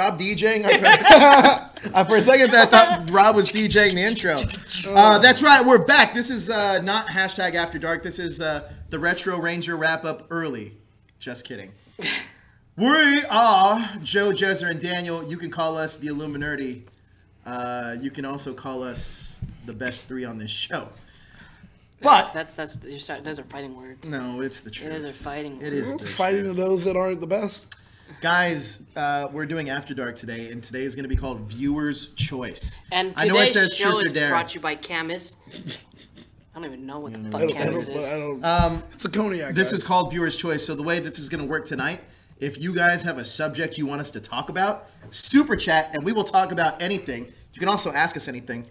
Rob DJing? For a second, I thought Rob was DJing the intro. That's right, we're back. This is not hashtag After Dark. This is the Retro Ranger wrap-up early. Just kidding. We are Joe, Jezzer, and Daniel. You can call us the Illuminati. You can also call us the best three on this show. But those are fighting words. No, it's the truth. Those are fighting words. It is the fighting to those that aren't the best. Guys, we're doing After Dark today, and today is going to be called Viewer's Choice. And today's show is brought to you by Camus. I don't even know what the fuck Camus is. It's a cognac. This is called Viewer's Choice. So the way this is going to work tonight, if you guys have a subject you want us to talk about, super chat, and we will talk about anything. You can also ask us anything.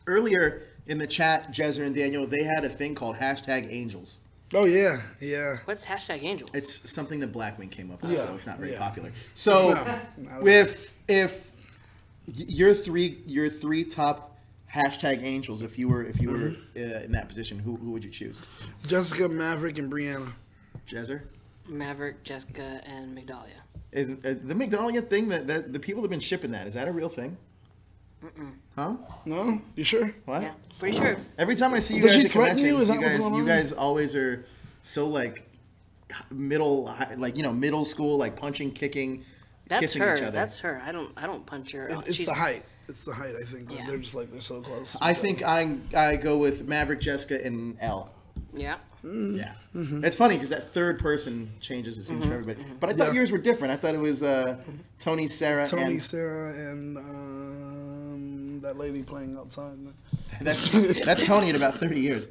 Earlier in the chat, Jezzer and Daniel, they had a thing called hashtag Angels. Oh, yeah, yeah. What's hashtag Angels? It's something that Blackwing came up with, yeah. so it's not very popular. So, if your three top hashtag Angels, if you were in that position, who would you choose? Jessica, Maverick, and Brianna. Jezzer? Maverick, Jessica, and Migdalia. Is the Migdalia thing that the people have been shipping that? Is that a real thing? Huh? No? You sure? What? Yeah, pretty sure. Every time I see you guys at conventions, you guys always are so like middle school, like punching, kicking, kissing each other. That's her. I don't punch her. It's the height. It's the height. I think they're just like they're so close. I think I go with Maverick, Jessica, and Elle. Yeah. Yeah. It's funny because that third person changes the scenes for everybody. But I thought yours were different. I thought it was Tony, Sarah, and that lady playing outside. That's Tony in about 30 years.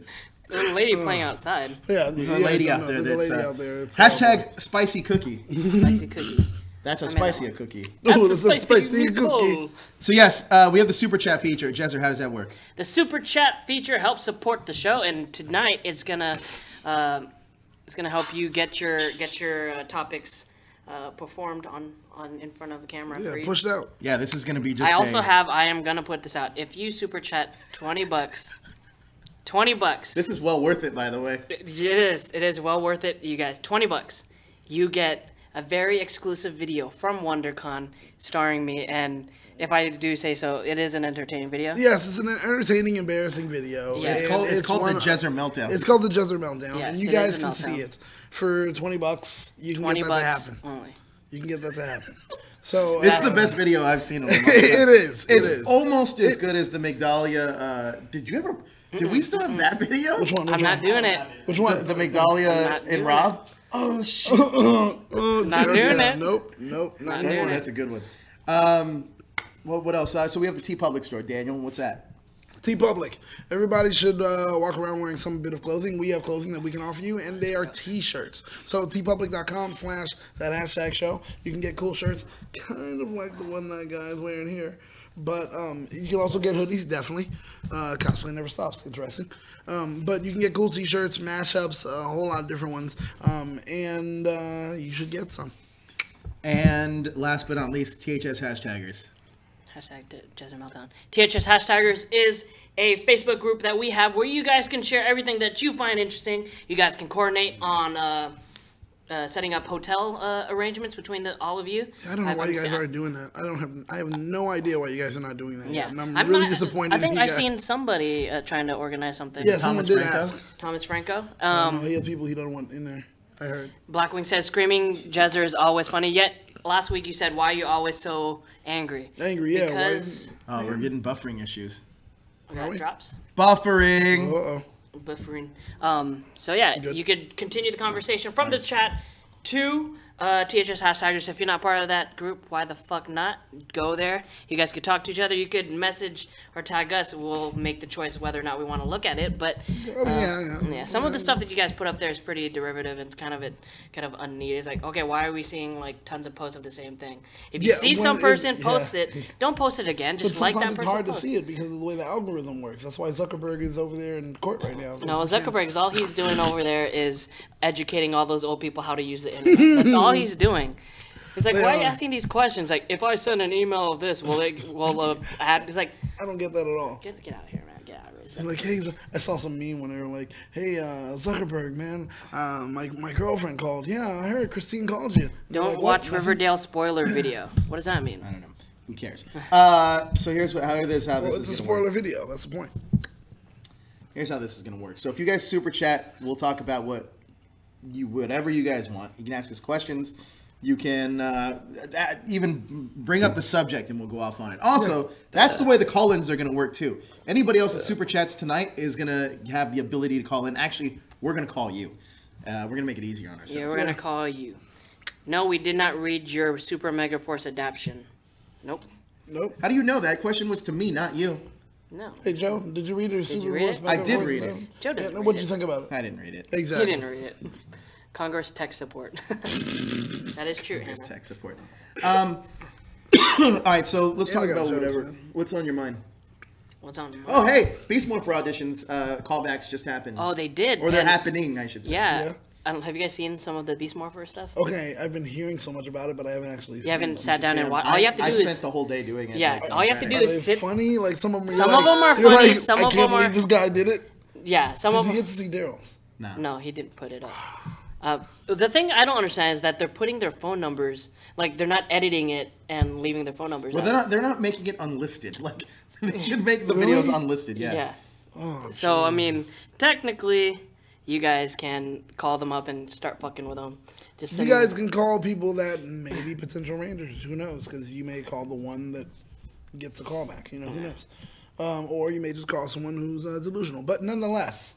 The lady playing outside. Yeah, there's a lady out there. There's a lady out there. Hashtag spicy cookie. Spicy cookie. That's how spicy a cookie. That's a spicy cookie. So yes, we have the super chat feature. Jezzer, how does that work? The super chat feature helps support the show, and tonight it's gonna help you get your topics performed on in front of the camera. Yeah, for you. pushed out. Yeah, this is gonna be just. I am gonna put this out. If you super chat $20. $20. This is well worth it, by the way. It is. It is well worth it, you guys. $20. You get a very exclusive video from WonderCon starring me, and if I do say so, it is an entertaining video. Yes, it's an entertaining, embarrassing video. Yeah, it's called the Jezzer Meltdown. It's called the Jezzer Meltdown, yes, and you guys can see it for $20. You can get that to happen. Only. You can get that to happen. So it's the best video I've seen in a long time. It's almost as good as the Migdalia. Did we still have that video? Which one? I'm not doing it. Which one? The Migdalia and Rob. Oh shit! Not doing it. Nope. Not doing it. That's a good one. Well, what else? So we have the TeePublic store. Daniel, what's that? TeePublic. Everybody should walk around wearing some bit of clothing. We have clothing that we can offer you, and they are T-shirts. So teepublic.com/that#show. You can get cool shirts, kind of like the one that guy is wearing here. But you can also get hoodies, definitely. Cosplay never stops. Interesting. But you can get cool T-shirts, mashups, a whole lot of different ones. And you should get some. And last but not least, THS hashtaggers. Hashtag Jezzer Meltdown. THS Hashtaggers is a Facebook group that we have where you guys can share everything that you find interesting. You guys can coordinate on setting up hotel arrangements between all of you. I don't know why you guys aren't doing that. I have no idea why you guys are not doing that yet. And I'm really disappointed. I think I've seen somebody trying to organize something. Yeah, someone did ask. Thomas Franco. No, he has people he doesn't want in there. I heard. Blackwing says, screaming Jezzer is always funny. Yet, last week you said, why are you always so angry? Angry, yeah. Because... we're getting buffering issues. That drops. Buffering. Uh-oh. Buffering. So yeah, you could continue the conversation from the chat to THS Hashtaggers. If you're not part of that group, why the fuck not? Go there. You guys could talk to each other. You could message or tag us. We'll make the choice whether or not we want to look at it. But some of the stuff that you guys put up there is pretty derivative and kind of unneeded. It's like, okay, why are we seeing like tons of posts of the same thing? If you see some person post it, don't post it again. Just like that person. It's hard to see it because of the way the algorithm works. That's why Zuckerberg is over there in court right now. No, Zuckerberg, all he's doing over there is educating all those old people how to use the internet. That's all he's doing. It's like, why are you asking these questions? Like, if I send an email of this, will add? It's like, I don't get that at all. Get out of here, man. Get out of here. guys. Like, hey, I saw some meme when they were like, hey, Zuckerberg, man, my girlfriend called. Yeah, I heard Christine called you. Don't like, watch Riverdale spoiler video. What does that mean? I don't know. Who cares? So here's how this Well, is it's a gonna spoiler work. video. That's the point. Here's how this is gonna work. So if you guys super chat, we'll talk about whatever you guys want. You can ask us questions. You can even bring up the subject, and we'll go off on it. Also, that's the way the call-ins are going to work, too. Anybody else that super chats tonight is going to have the ability to call in. Actually, we're going to call you. We're going to make it easier on ourselves. Yeah, we're going to call you. No, we did not read your Super Mega Force adaptation. Nope. How do you know? That question was to me, not you. No. Hey, Joe, did you read your Super read it? Bowl? I did read it. Joe didn't read What'd it. you think about it? I didn't read it. He Exactly. didn't read it. Congress tech support. That is true, There's Hannah. tech support. All right, so let's talk I got about jokes, whatever. man. What's on your mind? What's on? Oh, hey, Beast Mode for auditions. Callbacks just happened. Oh, they did. Or they're and- happening, I should say. Yeah. Have you guys seen some of the Beast Morpher stuff? Okay, I've been hearing so much about it, but I haven't actually You haven't them. sat down and Yeah, watched. All you have to I do spent is. the whole day doing it. Yeah, like, all you have to do Are is they sit. funny? Like some of them. Some of them are funny, some I of can't them believe are- this guy did it. Yeah, some Did of you them. get to see Daryl's? No, he didn't put it up. The thing I don't understand is that they're putting their phone numbers, like they're not editing it and leaving their phone numbers. Well, out. they're not making it unlisted. Like they should make the Really? videos unlisted. Yeah. Yeah. Oh, So I mean, technically, you guys can call them up and start fucking with them. Just you send guys them- can call people that may be potential Rangers. Who knows? Because you may call the one that gets a callback. You know, who knows? Or you may just call someone who's delusional. But nonetheless,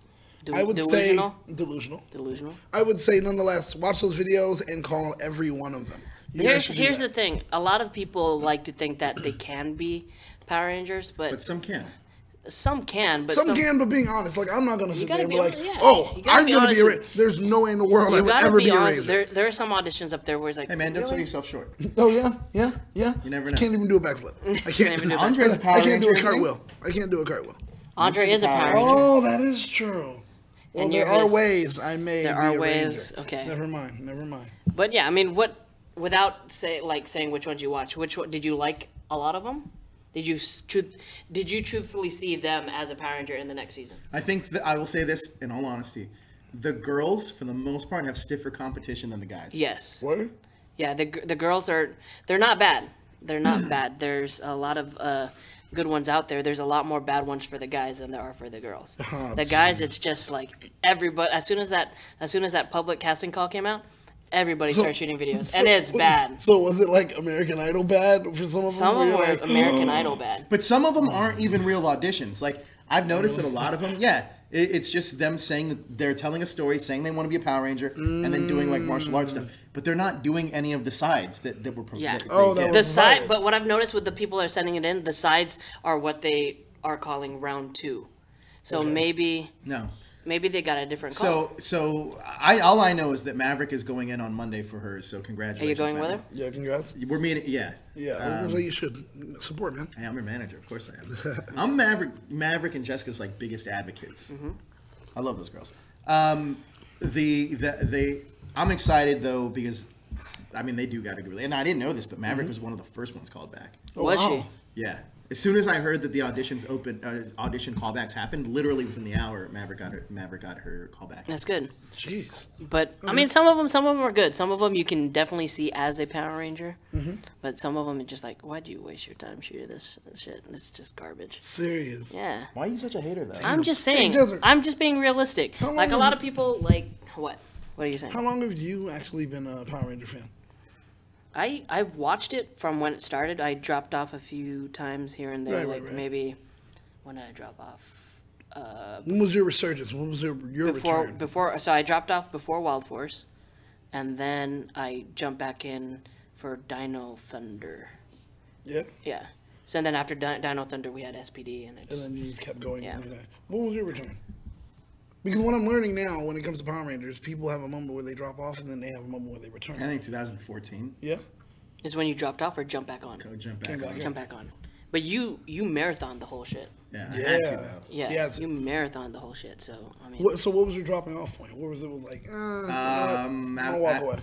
I would delusional? say delusional. Delusional. I would say nonetheless, watch those videos and call every one of them. You guys should do Here's that. the thing. A lot of people like to think that they can be Power Rangers, But but some can. some can. But Some can, but being honest, like I'm not gonna sit gotta there and be be like, honest, yeah. "Oh, You gotta I'm be gonna be a honest Ranger." There's no way in the world I You would gotta ever be a honest. Ranger. There are some auditions up there where it's like, Hey man, don't sell really? yourself short. Oh yeah. You never know. Can't even do a backflip. I can't. even do a backflip. Andre's a Power I can't do a Ranger, cartwheel. I can't do a cartwheel. Andre is a Power Power Ranger. Oh, that is true. Well, And there you're are his- ways I may there be are a ways, Ranger. okay. Never mind. But yeah, I mean, without saying which ones you watch, which one did you like? A lot of them. Did you truthfully see them as a Power Ranger in the next season? I think that I will say this in all honesty. The girls, for the most part, have stiffer competition than the guys. Yes. What? Yeah, the girls they're not bad. They're not bad. There's a lot of good ones out there. There's a lot more bad ones for the guys than there are for the girls. Oh, The guys, it's just like everybody. As soon as that public casting call came out, everybody started shooting videos, and it's bad. So was it like American Idol bad for some of them? Some where of them you're are like, American Idol bad. But some of them aren't even real auditions. Like I've noticed that a lot of them, it's just them saying that they're telling a story, saying they want to be a Power Ranger, and then doing like martial arts stuff. But they're not doing any of the sides that were Yeah. that Oh, they that get. The was side, provided. but what I've noticed with the people that are sending it in, the sides are what they are calling round 2. So maybe they got a different call. All I know is that Maverick is going in on Monday for hers. So congratulations. Are you going with her? Maverick. Yeah, congrats. We're meeting. Yeah. Yeah, I was gonna say you should support, man. Hey, I'm your manager. Of course I am. I'm Maverick and Jessica's like biggest advocates. Mm-hmm. I love those girls. I'm excited though because, I mean, they do got to go. And I didn't know this, but Maverick was one of the first ones called back. Was wow. she? Yeah. As soon as I heard that the audition callbacks happened, literally within the hour, Maverick got her callback. That's good. Jeez. But I mean, some of them are good. Some of them you can definitely see as a Power Ranger. But some of them are just like, why'd you waste your time shooting this shit? It's just garbage. Serious. Yeah. Why are you such a hater though? I'm just saying. Desert. I'm just being realistic. How long Like a have lot you- of people, like what? What are you saying? How long have you actually been a Power Ranger fan? I watched it from when it started. I dropped off a few times here and there. Right. Maybe when did I drop off? When was your resurgence? When was your return? So I dropped off before Wild Force, and then I jumped back in for Dino Thunder. Yeah. Yeah. So then after Dino Thunder, we had SPD, and it And just then you just kept going. Yeah. When was your return? Because what I'm learning now, when it comes to Power Rangers, people have a moment where they drop off, and then they have a moment where they I return. think 2014. Yeah. is when you dropped off or jump back on. Go jump back Came back on. in. Jump back on. But you marathoned the whole shit. Yeah, I Yeah. had to though. Yeah. Yeah, it's- You marathoned the whole shit. So I mean. So what was your dropping off point? What was it like? I I'll walk away.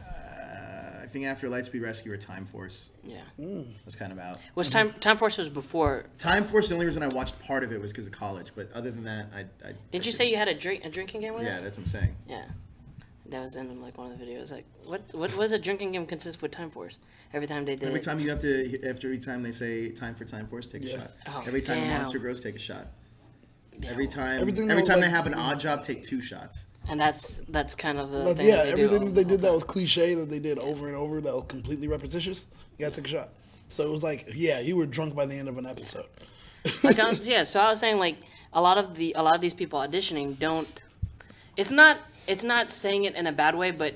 think anything after Lightspeed Rescue or Time Force. Yeah. That's kind of out. Was Time Force was before. Time Force, the only reason I watched part of it was because of college. But other than that, Didn't you say you had a drinking game with it? Yeah, that's what I'm saying. Yeah. That was in like one of the videos. Like, what was a drinking game consist with Time Force? Every time they did. Every time you have to, every time they say time for Time Force, take a shot. Oh, every time damn. a monster grows, take a shot. Damn. Every time Everything they have an odd job, take 2 shots. And that's kind of the thing. Yeah, they everything do. they did that was cliche that they did over and over that was completely repetitious. You gotta take a shot. So it was like, yeah, you were drunk by the end of an episode. So I was saying like a lot of these people auditioning don't. It's not saying it in a bad way, but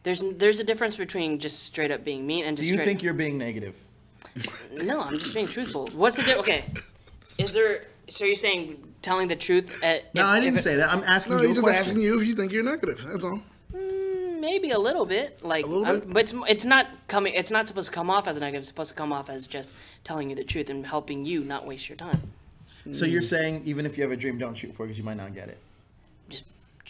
there's a difference between just straight up being mean and just. Do you think you're being negative? No, I'm just being truthful. What's the difference? Okay, is there? So you're saying telling the truth? No, I didn't say that. I'm asking you a just question. asking you if you think you're negative. That's all. Maybe a little bit, like, but it's not coming. It's not supposed to come off as negative. It's supposed to come off as just telling you the truth and helping you not waste your time. So you're saying even if you have a dream, don't shoot for it because you might not get it. Just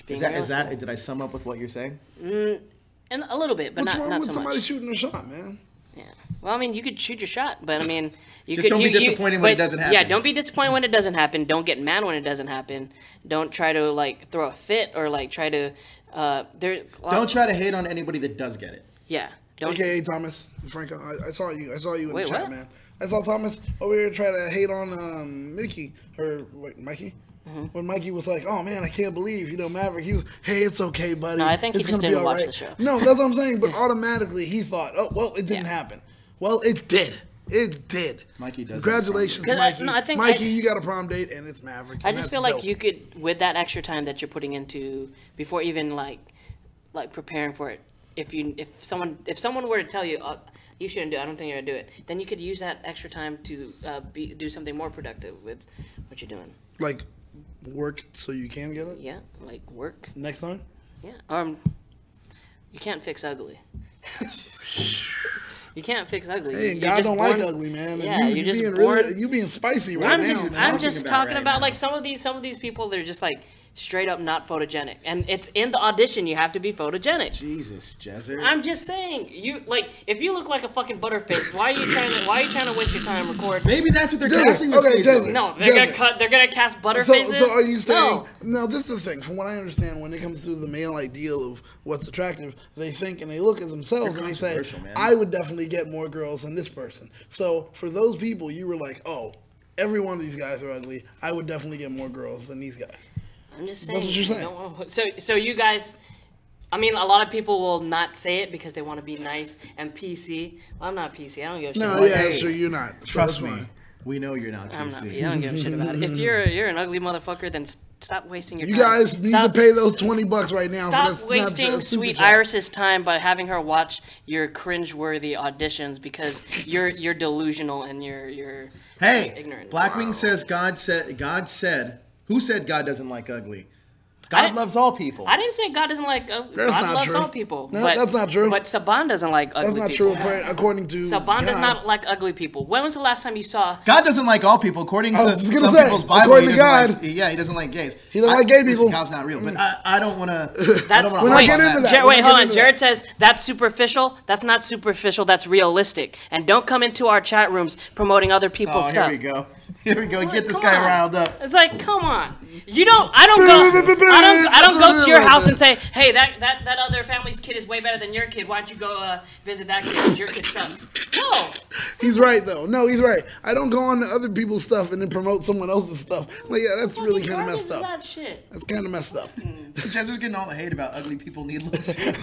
being Is that? Did I sum up with what you're saying? and a little bit, but What's wrong not with so somebody much. shooting a shot, man? Yeah. Well, I mean, you could shoot your shot, but I mean, you Just could. don't be disappointed when it doesn't happen. Yeah, don't be disappointed when it doesn't happen. Don't get mad when it doesn't happen. Don't try to like throw a fit or like try to. Don't try to hate on anybody that does get it. Yeah. Don't. AKA Thomas, Franco. I saw you. I saw you in Wait, the chat, what? man. I saw Thomas over here try to hate on Mikey Mikey. Mm-hmm. When Mikey was like, "Oh man, I can't believe Maverick." He was, "Hey, it's okay, buddy. No, I think he it's just gonna be didn't all watch right." the show. No, that's what I'm saying. But automatically he thought, "Oh well, it didn't Yeah. happen." Well, it did. It did. Mikey does. Congratulations, Because Mikey. I think Mikey, you got a prom date, and it's Maverick. I and just that's feel like dope. you could, with that extra time that you're putting into before even like preparing for it. If someone were to tell you, you shouldn't do it, I don't think you're gonna do it, then you could use that extra time to do something more productive with what you're doing. Like work so you can get it Yeah, like work. next time. Yeah. You can't fix ugly. You can't fix ugly. Hey, You're God just don't born- like ugly, man. And Yeah, you're just being born. really, you being spicy right now. man. I'm just talking right about now. like some of these people. They're just like straight up not photogenic, and it's in the audition. You have to be photogenic. Jesus, Jezzer. I'm just saying, if you look like a fucking butterface, why are you trying to waste your time record? Maybe that's what they're Dude, casting this okay, season. Jezzer. No, they're gonna cast butterfaces. So are you saying? No. No, this is the thing. From what I understand, when it comes to the male ideal of what's attractive, they think and they look at themselves You're and they say, controversial, man. "I would definitely get more girls than this person." So for those people, you were like, "Oh, every one of these guys are ugly. I would definitely get more girls than these guys." I'm just saying. That's what you're saying. you don't wanna- so you guys. I mean, a lot of people will not say it because they want to be nice and PC. Well, I'm not PC. I don't give a shit. No, about yeah, it. sure, you're not. So Trust that's me. fine. We know you're not I'm not. PC. I don't give a shit about it. If you're an ugly motherfucker, then stop wasting your You time. guys need to pay those $20 right now. Stop for this wasting Snapchat sweet super chat. Iris's time by having her watch your cringe-worthy auditions because you're delusional and you're Hey, ignorant. Blackwing says God said. Who said God doesn't like ugly? I God didn't- loves all people. I didn't say God doesn't like. God not loves true. all people. No, but, that's not true. But Saban doesn't like ugly That's not people. true, according to Saban does God. not like ugly people. When was the last time you saw? God doesn't like all people. According I to was gonna some say, people's Bible, according he to doesn't God, like, he doesn't like gays. he doesn't like gay listen, people. God's not real, but I don't want to. That's We're not getting into that. Wait, We're not hold on. getting into Jared that. says that's superficial. That's not superficial. That's realistic. And don't come into our chat rooms promoting other people's Oh, stuff. here we go. Here we go. Get this Come guy on. riled up. It's like, come on. I don't go to your house and say, hey, that other family's kid is way better than your kid. Why don't you go visit that kid? Because your kid sucks. No. He's right though. No, he's right. I don't go on to other people's stuff and then promote someone else's stuff. Like, yeah, that's really kind of messed up. That shit. That's kind of messed up. Jezzer's getting all the hate about ugly people need love too.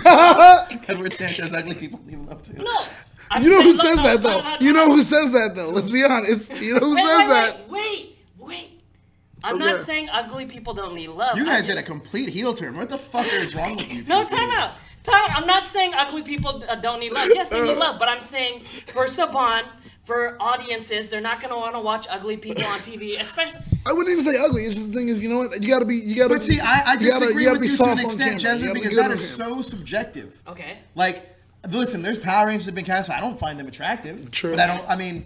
Edward Sanchez, ugly people need love too. No. I'm You know who saying, says no, that no, though? no, no, You no. know who says that though? Let's be honest. You know who says that? Wait. I'm Okay. not saying ugly people don't need love. You I guys just- had a complete heel turn. What the fuck is wrong with you? No, two time out. idiots? I'm not saying ugly people don't need love. Yes, they need love, but I'm saying for Saban, for audiences, they're not going to want to watch ugly people on TV, especially. I wouldn't even say ugly. It's just the thing is, you know what? You gotta be. But see, I disagree with be you to an soft on extent, camera. You Jezzer, gotta be because good that on is camera. so subjective. Okay. Like, listen, there's Power Rangers that have been cast. I don't find them attractive. True. But I mean.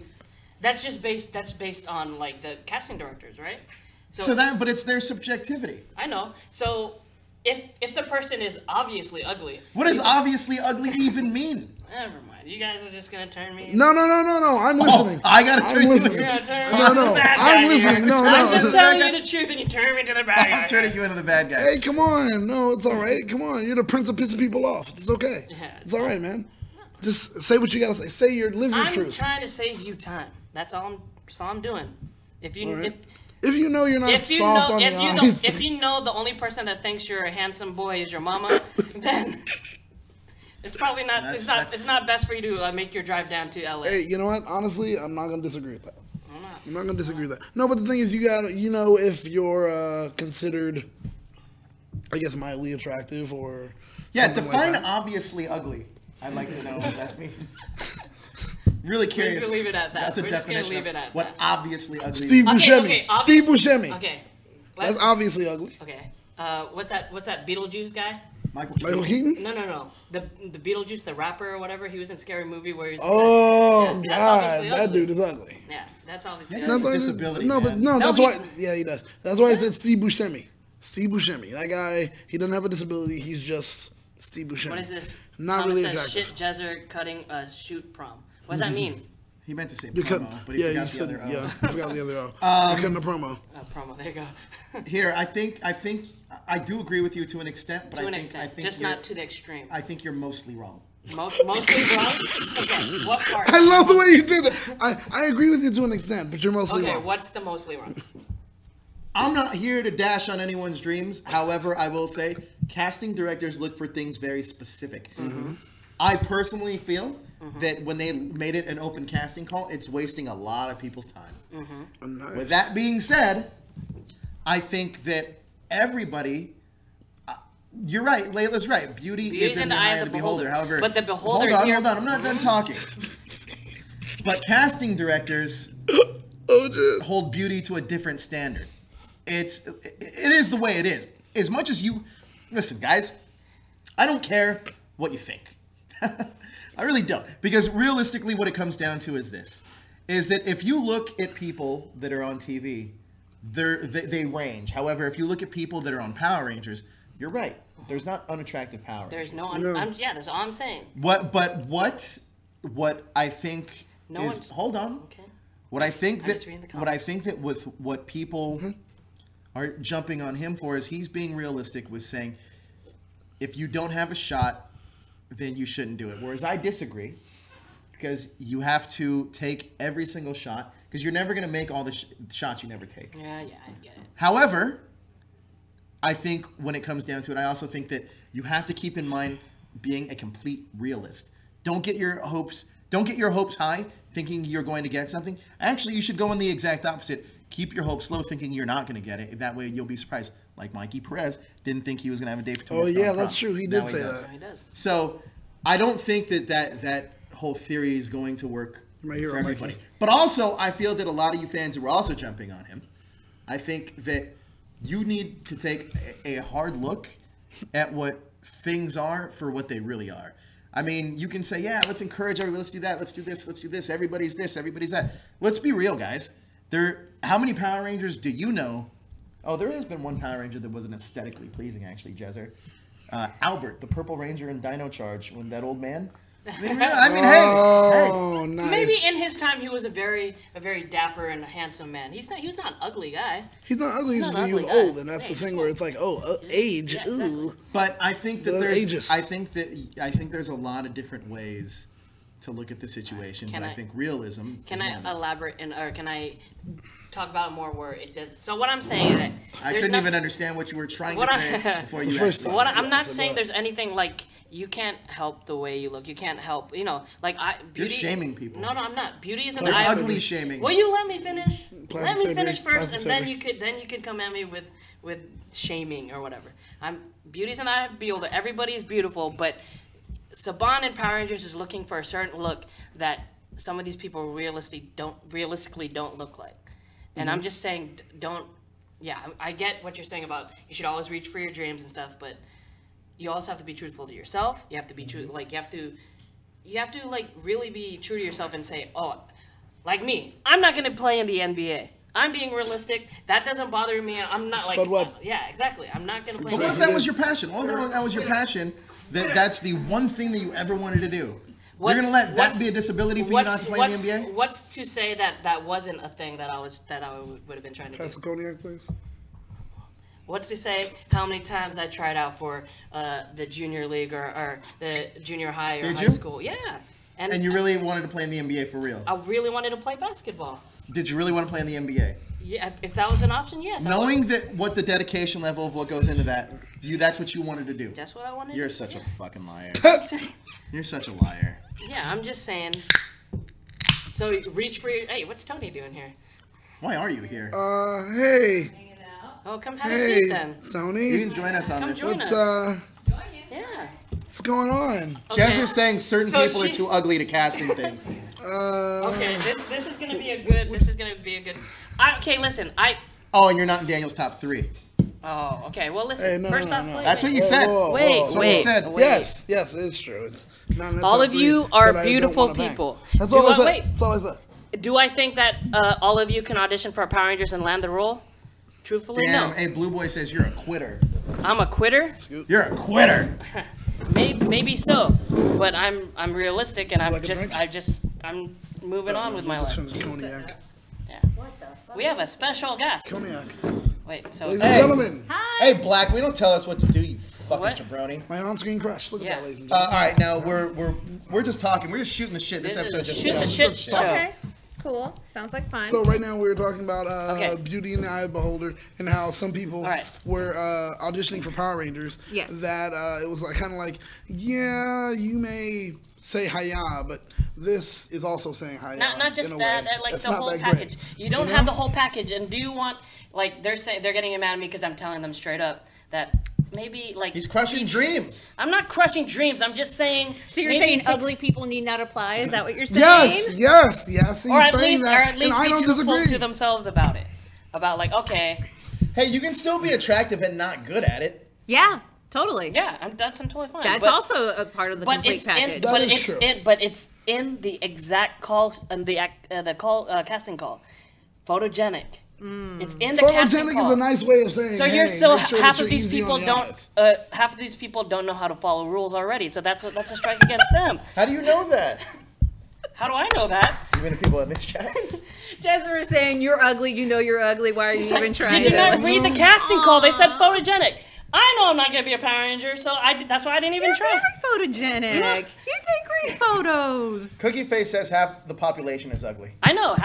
That's based on like the casting directors, right? But it's their subjectivity. I know. So if the person is obviously ugly. What does obviously ugly even mean? Never mind. You guys are just gonna turn me. No. I'm listening. I gotta turn you. You're gonna turn me into the bad guy I'm listening. here. No. I'm just telling you the truth, and you turn me into the bad guy. I'm turning you into the bad guy. Hey, come on. No, it's all right. Come on. You're the prince of pissing people off. It's okay. Yeah, It's all right, man. Just say what you gotta say. Say live your I'm truth. trying to save you time. That's all I'm doing. If you Right. If you know you're not soft on the eyes. if you know the only person that thinks you're a handsome boy is your mama, then it's probably not. It's not best for you to make your drive down to LA. Hey, you know what? Honestly, I'm not gonna disagree with that. I'm not gonna disagree with that. No, but the thing is, you know if you're considered, I guess, mildly attractive or. Yeah, something define like that. obviously ugly. I'd like to know what that means. Really curious. We're just gonna leave it at that. About the We're just gonna definition leave of it at what that. obviously ugly Steve is. Buscemi. Steve Buscemi. Okay. That's obviously ugly. Okay. What's that Beetlejuice guy? Michael Keaton? No. The Beetlejuice, the rapper or whatever. He was in Scary Movie where he's. Oh, that's God. obviously That ugly. dude is ugly. Yeah, that's obviously. Yeah, ugly. that's a disability, No, but man. no, that's No, why. Yeah, he does. That's why I said Steve Buscemi. Steve Buscemi. That guy, he doesn't have a disability. He's just Steve Buscemi. What is this? Not Thomas really says, attractive. Shit, Jezzer cutting a shoot prom. What does that mean? He meant to say You cut, promo, but he yeah, forgot you the said, other O. yeah, I forgot the other O. You're cutting the promo. Oh, promo. There you go. Here, I think I do agree with you to an extent, but To I an think extent, you're- just not to the extreme. I think you're mostly wrong. Mostly wrong. Okay, what part? I love the way you did that. I agree with you to an extent, but you're mostly Okay, wrong. what's the mostly wrong? I'm not here to dash on anyone's dreams. However, I will say casting directors look for things very specific. I personally feel that when they made it an open casting call, it's wasting a lot of people's time. Nice. With that being said, I think that everybody. You're right. Layla's right. Beauty is in the eye of the beholder. However, But the beholder hold here- on. I'm not done talking. But casting directors Oh, shit. hold beauty to a different standard. It is the way it is. As much as you listen, guys, I don't care what you think. I really don't. Because realistically what it comes down to is this. Is that if you look at people that are on TV, they range. However, if you look at people that are on Power Rangers, you're right. There's not unattractive Power There's Rangers. no. Yeah, that's all I'm saying. What I think No is one's- hold on. Okay. What I think I'm that just reading the what I comments. think that with what people are jumping on him for is he's being realistic with saying if you don't have a shot, then you shouldn't do it. Whereas I disagree because you have to take every single shot because you're never going to make all the shots you never take. Yeah, I get it. However, I think when it comes down to it, I also think that you have to keep in mind being a complete realist. Don't get your hopes high thinking you're going to get something. Actually, you should go in the exact opposite. Keep your hopes low thinking you're not going to get it. That way you'll be surprised. Like Mikey Perez didn't think he was going to have a day for 2 Oh, months. yeah, that's true. He did say does. that. He does. So I don't think that whole theory is going to work My hero, for everybody. Mikey. But also, I feel that a lot of you fans who are also jumping on him, I think that you need to take a hard look at what things are for what they really are. I mean, you can say, yeah, let's encourage everybody, let's do that, let's do this, everybody's this, everybody's that. Let's be real, guys. How many Power Rangers do you know? Oh, there has been one Power Ranger that wasn't aesthetically pleasing, actually, Jezzer. Albert, the Purple Ranger in Dino Charge, when that old man. I mean, hey. Oh, nice. Maybe in his time he was a very dapper and handsome man. He was not an ugly guy. He's not ugly. He's not He was ugly guy. old, and that's Yeah, the he's thing old. where it's like, age. Yeah, Ooh. exactly. But I think that They're there's, ageist. I think there's a lot of different ways to look at the situation. Can But I I- think realism. Can is I one of those. elaborate or can I talk about it more where it does? So what I'm saying is that I there's couldn't not- even understand what you were trying What to I- say before you First actually thought. What said it. I'm not so saying what? there's anything like you can't help the way you look. You can't help, like beauty. shaming people. No, I'm not. Beauty is an It's eye. ugly shaming. Will you let me finish? Plastic Let me surgery, finish first, plastic and then surgery. you could come at me with shaming or whatever. Beauty's an eye of the beholder. Everybody is beautiful, but Saban in Power Rangers is looking for a certain look that some of these people realistically don't look like. And I'm just saying, don't. Yeah, I get what you're saying about you should always reach for your dreams and stuff, but you also have to be truthful to yourself. You have to be true. Like you have to like really be true to yourself and say, oh, like me, I'm not gonna play in the NBA. I'm being realistic. That doesn't bother me. I'm not like. Spud web. Yeah, exactly. I'm not gonna play. But what if that was your passion? What if that was your passion? That's the one thing that you ever wanted to do. You're gonna let that be a disability for you not to play in the NBA? What's to say that that wasn't a thing that I would have been trying to Pass do? the cognac, please. What's to say how many times I tried out for the junior league or the junior high or high school? Yeah. And you really wanted to play in the NBA for real? I really wanted to play basketball. Did you really want to play in the NBA? Yeah, if that was an option, yes. Knowing what the dedication level of what goes into that, that's what you wanted to do. That's what I wanted. You're such a fucking liar. You're such a liar. Yeah, I'm just saying. So reach for your. Hey, what's Tony doing here? Why are you here? Hey. Oh, come have a seat then. Tony. You can join us on this. Join us. Yeah. What's going on? Jess is saying certain So people are too ugly to cast in things. Okay, this is gonna be a good. Okay, listen. Oh, and you're not in Daniel's top 3. Oh, okay. Well, listen. Hey, First off, That's what you said. Wait, That's what you said. Yes, it is true. It's not in the all top of you 3 are that I don't beautiful wanna bang. people. That's all I said. Wait. That's all I said. Do I think that all of you can audition for Power Rangers and land the role? Truthfully, Damn, no. hey, Blue Boy says you're a quitter. I'm a quitter. You're a quitter. Maybe so, but I'm realistic and I'm Like a drink? I'm moving on with my This life. one's cognac. Yeah. We have a special guest. Cognac. Wait, so Ladies Hey. and gentlemen, Hey, Black, we don't tell us what to do, you fucking What? jabroni. my on-screen crush. Look at Yeah. that, ladies and All gentlemen. right, now we're just talking. We're just shooting the shit. This This is episode just shoot the goes. shit Let's show. stop. Okay, cool. Sounds like fun. So right now we're talking about Okay. Beauty in the Eye of the Beholder and how some people All right. were auditioning for Power Rangers. Yes. That it was like kind of like, yeah, you may say hiya, but this is also saying hiya. not just in a that, way like that's the not whole that package. great. You don't know? have the whole package, and do you want like they're getting mad at me because I'm telling them straight up that maybe like He's crushing dreams. I'm not crushing dreams. I'm just saying. So you're maybe saying take- ugly people need not apply? Is that what you're saying? Yes. He's or at saying least, that, or at least and I be don't truthful disagree. to themselves about it. About like, okay, Hey, you can still be attractive and not good at it. Yeah, totally. yeah, I'm totally fine. That's but, also a part of the but complete it's package. in, That but is it's true. but it's in the exact call and the casting call, photogenic. It's in the casting Photogenic call. is a nice way of saying. So hey, you're still make sure half that of you're these easy people on the don't eyes. half of these people don't know how to follow rules already. So that's a strike against them. How do you know that? How do I know that? Even the people in this chat. Jezra is saying you're ugly. You know you're ugly. Why are you even trying? Did you Yeah, not read the casting call? They said photogenic. I know I'm not gonna be a Power Ranger, so that's why I didn't even You're try. very photogenic. You take great photos. Cookie Face says half the population is ugly. I know.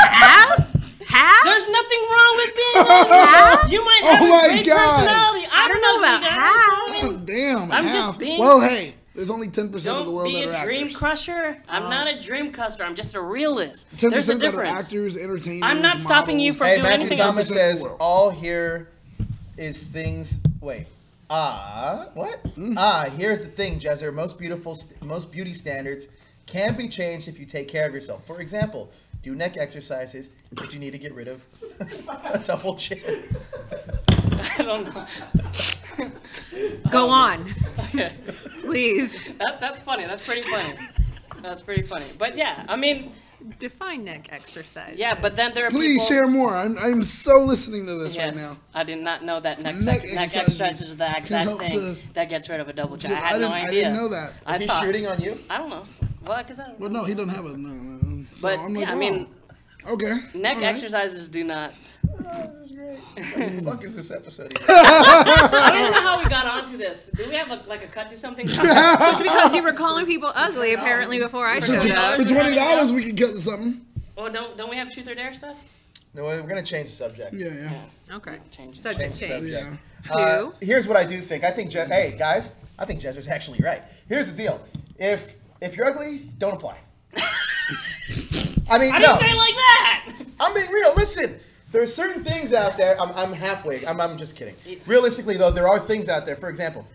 Half? There's nothing wrong with being ugly. You might have Oh a my great God. personality. I don't know about half. Oh, damn. I'm half. just being- Well, hey, there's only 10% of the Don't world be that are a dream actors. crusher. I'm not a dream crusher. I'm just a realist. 10% There's a that are difference. actors, entertainers. I'm not stopping you models. from Hey, doing Matthew anything Thomas else. says World. all here is things. Wait. What? Here's the thing, Jezzer. Most beauty standards can be changed if you take care of yourself. For example, do neck exercises if you need to get rid of a double chin. I don't know. Go on, Okay. please. That's funny. That's pretty funny. That's pretty funny. But yeah, I mean, Define neck exercise. yeah, but then there are Please people. share more. I'm so listening to this Yes, right now. I did not know that neck Neck exercises exercises is the can exact help thing to- that gets rid of a double chin. Yeah, I had no idea. I didn't know that. I Is he thought, shooting on you? I don't know. Well, because I don't Well, know. no, he doesn't have a no. So But I'm like, yeah, I wow. mean, Okay. neck all right. exercises do not. What the fuck is this episode? I don't know how we got onto this. Do we have a cut to something? Just because you were calling people ugly apparently before I showed up. For $20, we could cut to something. Oh, don't we have truth or dare stuff? No, we're gonna change the subject. Yeah. Okay. Change it. Subject Change the change. subject. Two. Here's what I do think. I think, hey guys, I think Jezzer's actually right. Here's the deal. If you're ugly, don't apply. I mean, I no. didn't say it like that. I'm being real. Listen, there's certain things out there. I'm halfway. I'm just kidding. Realistically, though, there are things out there. For example,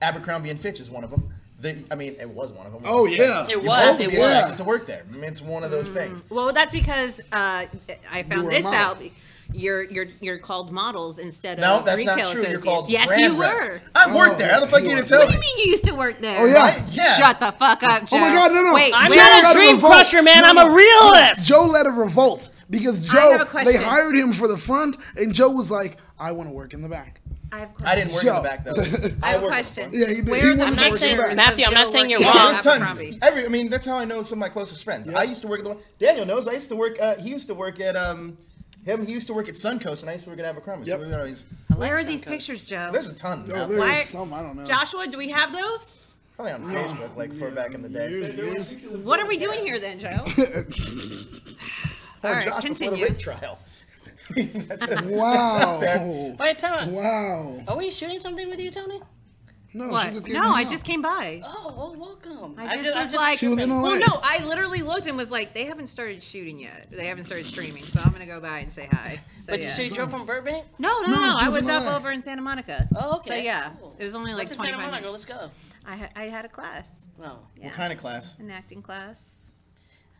Abercrombie and Fitch is one of them. It was one of them. Oh yeah. It was. It was. To work there. I mean, it's one of those things. Well, that's because I You found were a this model. out. you're called models instead No, of that's retail not true. You're associates. called Yes, brand you reps. were. I worked there. How the fuck you didn't tell What do me? you mean you used to work there? Oh, yeah. Yeah. Shut the fuck up, Joe. Oh my God, no. Wait, I'm Joe not let a it dream revolt. crusher, man. No, I'm no. a realist. Joe let it revolt because I have Joe, a question. they hired him for the front, and Joe was like, I want to work in the back. I have I didn't work in the Joe. back though. I have a worked question. Yeah, he did. Where He are the wanted I'm not to work saying- in the back. Matthew, I'm not saying you're Yeah, wrong. there's tons. Abercrombie. I mean, that's how I know some of my closest friends. I used to work at the. Daniel knows. I used to work. He used to work at He used to work at Suncoast, and I used to work at Abercrombie. Yep. So we would always. Where are these pictures, Joe? There's a ton. Oh, out there there. Why- is some, I don't know. Joshua, do we have those? Probably on Facebook, like for back in the day. Years. What are we doing here then, Joe? All right, Josh, before the continue. rape trial. That's it. Wow. Wait, tell me. Wow. Are we shooting something with you, Tony? No, What? she just came No, in I now. just came by. Oh, well, welcome. I just was like, She was in LA. well, no, I literally looked and was like, they haven't started shooting yet. They haven't started streaming, so I'm gonna go by and say hi. So But yeah. so you drove from Burbank? No, No, I she was was in up LA. over in Santa Monica. Oh, okay. So yeah, Cool. it was only like What's in Santa 25 Monica? minutes. Let's go. I had a class. Oh. Yeah. What kind of class? An acting class.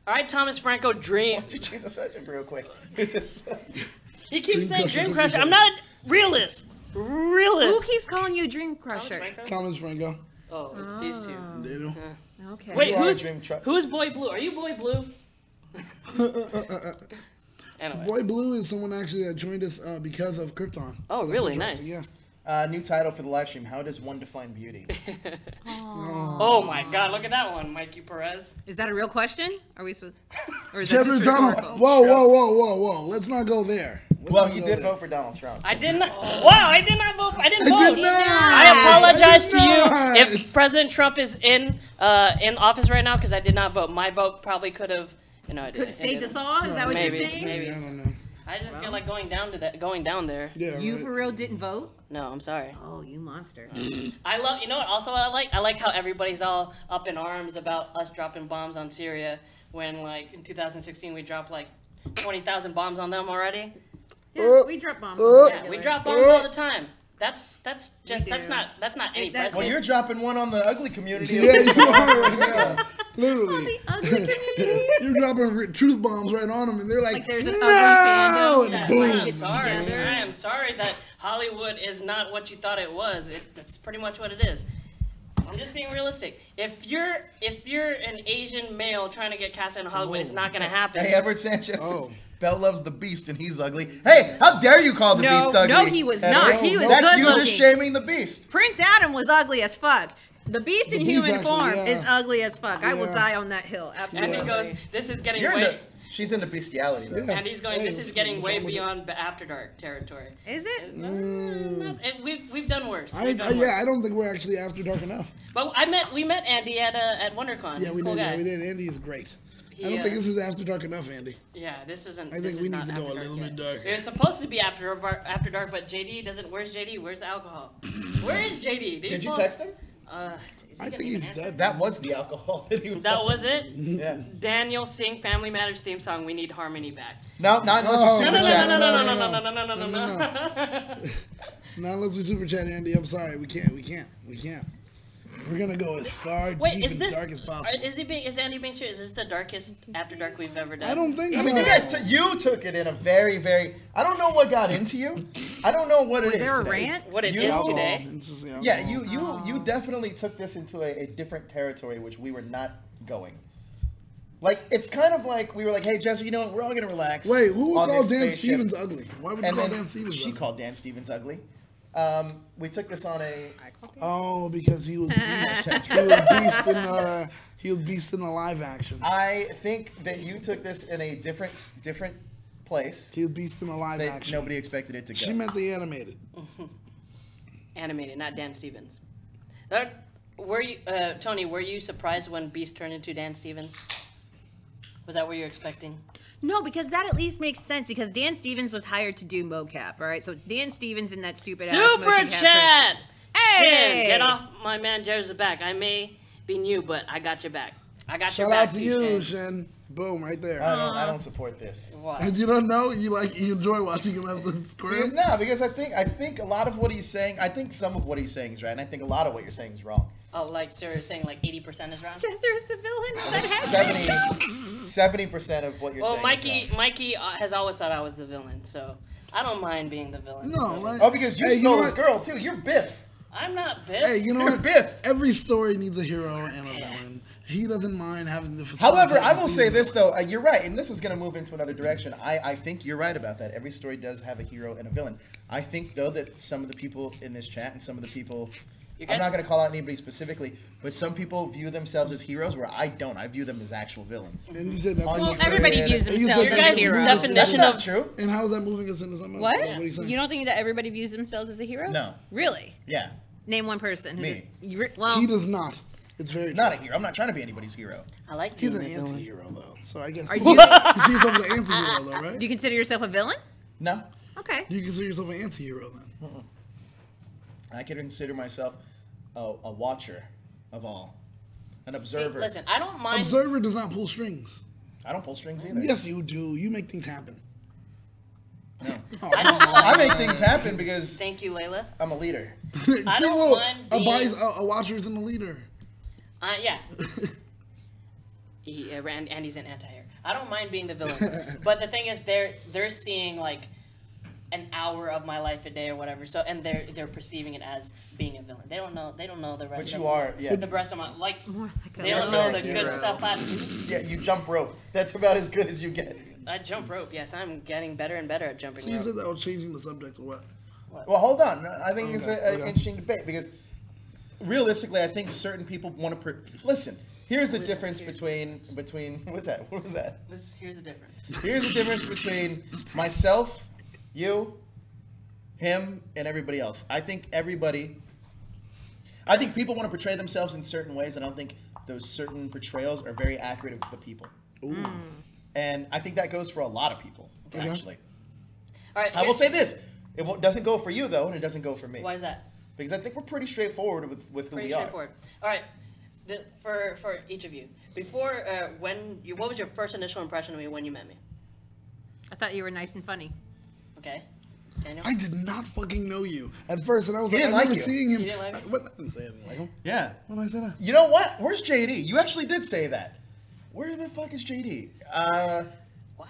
All right, Thomas Franco, dream. Why don't you change the subject real quick? It's just, He keeps saying Crusher, dream crusher. I'm not realist. Who Realist. keeps calling you Dream Thomas Crusher? Franco? Thomas Franco. Oh, it's these two. You know? Okay. Wait, You are a who's dream truck. who's Boy Blue? Are you Boy Blue? Anyway. Boy Blue is someone actually that joined us because of Krypton. Oh, So that's really? interesting, Nice. new title for the live stream. How does one define beauty? Oh my God! Look at that one, Mikey Perez. Is that a real question? Are we supposed? Or is Yeah. that Cheddar just Donald. rhetorical? Whoa. Let's not go there. Let's Well, not you go did there. vote for Donald Trump. I did not. Wow! I did not vote. I didn't I vote. did not. I apologize I to did you not. if President Trump is in office right now because I did not vote. My vote probably could have. You know, I Could didn't. have saved us all? Is that what Maybe, you're saying? maybe. I don't know. I just feel like going down to that. Going down there. Yeah. You right. for real didn't vote? No, I'm sorry. Oh, you monster. I love. You know what? Also, what I like. I like how everybody's all up in arms about us dropping bombs on Syria when, like, in 2016 we dropped like 20,000 bombs on them already. Yeah, we drop bombs. Yeah, we drop bombs all the time. That's just do. that's not any That's- president. Well, you're dropping one on the ugly community. Yeah, you are right now. Literally. The ugly community. You're dropping truth bombs right on them, and they're like, Like there's an no! ugly fandom. And Yeah, boom. I'm sorry. together. I am sorry that Hollywood is not what you thought it was. That's pretty much what it is. I'm just being realistic. If you're an Asian male trying to get cast in Hollywood, it's not gonna happen. Hey, Edward Sanchez. Oh. Belle loves the Beast and he's ugly. Hey, how dare you call the No, Beast ugly? no, he was not. Edward? He was That's good you looking. just shaming the Beast. Prince Adam was ugly as fuck. The Beast in Beast human actually, form yeah. is ugly as fuck. I will Yeah. die on that hill. And Absolutely. he goes, "This is getting You're way." into, she's into bestiality though. Yeah. And he's going, Hey, "This is getting way what's wrong with beyond After Dark territory." Is it? We've done worse. I, We've done worse. I don't think we're actually after dark enough. But we met Andy at WonderCon. Yeah, He's we a cool did. guy. Yeah, we did. Andy is great. I He, don't think this is after dark enough, Andy. Yeah, this isn't. I this think is we not need to go After a little Dark bit yet. darker. It's supposed to be after dark, but JD doesn't. Where's JD? Where's the alcohol? Where is JD? Did you post- text him? Is he I gonna think even he's answer? dead. That was the alcohol that he was. That was it. Yeah. Daniel, sing Family Matters theme song. We need harmony back. No, not unless Oh, you No, super no, chat. no, no, no, no, no, no, no, no, no, no. Not unless we super chat Andy. I'm sorry. We can't. We're gonna go as far Wait, deep is and this? dark as possible. Is Andy being serious? Is this the darkest After Dark we've ever done? I don't think I so. mean, you guys, you took it in a very, very. I don't know what got into you. I don't know what it Was is. there a today. rant? What it You- is Alcohol. today? It's just the Yeah, alcohol. you definitely took this into a different territory, which we were not going. Like, it's kind of like we were like, hey, Jesse, you know what? We're all gonna relax. Wait, who on would call this Dan spaceship. Stevens ugly? Why would you And call then Dan Stevens she ugly? called Dan Stevens ugly. We took this on a. Oh, because he was beast. He was beast in the live action. I think that you took this in a different place He was beast in the live that action. nobody expected it to go. She meant the animated. Animated, not Dan Stevens. Were you, Tony? Were you surprised when Beast turned into Dan Stevens? Was that what you were expecting? No, because that at least makes sense. Because Dan Stevens was hired to do mocap, all right? So it's Dan Stevens in that stupid ass Super motion capture. chat. Hey! Shin, get off my man Jerry's back. I may be new, but I got your back. I got your Shout back out to too, you, Shin. Shin. Boom, right there. I don't support this. What? And you don't know? You enjoy watching him as the script? No, because I think a lot of what he's saying. I think some of what he's saying is right, and I think a lot of what you're saying is wrong. Oh, like Sarah saying like 80% is wrong. Chester's the villain. Is that happening? 70% of what you're Well, saying. Mikey, is wrong. Mikey has always thought I was the villain, so I don't mind being the villain. No, right? Oh, because you stole his girl too. You're Biff. I'm not Biff. Hey, you know what? Biff. Every story needs a hero and a villain. He doesn't mind having the. However, I will say this though, you're right, and this is going to move into another direction. I think you're right about that. Every story does have a hero and a villain. I think though that some of the people in this chat and some of the people, I'm not going to call out anybody specifically, but some people view themselves as heroes where I don't. I view them as actual villains. And you said that. Well, everybody views And you themselves said as that a hero. definition That's not of true. And how is that moving us into something? What? What are you saying? You don't think that everybody views themselves as a hero? No. Really? Yeah. Name one person. Me. Well, He does not. It's very Not a hero. I'm not trying to be anybody's hero. I like He's you. an anti-hero though, so I guess Are you you? see yourself as an anti-hero though, right? Do you consider yourself a villain? No. Okay. Do you consider yourself an anti-hero then? I can consider myself a watcher of all, an observer. Listen, I don't mind. Observer does not pull strings. I don't pull strings either. Yes, you do. You make things happen. No. I don't mind. I make things happen because Thank you, Layla. I'm a leader. I don't whoa, mind a, being- a watcher isn't a leader. Yeah. Andy's an anti-hero. I don't mind being the villain, but the thing is, they're seeing like an hour of my life a day or whatever. So and they're perceiving it as being a villain. They don't know the rest. But of you are, yeah. The rest of my like. More like a They don't know the hero. good stuff I do. Yeah, you jump rope. That's about as good as you get. I jump rope. Yes, I'm getting better and better at jumping So you rope. said that was changing the subject or what? Well, hold on. I think it's an Okay. interesting debate because realistically, I think certain people want to listen. Here's the difference between what's that? What was that? Here's the difference. Here's the difference between myself, you, him, and everybody else. I think people want to portray themselves in certain ways, and I don't think those certain portrayals are very accurate of the people. Ooh. And I think that goes for a lot of people, Okay. actually. All right. I will say this. It doesn't go for you, though, and it doesn't go for me. Why is that? Because I think we're pretty straightforward with who Pretty we are. straightforward. All right. For each of you, before what was your first initial impression of me when you met me? I thought you were nice and funny. Okay, Daniel. I did not fucking know you at first, and I was He like, I didn't like remember you. seeing him. He didn't like me? What? I didn't say I didn't like him. Yeah. When I said that. You know what? Where's JD? You actually did say that. Where the fuck is JD? Wow.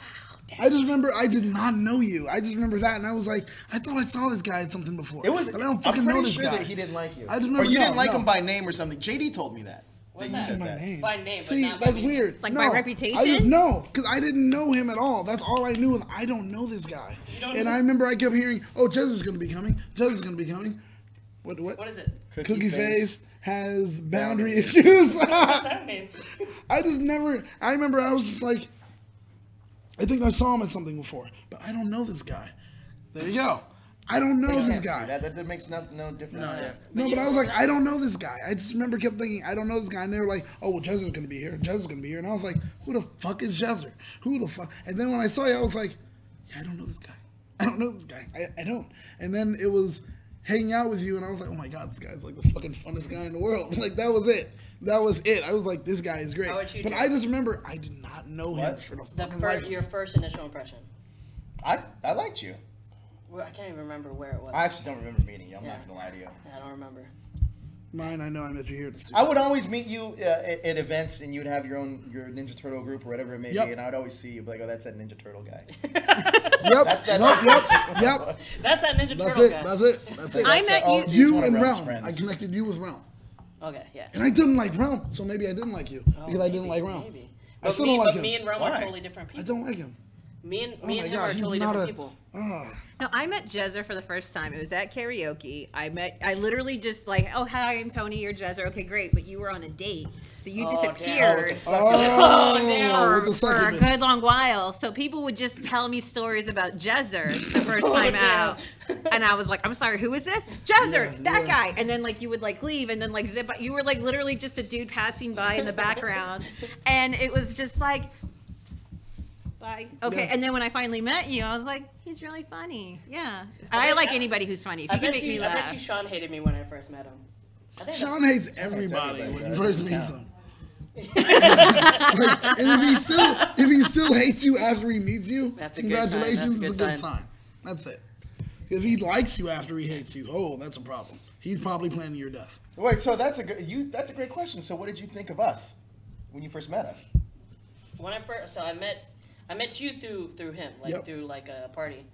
I just remember I did not know you. I just remember that, and I was like, I thought I saw this guy at something before. It was. But I don't I'm fucking know pretty this sure guy. that he didn't like you. I didn't Or remember. you didn't like no. him by name or something. JD told me that. What's that you that? said By that. name. By name, but See, not by that's name. weird. Like no, by reputation? I didn't know, because I didn't know him at all. That's all I knew was I don't know this guy. don't And know- I remember I kept hearing, oh, Jesu's going to be coming. Jesu's going to be coming. What? What is it? Cookie face has boundary issues. What's that mean? I just never. I remember I was just like, I think I saw him at something before, but I don't know this guy. There you go. I don't know this guy. That makes no difference. No, but I was like, I don't know this guy. I just remember kept thinking, I don't know this guy. And they were like, oh, well, Jezzer's going to be here. Jezzer's going to be here. And I was like, who the fuck is Jezzer? Who the fuck? And then when I saw you, I was like, yeah, I don't know this guy. I don't know this guy. I don't. And then it was hanging out with you, and I was like, oh my God, this guy's like the fucking funnest guy in the world. Like, that was it. That was it. I was like, this guy is great. How about you, But Joe? I just remember I did not know him What? for the fucking life. of me. Your first initial impression. I liked you. Well, I can't even remember where it was. I actually don't remember meeting you. I'm Yeah. not gonna lie to you. I don't remember. Mine, I know I met you here. I would always meet you at events, and you'd have your Ninja Turtle group or whatever it may Yep. be, and I would always see you, be like, oh, that's that Ninja Turtle guy. Yep. That's Yep. that. Yep. That's that Ninja That's Turtle it. guy. That's it. That's it. I met oh, you- he's You one of and Realm's Realm. friends. I connected you with Realm. Okay, yeah. And I didn't like Realm, so maybe I didn't like you because I didn't like Realm. Maybe. I still don't like him. Me and Realm Why? are totally different I people. don't like him. Me and Oh my him God, are he's totally not different a. people. No, I met Jezzer for the first time. It was at karaoke. I literally just like, oh, hi, I'm Tony, you're Jezzer. Okay, great. But you were on a date. So you Oh, damn. disappeared it's a succubus. damn. with the for a succubus. good long while. So people would just tell me stories about Jezzer the first time damn. out. And I was like, I'm sorry, who is this? Jezzer, Yeah, that yeah. guy. And then like you would like leave and then like zip out. You were like literally just a dude passing by in the background. And it was just like, bye. Okay, Yeah. and then when I finally met you, I was like, he's really funny. Yeah. I like anybody who's funny. If you can make me I bet laugh. you Sean hated me when I first met him. I think Sean hates everybody everybody, when he that first doesn't meets count. him. Like, and if he still hates you after he meets you, That's a good sign. congratulations, That's a it's good a good sign. sign. That's it. If he likes you after he hates you, oh, that's a problem. He's probably planning your death. Wait, so that's a great question. So what did you think of us when you first met us? when I met you through him, like Yep. through like a party,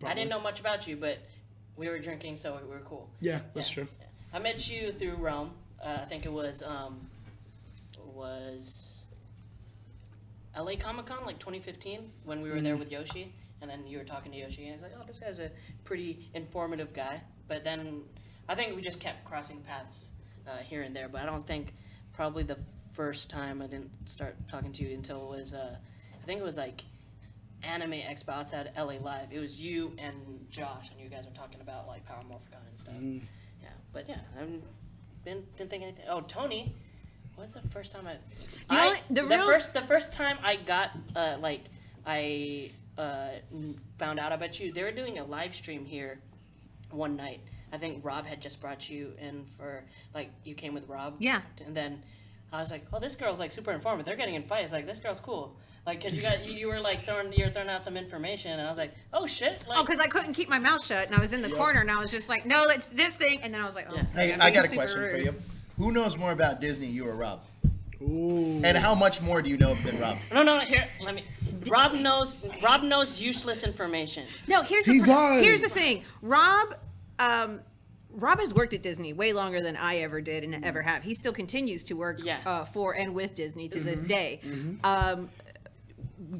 I didn't know much about you, but we were drinking, so we were cool. Yeah, that's true. Yeah. I met you through Rome. I think it was LA Comic Con, like 2015, when we were there with Yoshi, and then you were talking to Yoshi, and he's like, oh, this guy's a pretty informative guy. But then I think we just kept crossing paths here and there, but I don't think probably the first time I didn't start talking to you until it was, I think it was like Anime Expo outside LA Live. It was you and Josh, and you guys were talking about like Power Morphicon and stuff. Yeah, but yeah, I didn't think anything. Oh, Tony. What was the first time the first time I got found out about you? They were doing a live stream here one night. I think Rob had just brought you in for you came with Rob. Yeah. And then I was like, oh, this girl's like super informative. They're getting in fights. Like, this girl's cool. Like, cause you were like throwing out some information, and I was like, oh shit. Like, because I couldn't keep my mouth shut, and I was in the corner, and I was just like, no, it's this thing, and then I was like, oh. Yeah. Hey, I got a question for you. Who knows more about Disney, you or Rob? Ooh. And how much more do you know than Rob? No, here, let me. Rob knows useless information. No, here's the thing. Rob has worked at Disney way longer than I ever did and ever have. He still continues to work for and with Disney to this day.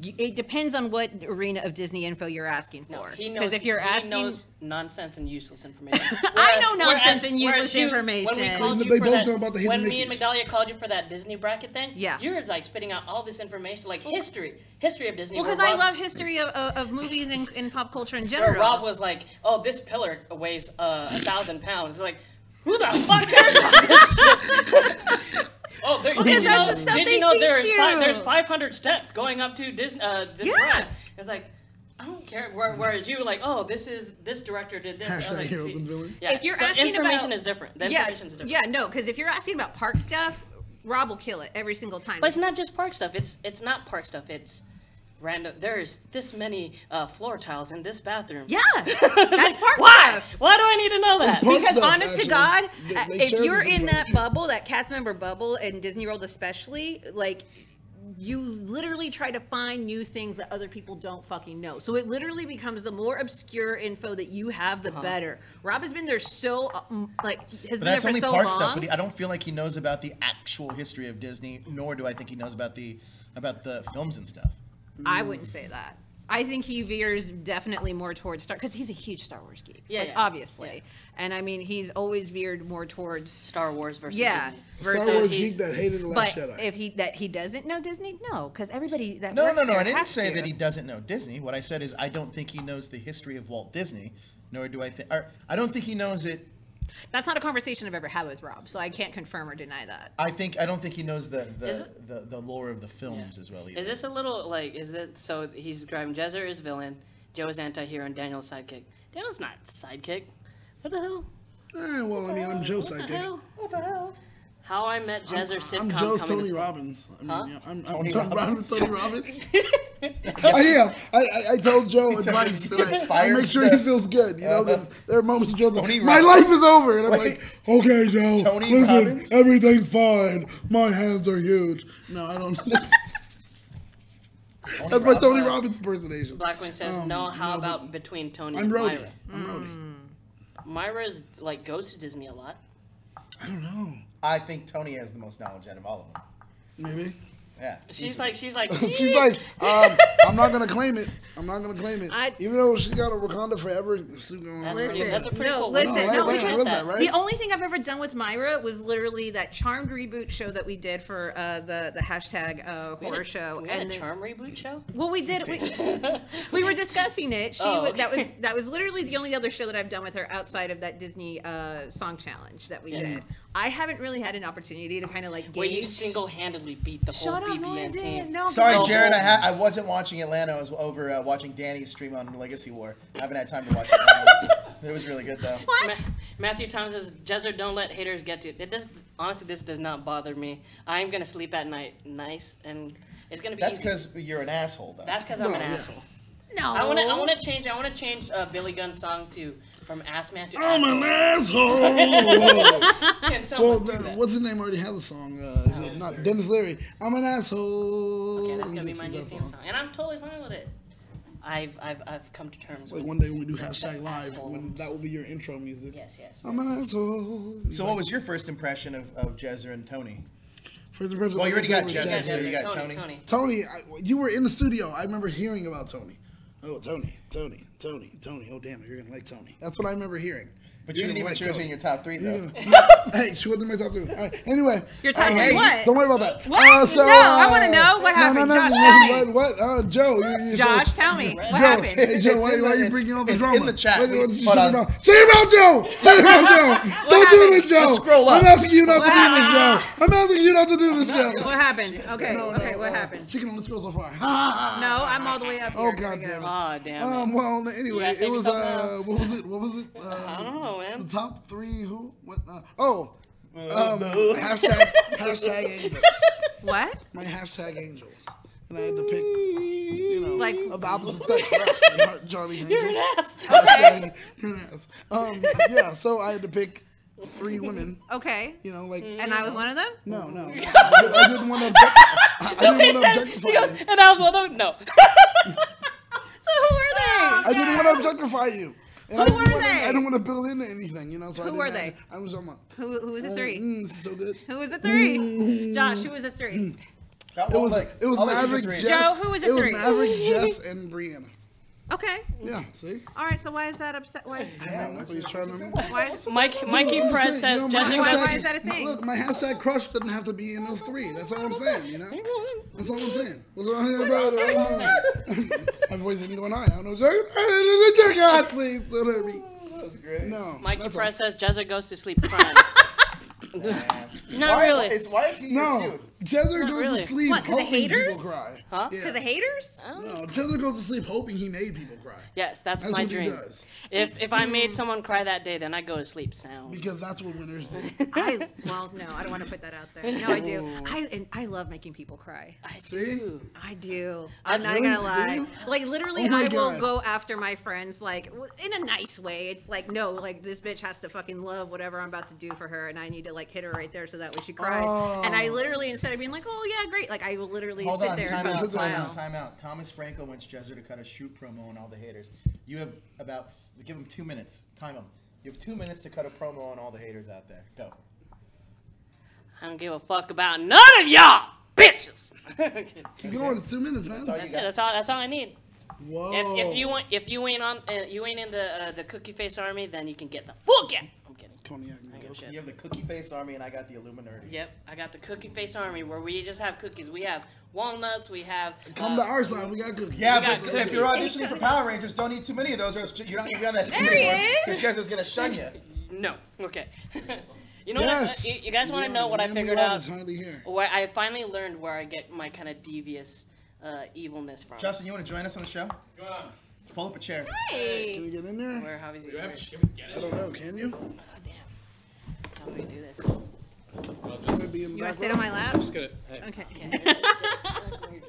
It depends on what arena of Disney info you're asking for. Because if you're asking, he knows nonsense and useless information. I know nonsense and useless information. When me and Megdalia called you for that Disney bracket thing, you're like spitting out all this information, like history of Disney. Well, because I love history of movies and pop culture in general. Where Rob was like, "Oh, this pillar weighs 1,000 pounds." It's like, who the fuck cares about this shit? Oh, did you know there's 500 steps going up to this ride? It's like, I don't care. Whereas you like, oh, this director did this. Hashtag heroes and villains. Yeah. If you're so asking information is different. The information is different. Yeah, no, because if you're asking about park stuff, Rob will kill it every single time. But it's not just park stuff. It's not park stuff. It's random. There's this many floor tiles in this bathroom. Yeah, that's park Why? stuff. Why do I need to know that? Because honest to God, if you're in that bubble, that cast member bubble, in Disney World especially, like, you literally try to find new things that other people don't fucking know. So it literally becomes the more obscure info that you have, the better. Rob has been there has been there for so long. Stuff, but I don't feel like he knows about the actual history of Disney, nor do I think he knows about the films and stuff. I wouldn't say that. I think he veers definitely more towards Star, because he's a huge Star Wars geek. Obviously. Yeah. And I mean, he's always veered more towards Star Wars versus Disney. Star Wars geek that hated the Last Jedi. If he doesn't know Disney, no, because everybody that no. I didn't say that he doesn't know Disney. What I said is I don't think he knows the history of Walt Disney, nor do I think. I don't think he knows it. That's not a conversation I've ever had with Rob, so I can't confirm or deny that. I don't think he knows the lore of the films as well either. Is this a little so he's describing Jezzer is villain, Joe is anti-hero, and Daniel's sidekick. Daniel's not sidekick. What the hell? I'm Joe's sidekick. What the hell? How I Met Jezzer sitcom. I'm Joe's coming Tony Robbins. I'm Tony Robbins. Tony Robbins. I am. I told Joe advice that I make sure he feels good. You know, because there are moments Joe's like, my life is over, and I'm like, okay, Joe, listen, Robbins? Everything's fine. My hands are huge. No, I don't. That's my Tony Robbins impersonation. Blackwing says, no. How about between Tony and Rhodey. Myra? I'm Rhodey. Myra's goes to Disney a lot. I don't know. I think Tony has the most knowledge out of all of them. Maybe. Yeah. She's like. She's like, I'm not gonna claim it. Even though she got a Wakanda Forever suit going on. That's a pretty cool. I love that, right? The only thing I've ever done with Myra was literally that Charmed reboot show that we did for the hashtag horror show. We had a Charm reboot show. Well, we did. We were discussing it. That was literally the only other show that I've done with her outside of that Disney song challenge that we did. I haven't really had an opportunity to kind of gauge. Where you single-handedly beat the whole BBN team. No, sorry, Jared. I wasn't watching Atlanta. I was over watching Danny's stream on Legacy War. I haven't had time to watch it. It was really good though. What? Matthew Thomas says, Jezzer, don't let haters get to you. Honestly, this does not bother me. I'm gonna sleep at night nice, and it's gonna be. That's because you're an asshole, though. That's because I'm an asshole. No. I want to change Billy Gunn's song from Ass Man to I'm an asshole. What's his name already has a song? Is it not Dennis Leary? I'm an asshole. Okay, that's gonna be my new theme song, and I'm totally fine with it. I've come to terms with. Like one day when we do hashtag live, when that will be your intro music. Yes. I'm an asshole. So what was your first impression of Jezzer and Tony? First impression. Well, you already got Jezzer, so you got Tony. Tony, you were in the studio. I remember hearing about Tony. Oh, Tony. Oh, damn, you're gonna like Tony. That's what I remember hearing. But you didn't even choose her in your top 3, though. Hey, she wasn't in my top 3. All right. Anyway. Your top 3 what? Don't worry about that. What? No, I want to know what happened. No, Josh, tell me. What? Joe. Josh, tell me. What happened? Hey, Joe, why are you bringing all the drama? It's in the chat. Shut your mouth, Joe. Don't do this, Joe. Just scroll up. I'm asking you not to do this, Joe. I'm asking you not to do this, Joe. What happened? Okay, what happened? She can only scroll so far. No, I'm all the way up here. Oh, God damn it. Oh, damn it. Well, anyway, it was, what was it? I don't know, man. The top 3, who? What? Hashtag angels. What? My hashtag angels. And I had to pick, like of the opposite sex for us. Like Johnny Angels. You're an ass. Okay. You're an ass. Yeah, so I had to pick 3 women. Okay. Like. And I was one of them? No. I didn't want to objectify. She goes, and I was one of them? No. So who were they? I didn't want to objectify you. And Who were they? I didn't want to build into anything, So Who were they? I was on my. Who was the 3? This is so good. Who was the 3? Josh, who was the 3? It was Maverick, Jess. Joe, who was the 3? It was Maverick, Jess, and Brianna. Okay. Yeah, see? All right, so why is that upset? Why is Mikey Press says Jessica. Why is that a thing? Look, my hashtag crush doesn't have to be in those 3. That's all I'm saying, That's all I'm saying. My voice isn't going high. I don't know. God, please, don't hurt me. That was great. No. Mikey Press says Jessica goes to sleep crying. Not really. Why is he your dude? Jezzer goes really. to sleep What, 'cause of hoping haters? people cry. Huh? Yeah. Because of haters? No, Jezzer goes to sleep hoping he made people cry. Yes, that's my what he dream. does. If I made someone cry that day, then I go to sleep sound. Because that's what winners do. No, I don't want to put that out there. No, I do. I love making people cry. See? I do. I'm not Really? gonna lie. Do you? Like literally, Oh my I will God. go after my friends like in a nice way. It's like no, like this bitch has to fucking love whatever I'm about to do for her, and I need to like hit her right there so that way she cries. Oh. And I literally, instead of being like, oh yeah, great, like I will literally Hold sit on, there time and out, smile. time out. Thomas Franco wants Jezzer to cut a shoot promo on all the haters. You have give him 2 minutes. Time him. You have 2 minutes to cut a promo on all the haters out there. Go. I don't give a fuck about none of y'all, bitches. Keep going. It's 2 minutes, man. That's it. That's all I need. Whoa. If you ain't in the cookie face army, then you can get the fuck out. I'm kidding. Cognac. You have the cookie face army, and I got the Illuminati. Yep, I got the cookie face army where we just have cookies. We have walnuts. We have. Come to our side. We got cookies. Yeah, We got but if cookies. you're auditioning for Power Rangers, don't eat too many of those, or you're not gonna be on that team There he anymore. is. Because Jezzer's gonna shun you. No. Okay. You know Yes. what? You guys want to know what I figured out? Where I finally learned where I get my kind of devious evilness from. Justin, you want to join us on the show? What's going on? Pull up a chair. Can Hey. we get in there? Where? How is he? Do we have Where? a I don't know. Can you? Oh, damn. How do we do this? Well, Could be in the You want back to sit row. on my lap? just gonna. Hey. Okay.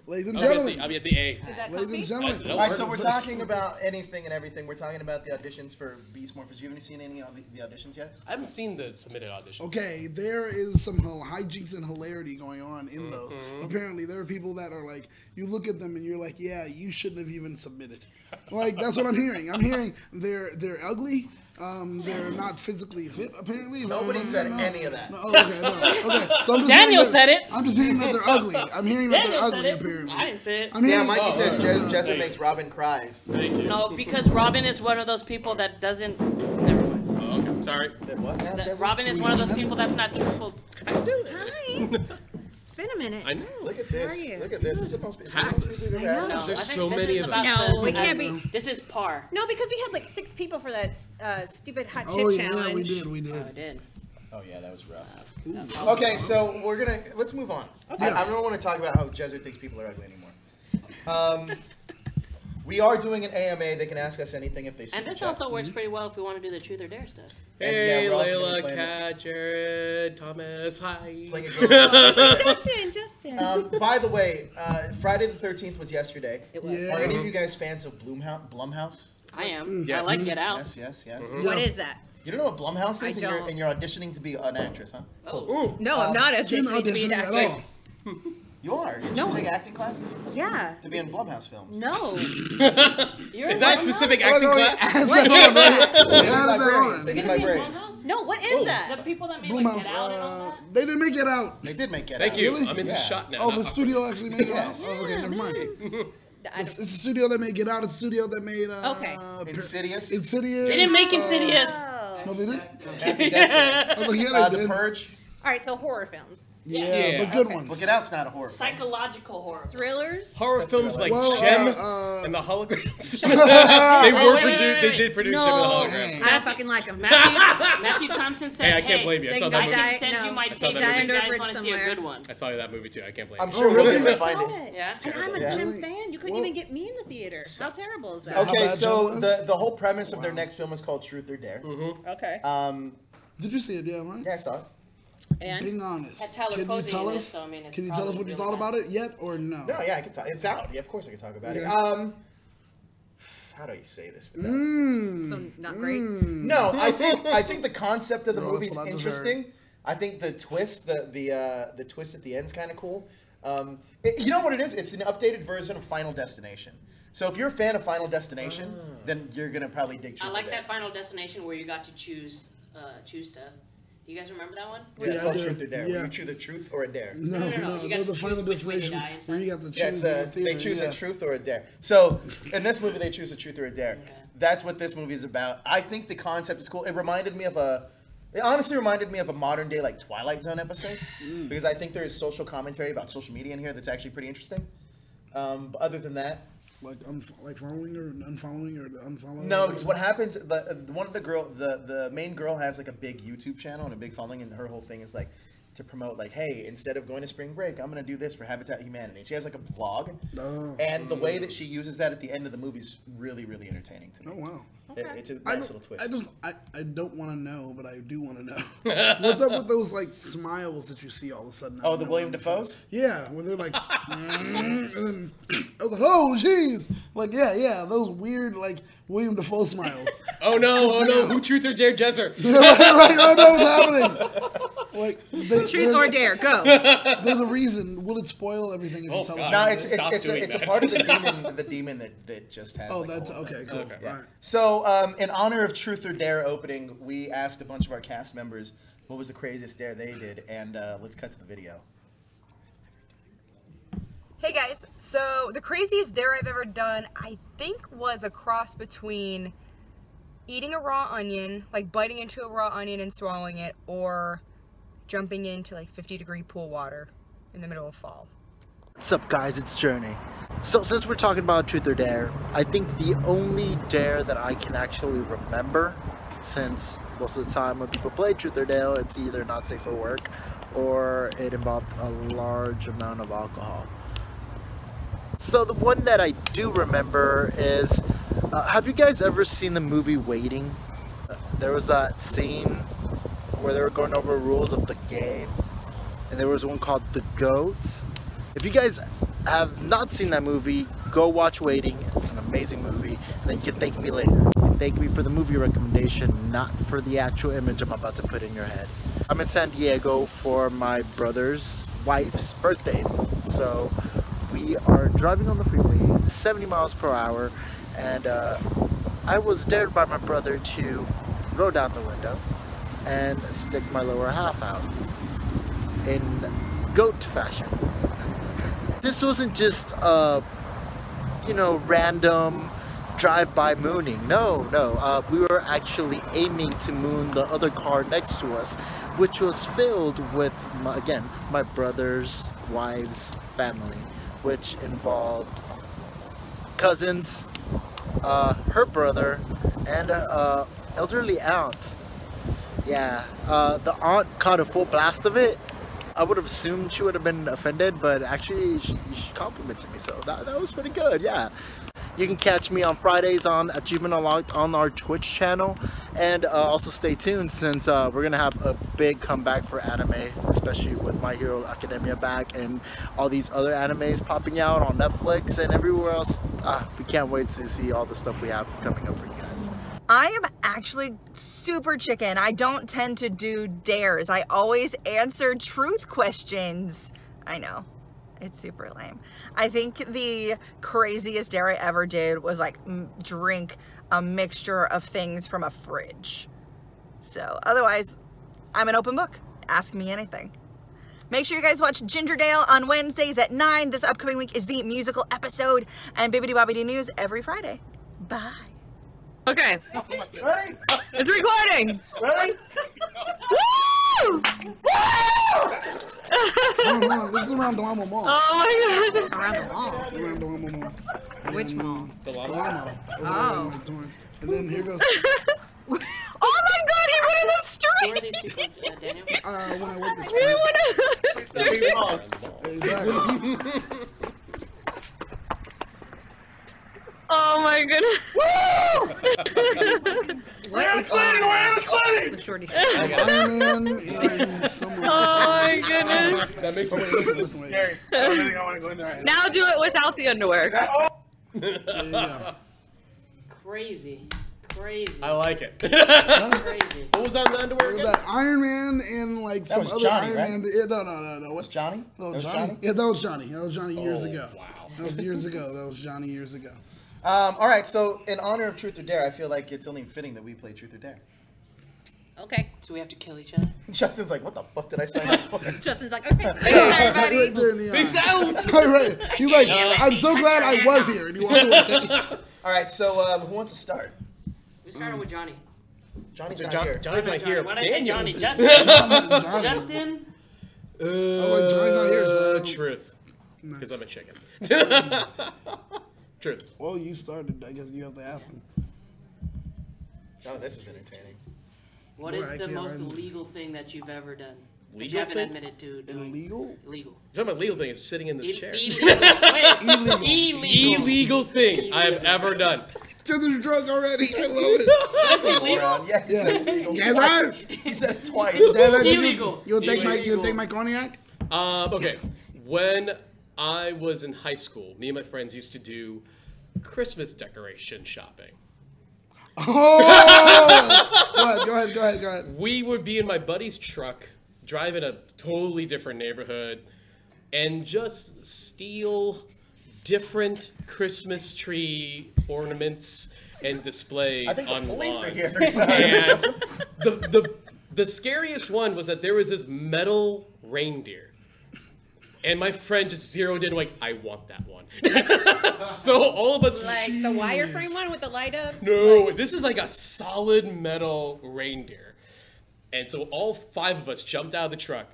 Ladies and I'll gentlemen. be at the A. Is that Ladies and comfy? gentlemen. That's- All right, so we're talking about anything and everything. We're talking about the auditions for Beast Morphers. You haven't seen any of the auditions yet? I haven't seen the submitted auditions. Okay, there is some hijinks and hilarity going on in those. Apparently, there are people that are like, you look at them and you're like, yeah, you shouldn't have even submitted. Like, that's what I'm hearing. I'm hearing they're ugly. They're not physically fit, apparently. Nobody said any of that. No, okay, no. Okay. So I'm just Daniel hearing that- said it. I'm just hearing that they're ugly. I'm hearing that they're Daniel ugly, said it. apparently. I didn't say it. I'm Yeah, hearing, Mikey says Jesser Hey. makes Robin cries. Thank you. No, because Robin is one of those people that doesn't. Never mind. Oh, okay. Sorry. That what now, That Jezzer? Robin is one of those people that's not truthful. Hi. It's been a minute. I know. Look at this. How are you? Look at this. This is the most beautiful we've ever had. No, There's I think so this many is of about us. No, we can't be. This is par. No, because we had like 6 people for that stupid hot chip Oh, yeah, challenge. we did. Oh, I did. Oh yeah, that was rough. Okay, so let's move on. I don't want to talk about how Jezzer thinks people are ugly anymore. We are doing an AMA. They can ask us anything if they see And this also works pretty well if we want to do the truth or dare stuff. Hey, we're also gonna Layla, play Kat, Jared, Thomas, hi. playing a game. Justin. By the way, Friday the 13th was yesterday. It was. Yeah. Are any of you guys fans of Blumhouse? I am. Yes. I like Get Out. Yes. What is that? You don't know what Blumhouse I is, don't. and you're auditioning to be an actress, huh? Oh. No, I'm not She didn't auditioning to be an audition at actress. You are. Did No. you take acting classes? Yeah. To be in Blumhouse films. No. Is that specific acting class? They added that Librarians. They on. need librarians. No, what is that? The people that made like Blumhouse, Get Out and all that. they didn't make it out. They did make it. Thank out. you. Really? I'm in the Yeah. shot now. Oh, the studio actually made it out? Yes. Oh, okay, never mind. I It's don't- a studio that made Get Out. It's a studio that made Okay. Insidious. Insidious. They didn't make Insidious. No, they didn't? Happy Death Day. Oh, yeah, they The did. Purge. All right, so horror films. Yeah, but good ones. Well, Get Out's not a horror film. Psychological horror. Thrillers. Horror films like Well, Gem uh, and the Holograms. Wait, They did produce Gem and the No, Holograms. I don't fucking like them. Matthew Thompson said, Hey, I can't blame you. I saw that I movie. can send No. you my I saw tape that if movie. you Die guys under a want to bridge see a somewhere. good one. I saw that movie too. I can't blame I'm you. sure we'll really? be able to I find saw it. it. Yeah? And I'm a Yeah. Jim fan. You couldn't Well- even get me in the theater. How terrible is that? How Okay, bad so John was? the whole premise of their next film is called Truth or Dare. Okay. Did you see it? Yeah, right? Yeah, I saw it. And Being honest. Had Tyler Can you Posey tell in it, us? so, I mean, it's Can you tell us probably what you really thought bad. about it yet or no? No, yeah, I can talk. It's out. Yeah, of course I can talk about it. Okay. How do you say this? without- so not great. No, I think the concept of the Bro, movie that's is what I interesting. I think the twist, the twist at the end is kind of cool. You know what it is? It's an updated version of Final Destination. So if you're a fan of Final Destination, then you're gonna probably dig Truth I or like Dare. that Final Destination where you got to choose stuff. Do you guys remember that one? Yeah, it's Yeah, I called do. Truth or Dare. Yeah. Where you choose a truth or a dare. No, No, no, you got no. to The choose final which way you destination die and where you stuff. got to Yeah, choose it's in the they theater, choose yeah. a truth or a dare. So in this movie, they choose a truth or a dare. Okay. That's what this movie is about. I think the concept is cool. It honestly reminded me of a modern day like Twilight Zone episode because I think there is social commentary about social media in here that's actually pretty interesting. But other than that, Like following or unfollowing or the unfollowing? no, because what happens? One of the main girl has like a big YouTube channel and a big following, and her whole thing is like to promote like, hey, instead of going to spring break, I'm gonna do this for Habitat Humanity. And she has like a vlog, and the way that she uses that at the end of the movie is really, really entertaining to me. Oh wow. It's a I nice don't, little twist. I don't want to know, but I do want to know. What's up with those like smiles that you see all of a sudden? Oh, the William Dafoe's? Yeah, where they're like, and then I was like, oh jeez, like yeah, those weird like William Dafoe smiles. Oh no! Who Truth or Dare Jesser? right, I know what's happening. Like, Truth or dare, go. There's a reason. Will it spoil everything if you tell us? God. No, I'm it's gonna stop doing a that. part of the demon that just has. Oh, like, a that's whole okay. thing. Cool. Okay. All right. So, in honor of Truth or Dare opening, we asked a bunch of our cast members what was the craziest dare they did, and let's cut to the video. Hey guys, so the craziest dare I've ever done, I think, was a cross between eating a raw onion, like biting into a raw onion and swallowing it, or jumping into like 50-degree pool water in the middle of fall. What's up guys, it's Journey. So since we're talking about Truth or Dare, I think the only dare that I can actually remember, since most of the time when people play Truth or Dare, it's either not safe for work or it involved a large amount of alcohol. So the one that I do remember is, have you guys ever seen the movie Waiting? There was that scene where they were going over rules of the game, and there was one called The Goat. If you guys have not seen that movie, go watch Waiting. It's an amazing movie, and then you can thank me later. Thank me for the movie recommendation, not for the actual image I'm about to put in your head. I'm in San Diego for my brother's wife's birthday, so we are driving on the freeway 70 miles per hour, and I was dared by my brother to roll down the window and stick my lower half out in goat fashion. This wasn't just random drive-by mooning. No, we were actually aiming to moon the other car next to us, which was filled with my brother's wife's family, which involved cousins, her brother, and elderly aunt. Yeah, the aunt caught a full blast of it. I would have assumed she would have been offended, but actually she complimented me, so that was pretty good, yeah. You can catch me on Fridays on Achievement Unlocked on our Twitch channel, and also stay tuned since we're going to have a big comeback for anime, especially with My Hero Academia back and all these other animes popping out on Netflix and everywhere else. We can't wait to see all the stuff we have coming up for you guys. I am actually super chicken. I don't tend to do dares. I always answer truth questions. I know. It's super lame. I think the craziest dare I ever did was like drink a mixture of things from a fridge. So otherwise, I'm an open book. Ask me anything. Make sure you guys watch Gingerdale on Wednesdays at 9. This upcoming week is the musical episode, and Bibbidi Bobbidi News every Friday. Bye. Okay. Ready? It's recording. Ready? Woo! Hold on, this is around Delamo Mall. Oh my god. Around the mall. Around Delamo Mall. Which mall? Delamo. Oh. And then here goes. Oh my god, he went in the Who are street! these people, Daniel? When I worked this He went in the street! Exactly. Oh my goodness. What is the shorty short? Iron Man and somewhere Oh my goodness. That makes me listen. Scary. I don't think I want to go in there. Now do it without the underwear. Yeah. Crazy. Crazy. I like it. Crazy. What was that in the underwear Look again? at that Iron Man and like That some was other Johnny, Iron right? Man. Yeah, no. What's Johnny? Oh, That was Johnny? Johnny? Yeah, that was Johnny. That was Johnny years ago. Wow. That was years ago. That was Johnny years ago. All right, so in honor of Truth or Dare, I feel like it's only fitting that we play Truth or Dare. Okay. So we have to kill each other? Justin's like, what the fuck did I sign up for? Justin's like, okay, Right everybody. there in the Peace out! Right. He's like, I'm so glad I was here. And he walked away. All right, so who wants to start? We started with Johnny. Johnny's So not here. Johnny's not here. When I say Daniel. Johnny, Justin. Johnny. Justin. like, Johnny's not here, so I don't- Truth. Nice. Because I'm a chicken. Truth. Well, you started. I guess you have to ask me. Oh, this is entertaining. What Boy, is I the can't most remember. illegal thing that you've ever done? That you Legal haven't thing? admitted to doing? Illegal? Illegal. You're talking about legal thing is sitting in this chair. Illegal. Wait. Illegal. Illegal thing I have ever done. So there's drunk already. I love it. That's illegal? Yeah, he Yeah. said illegal. Yes, twice. I. He said it twice. Illegal. You'll take my. Illegal. You'll take my cognac. Okay. When I was in high school, me and my friends used to do Christmas decoration shopping. Oh! Go ahead. We would be in my buddy's truck, drive in a totally different neighborhood, and just steal different Christmas tree ornaments and displays I think the on police are lawns. here. And the scariest one was that there was this metal reindeer. And my friend just zeroed in like, I want that one. So all of us... Like the wireframe one with the light up? No, this is like a solid metal reindeer. And so all 5 of us jumped out of the truck,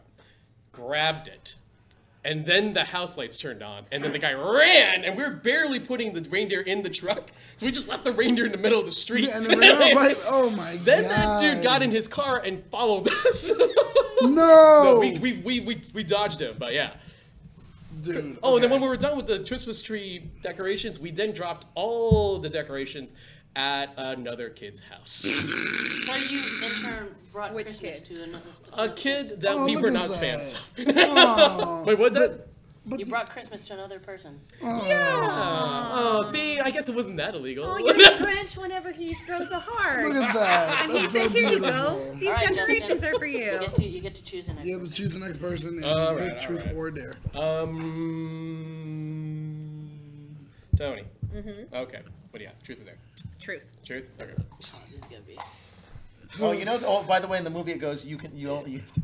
grabbed it, and then the house lights turned on, and then the guy ran, and we were barely putting the reindeer in the truck, so we just left the reindeer in the middle of the street. Yeah, and then ran up, right? Oh my god. Then that dude got in his car and followed us. No. No, we dodged him, but yeah. Dude. Oh, and then when we were done with the Christmas tree decorations, we then dropped all the decorations at another kid's house. So you in turn brought Which Christmas kid? to another. A kid that Oh, we look were at not that. fans of. Oh. Wait, what's that? You brought Christmas to another person. Oh, see, I guess it wasn't that illegal. Oh, you're the Grinch whenever he throws a heart. Look at that. And he That's said, so here you beautiful. go. These All right, decorations Justin. are for you. You get to choose the next. You have to choose the next person and All pick right, truth all right. or dare. Tony. Okay. What do you have? Truth or dare? Truth. Truth? Okay. Oh, this is gonna be. Oh, you know. Oh, by the way, in the movie it goes.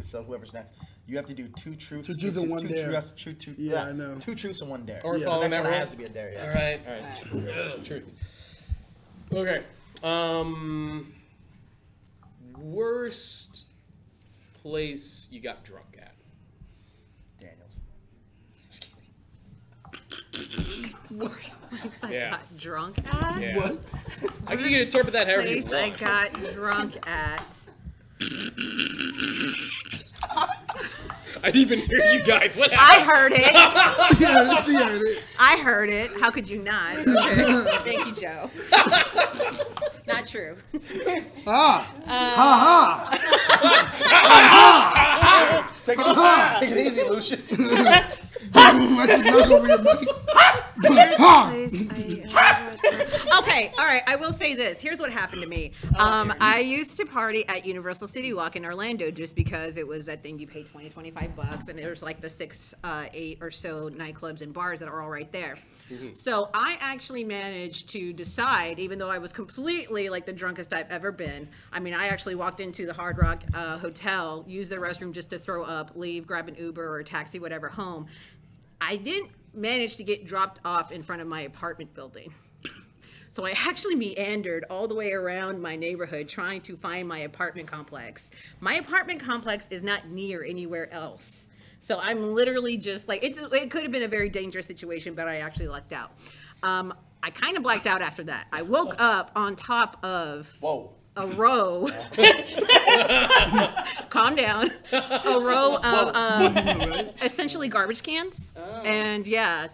So whoever's next, you have to do 2 truths. Two truths and one dare. Yeah, I know. 2 truths and 1 dare. Or The follow next that one rule? has to be a dare. Yeah. All right. Ugh, truth. Okay. Worst place you got drunk at? Daniels. I Yeah. got drunk at. Yeah. What? I can interpret that however you Place I want. got drunk at. I didn't even hear you guys. What I happened? heard it. Yeah, she heard it. I heard it. How could you not? Okay. Thank you, Joe. Not true. Ha ha. Take it easy, Lucius. That's a knock over your buddy. Ha. Place Okay, all right. I will say this. Here's what happened to me. I used to party at Universal City Walk in Orlando just because it was that thing you pay $20-25, and there's like the 6, 8 or so nightclubs and bars that are all right there. So I actually managed to decide, even though I was completely like the drunkest I've ever been. I mean, I actually walked into the Hard Rock Hotel, used the restroom just to throw up, leave, grab an Uber or a taxi, whatever, home. I didn't manage to get dropped off in front of my apartment building. So I actually meandered all the way around my neighborhood trying to find my apartment complex. My apartment complex is not near anywhere else. So I'm literally just like, it could have been a very dangerous situation, but I actually lucked out. I kind of blacked out after that. I woke up on top of a row. Calm down. A row of essentially garbage cans. And yeah,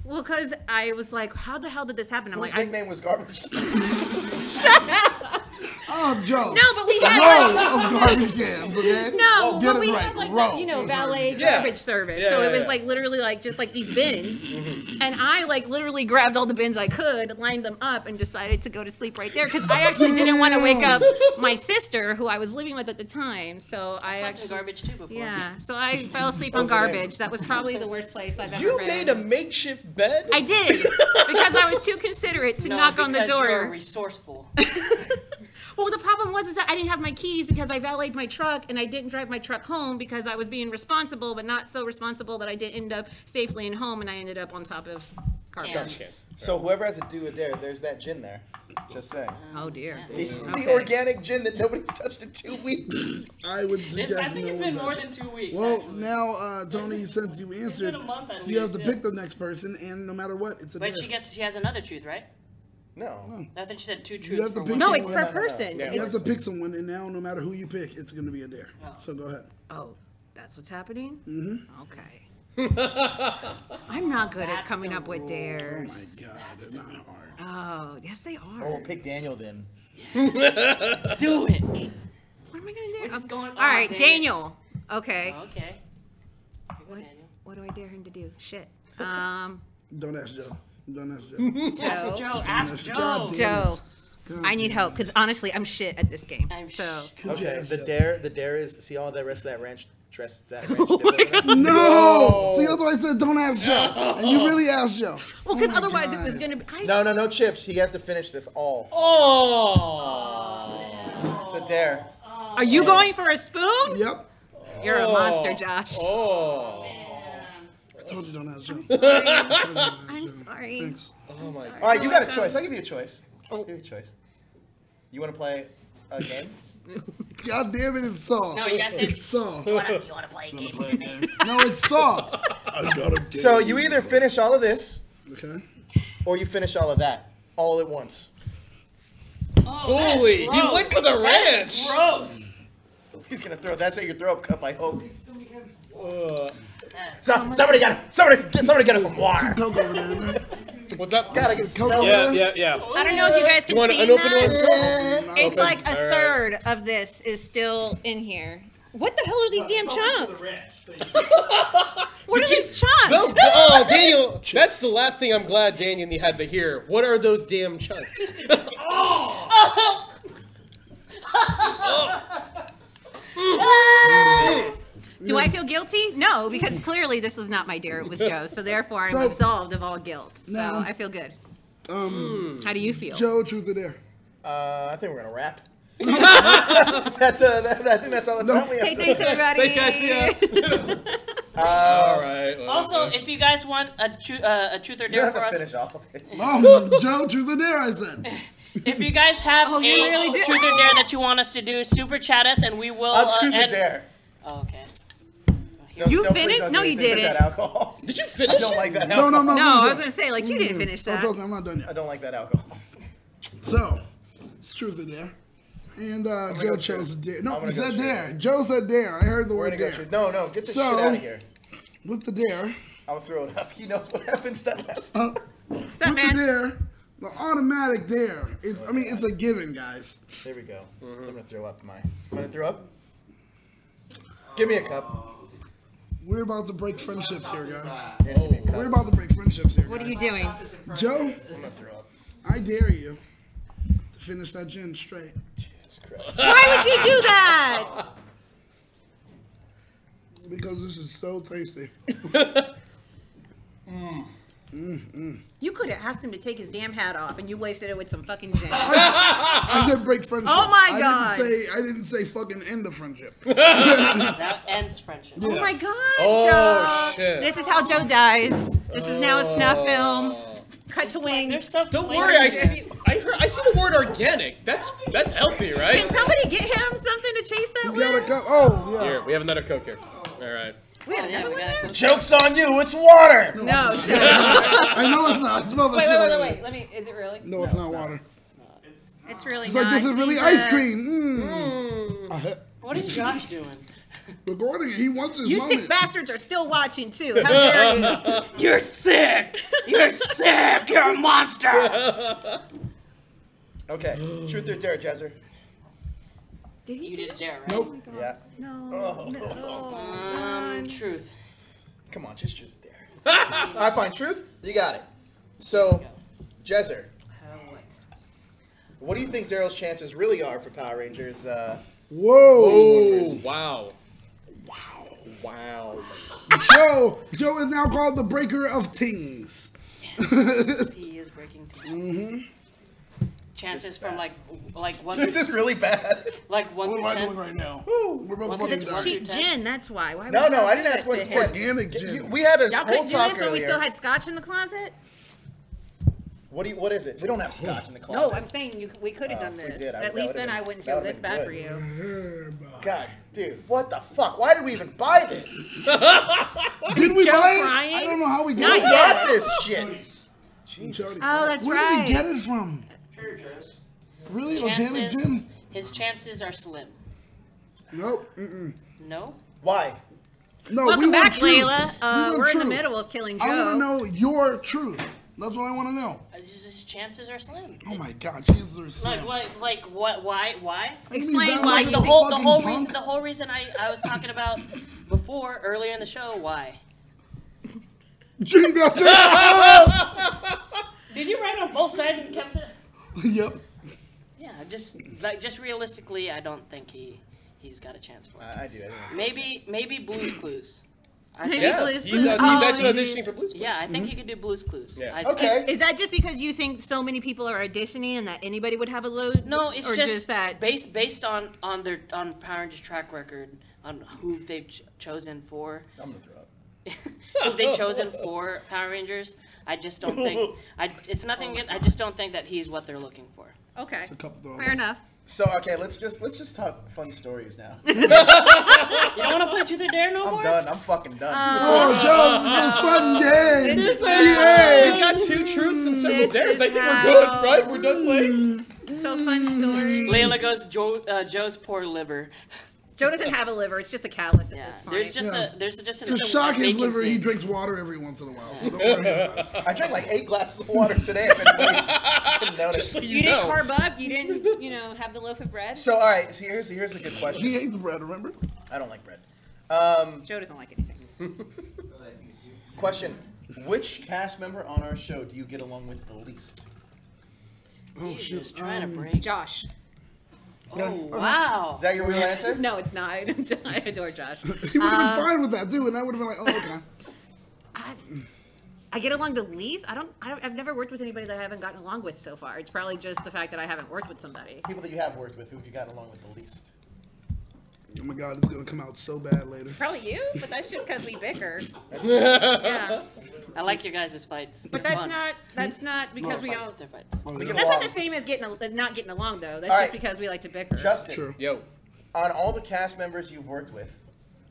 well, because I was like, how the hell did this happen? I'm Whose like, nickname was Garbage? Shut up. Oh, Joe. No, but we had row of garbage cans, okay? No, Get but it we right. had like Row the, you know, of valet garbage. garbage service. Yeah, So it yeah, was like literally like just like these bins. And I like literally grabbed all the bins I could, lined them up, and decided to go to sleep right there because I actually didn't want to wake up my sister who I was living with at the time. So I actually garbage too before. Yeah. So I fell asleep on garbage. That was probably the worst place I've ever You been. made a makeshift bed? I did because I was too considerate to knock on the because door. You're resourceful. Well, the problem was that I didn't have my keys because I valeted my truck and I didn't drive my truck home because I was being responsible, but not so responsible that I didn't end up safely in home, and I ended up on top of garbage. So whoever has to do it there, there's that gin there. Just saying. Oh dear. The organic gin that nobody touched in 2 weeks. I would suggest I think it's been no more one than 2 weeks. Well, actually. now, Tony, since you answered, been a month at you have to least, pick the next person, and no matter what, it's a Wait, dare. she has another truth, right? No. I think she said 2 You truths have to for pick one. No, someone. it's per person. You have to pick someone, and now no matter who you pick, it's going to be a dare. So go ahead. Oh, that's what's happening? Mm-hmm. Okay. I'm not good at coming up with Oh dares. my God, they're not hard. Oh, yes they are. Oh, pick Daniel then. Do it. What am I going to do? We're just going All right, off, Daniel. Okay. Okay. What do I dare him to do? Shit. Don't ask Joe. Don't ask Joe. Ask Joe. Ask Joe. God damn Joe. God I need damn help because honestly, I'm shit at this game. So. Okay, the dare is see all the rest of that ranch dress that ranch. Oh my God. No! See, that's why I said don't ask Joe. And you really asked Joe. Well, because Oh my otherwise God. it was gonna be. No chips. He has to finish this all. Oh. It's a dare. Are you going for a spoon? Yep. You're a monster, Josh. Oh. I told you don't ask Joe. I'm sorry. I'm sorry. Thanks. Oh my God. All right, you got a choice. I'll give you a choice. I'll give you a choice. You want to play a game? God damn it, it's Saw. No, you guys It's Saw. You want to play a game? No, it's Saw. I got a game. So you either finish all of this, Okay. or you finish all of that, all at once. Holy, he went for the ranch. Gross. He's gonna throw. That's at your throw up cup, I hope. Uh, Somebody get us some water. Coke over there, man. what's up? Gotta get Coke smell. over Yeah, there. yeah. I don't know if you guys You can want see an unopened one? that. It's Open. like a All right. third of this is still in here. What the hell are these damn chunks? What are these chunks? Oh, Daniel, that's the last thing I'm glad Daniel had to hear. What are those damn chunks? Do I feel guilty? No, because clearly this was not my dare, it was Joe. So therefore I'm So- absolved of all guilt. So Now- I feel good. How do you feel? Joe, truth or dare? I think we're gonna wrap. I think that's all the time we have. Hey, thanks everybody. Thanks, guys. See ya. All right. well, Also, okay. if you guys want a truth or You dare have for to us, finish off of it. Joe, truth or dare, I said. if you guys have Oh, a you really did. truth or dare that you want us to do, super chat us and we will. I'll choose a end- dare. Oh, okay. You Please finished? don't No, do you anything with didn't. That alcohol. Did you I finish don't it? like that No, alcohol. no, no. No, I Joe. was gonna say, like, you didn't finish Oh, that. trust me, I'm not done I yet. don't like that alcohol. So, it's truth or dare. And Joe go chose truth. dare. I'm No, gonna he go said truth. dare. Joe said dare. I heard the We're word gonna go dare. truth. No, get this So- shit out of here. With the dare, I'm gonna throw it up. He knows what happens that last. with What's the up, man? dare, the automatic dare. It's a given, guys. There we go. I'm gonna throw up I'm gonna throw up. Give me a cup. We're about to break friendships here, guys. Here, give me a cup. We're about to break friendships here. What are guys. you doing? Joe, I'm gonna throw up. I dare you to finish that gin straight. Jesus Christ. Why would you do that? Because this is so tasty. You could have asked him to take his damn hat off, and you wasted it with some fucking gin. I did break friendship. Oh my God. I didn't say fucking end the friendship. That ends friendship. Oh my God, Oh, Joe. shit. This is how Joe dies. This is now a snuff film. Cut to wings. Don't worry, I see the word organic. That's healthy, right? Can somebody get him something to chase that You gotta with? go. Oh, yeah. Here, we have another Coke here. All right. We had another one there? Joke's on you, it's water! No, shut up. I know it's not. I smell the shit. Wait. Let me. Is it really? No, it's not water. It's really It's not. like this is really Jesus. ice cream. What is Josh doing? Recording it. He wants his You moment. sick bastards are still watching too. How dare you? You're sick! You're sick! You're a monster! Okay, truth or dare, Jezzer? Did he? You did a dare, right? Nope. Yeah. No. Truth. Come on, just choose a dare. Alright, fine. Truth? You got it. So, Jezzer, what do you think Daryl's chances really are for Power Rangers? Whoa. Wow. Wow. Joe is now called the breaker of things. Yes, he is breaking things. Chances from like 1 This is really bad. like 1 What through am I 10. doing right now? We're both Well, fucking It's Sorry. dying. cheap gin. That's why. Why No, would no, y'all I didn't do ask that what to it's him? Organic gin. We had a Y'all whole couldn't do talk this when we earlier. still had scotch in the closet? What is it? We don't have scotch in the No, closet. I'm saying we could have done if we this. did, At that least would've then been- I wouldn't that feel would've this been bad good. for you. God, dude, what the fuck? Why did we even buy this? Did we Joe buy it? crying? I don't know how we Not got Who it. yet. bought this shit? Oh, that's Where right. did we get it from? Really? Organic Chances, gin? his chances are slim. Nope. No? Why? No, Welcome we want back, truth. Layla. We want We're in the truth. middle of killing Joe. I want to know your truth. That's what I want to know. His chances are slim. Oh my God, Jesus are slim. Like what? Why? Explain That why like you a think fucking The whole reason I was talking about before earlier in the show. Why? Dream Gusher. Did you write on both sides and kept it? Yep. Yeah, just realistically, I don't think he's got a chance for it. I do. I think Maybe Blue's Clues. I Maybe think, Yeah, Blue's he's Clues. actually Oh, auditioning for Blue's Clues. yeah, I think he could do Blue's Clues. Yeah. Okay. Is that just because you think so many people are auditioning and that anybody would have a load? No, it's or just that. based on Power Rangers track record on who they've chosen for. I'm gonna throw up. Who they chosen for Power Rangers. I just don't think it's nothing. I just don't think that he's what they're looking for. Okay. A couple throw Fair enough. So okay, let's just talk fun stories now. You don't want to play Truth or Dare no I'm more? done. I'm fucking done. Oh, Joe, this is a fun day. This is We got 2 truths and several dares. I think we're good, right? We're done playing. So fun story. Layla goes Joe's poor liver. Joe doesn't have a liver. It's just a callus at Yeah, this point. there's just To shock his vacancy. liver, he drinks water every once in a while. So don't worry about it. I drank like 8 glasses of water today. I didn't notice. Just so You you didn't know. carb up. You didn't, have the loaf of bread. So all right, so here's a good He question. hates bread, remember? I don't like bread. Joe doesn't like anything. Question: which cast member on our show do you get along with the least? Oh He's shit. just trying to break. Josh. Oh wow. Is that your real answer? No, it's not. I adore Josh. He would have been fine with that too, and I would have been like, oh okay. I get along the least. I've never worked with anybody that I haven't gotten along with so far. It's probably just the fact that I haven't worked with somebody. People that you have worked with, who have you gotten along with the least? Oh my God, it's gonna come out so bad later. Probably you, but that's just because we bicker. That's Yeah, I like your guys' fights. but They're that's fun. not because we They're don't. They're fights. Oh, We yeah. get That's not along. the same as not getting along though. That's All just right. because we like to bicker. Justin, True. Yo, on all the cast members you've worked with,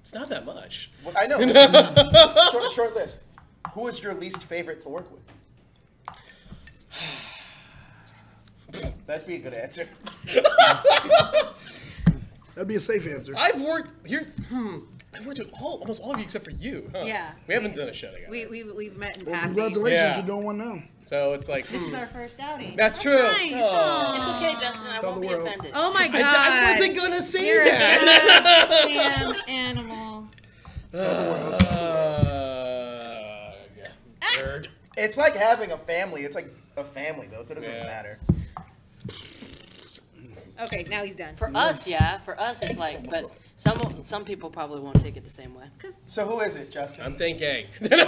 it's not that much. well, I know. short list. Who is your least favorite to work with? That'd be a good answer. That'd be a safe answer. I've worked with almost all of you except for you. Huh? Yeah. We haven't done a show together. We've met in Well, passing. congratulations, Yeah. you're doing one now. So it's like, This is our first outing. That's true. Nice. Aw. It's okay, Justin. I Tell won't the be world. offended. Oh my god. I wasn't gonna say You're a that. goddamn animal. Nerd. It's like having a family. It's like a family though, so it doesn't really matter. Okay, now he's done. For us, yeah. For us, it's like, but some people probably won't take it the same way. So who is it, Justin? I'm thinking. Because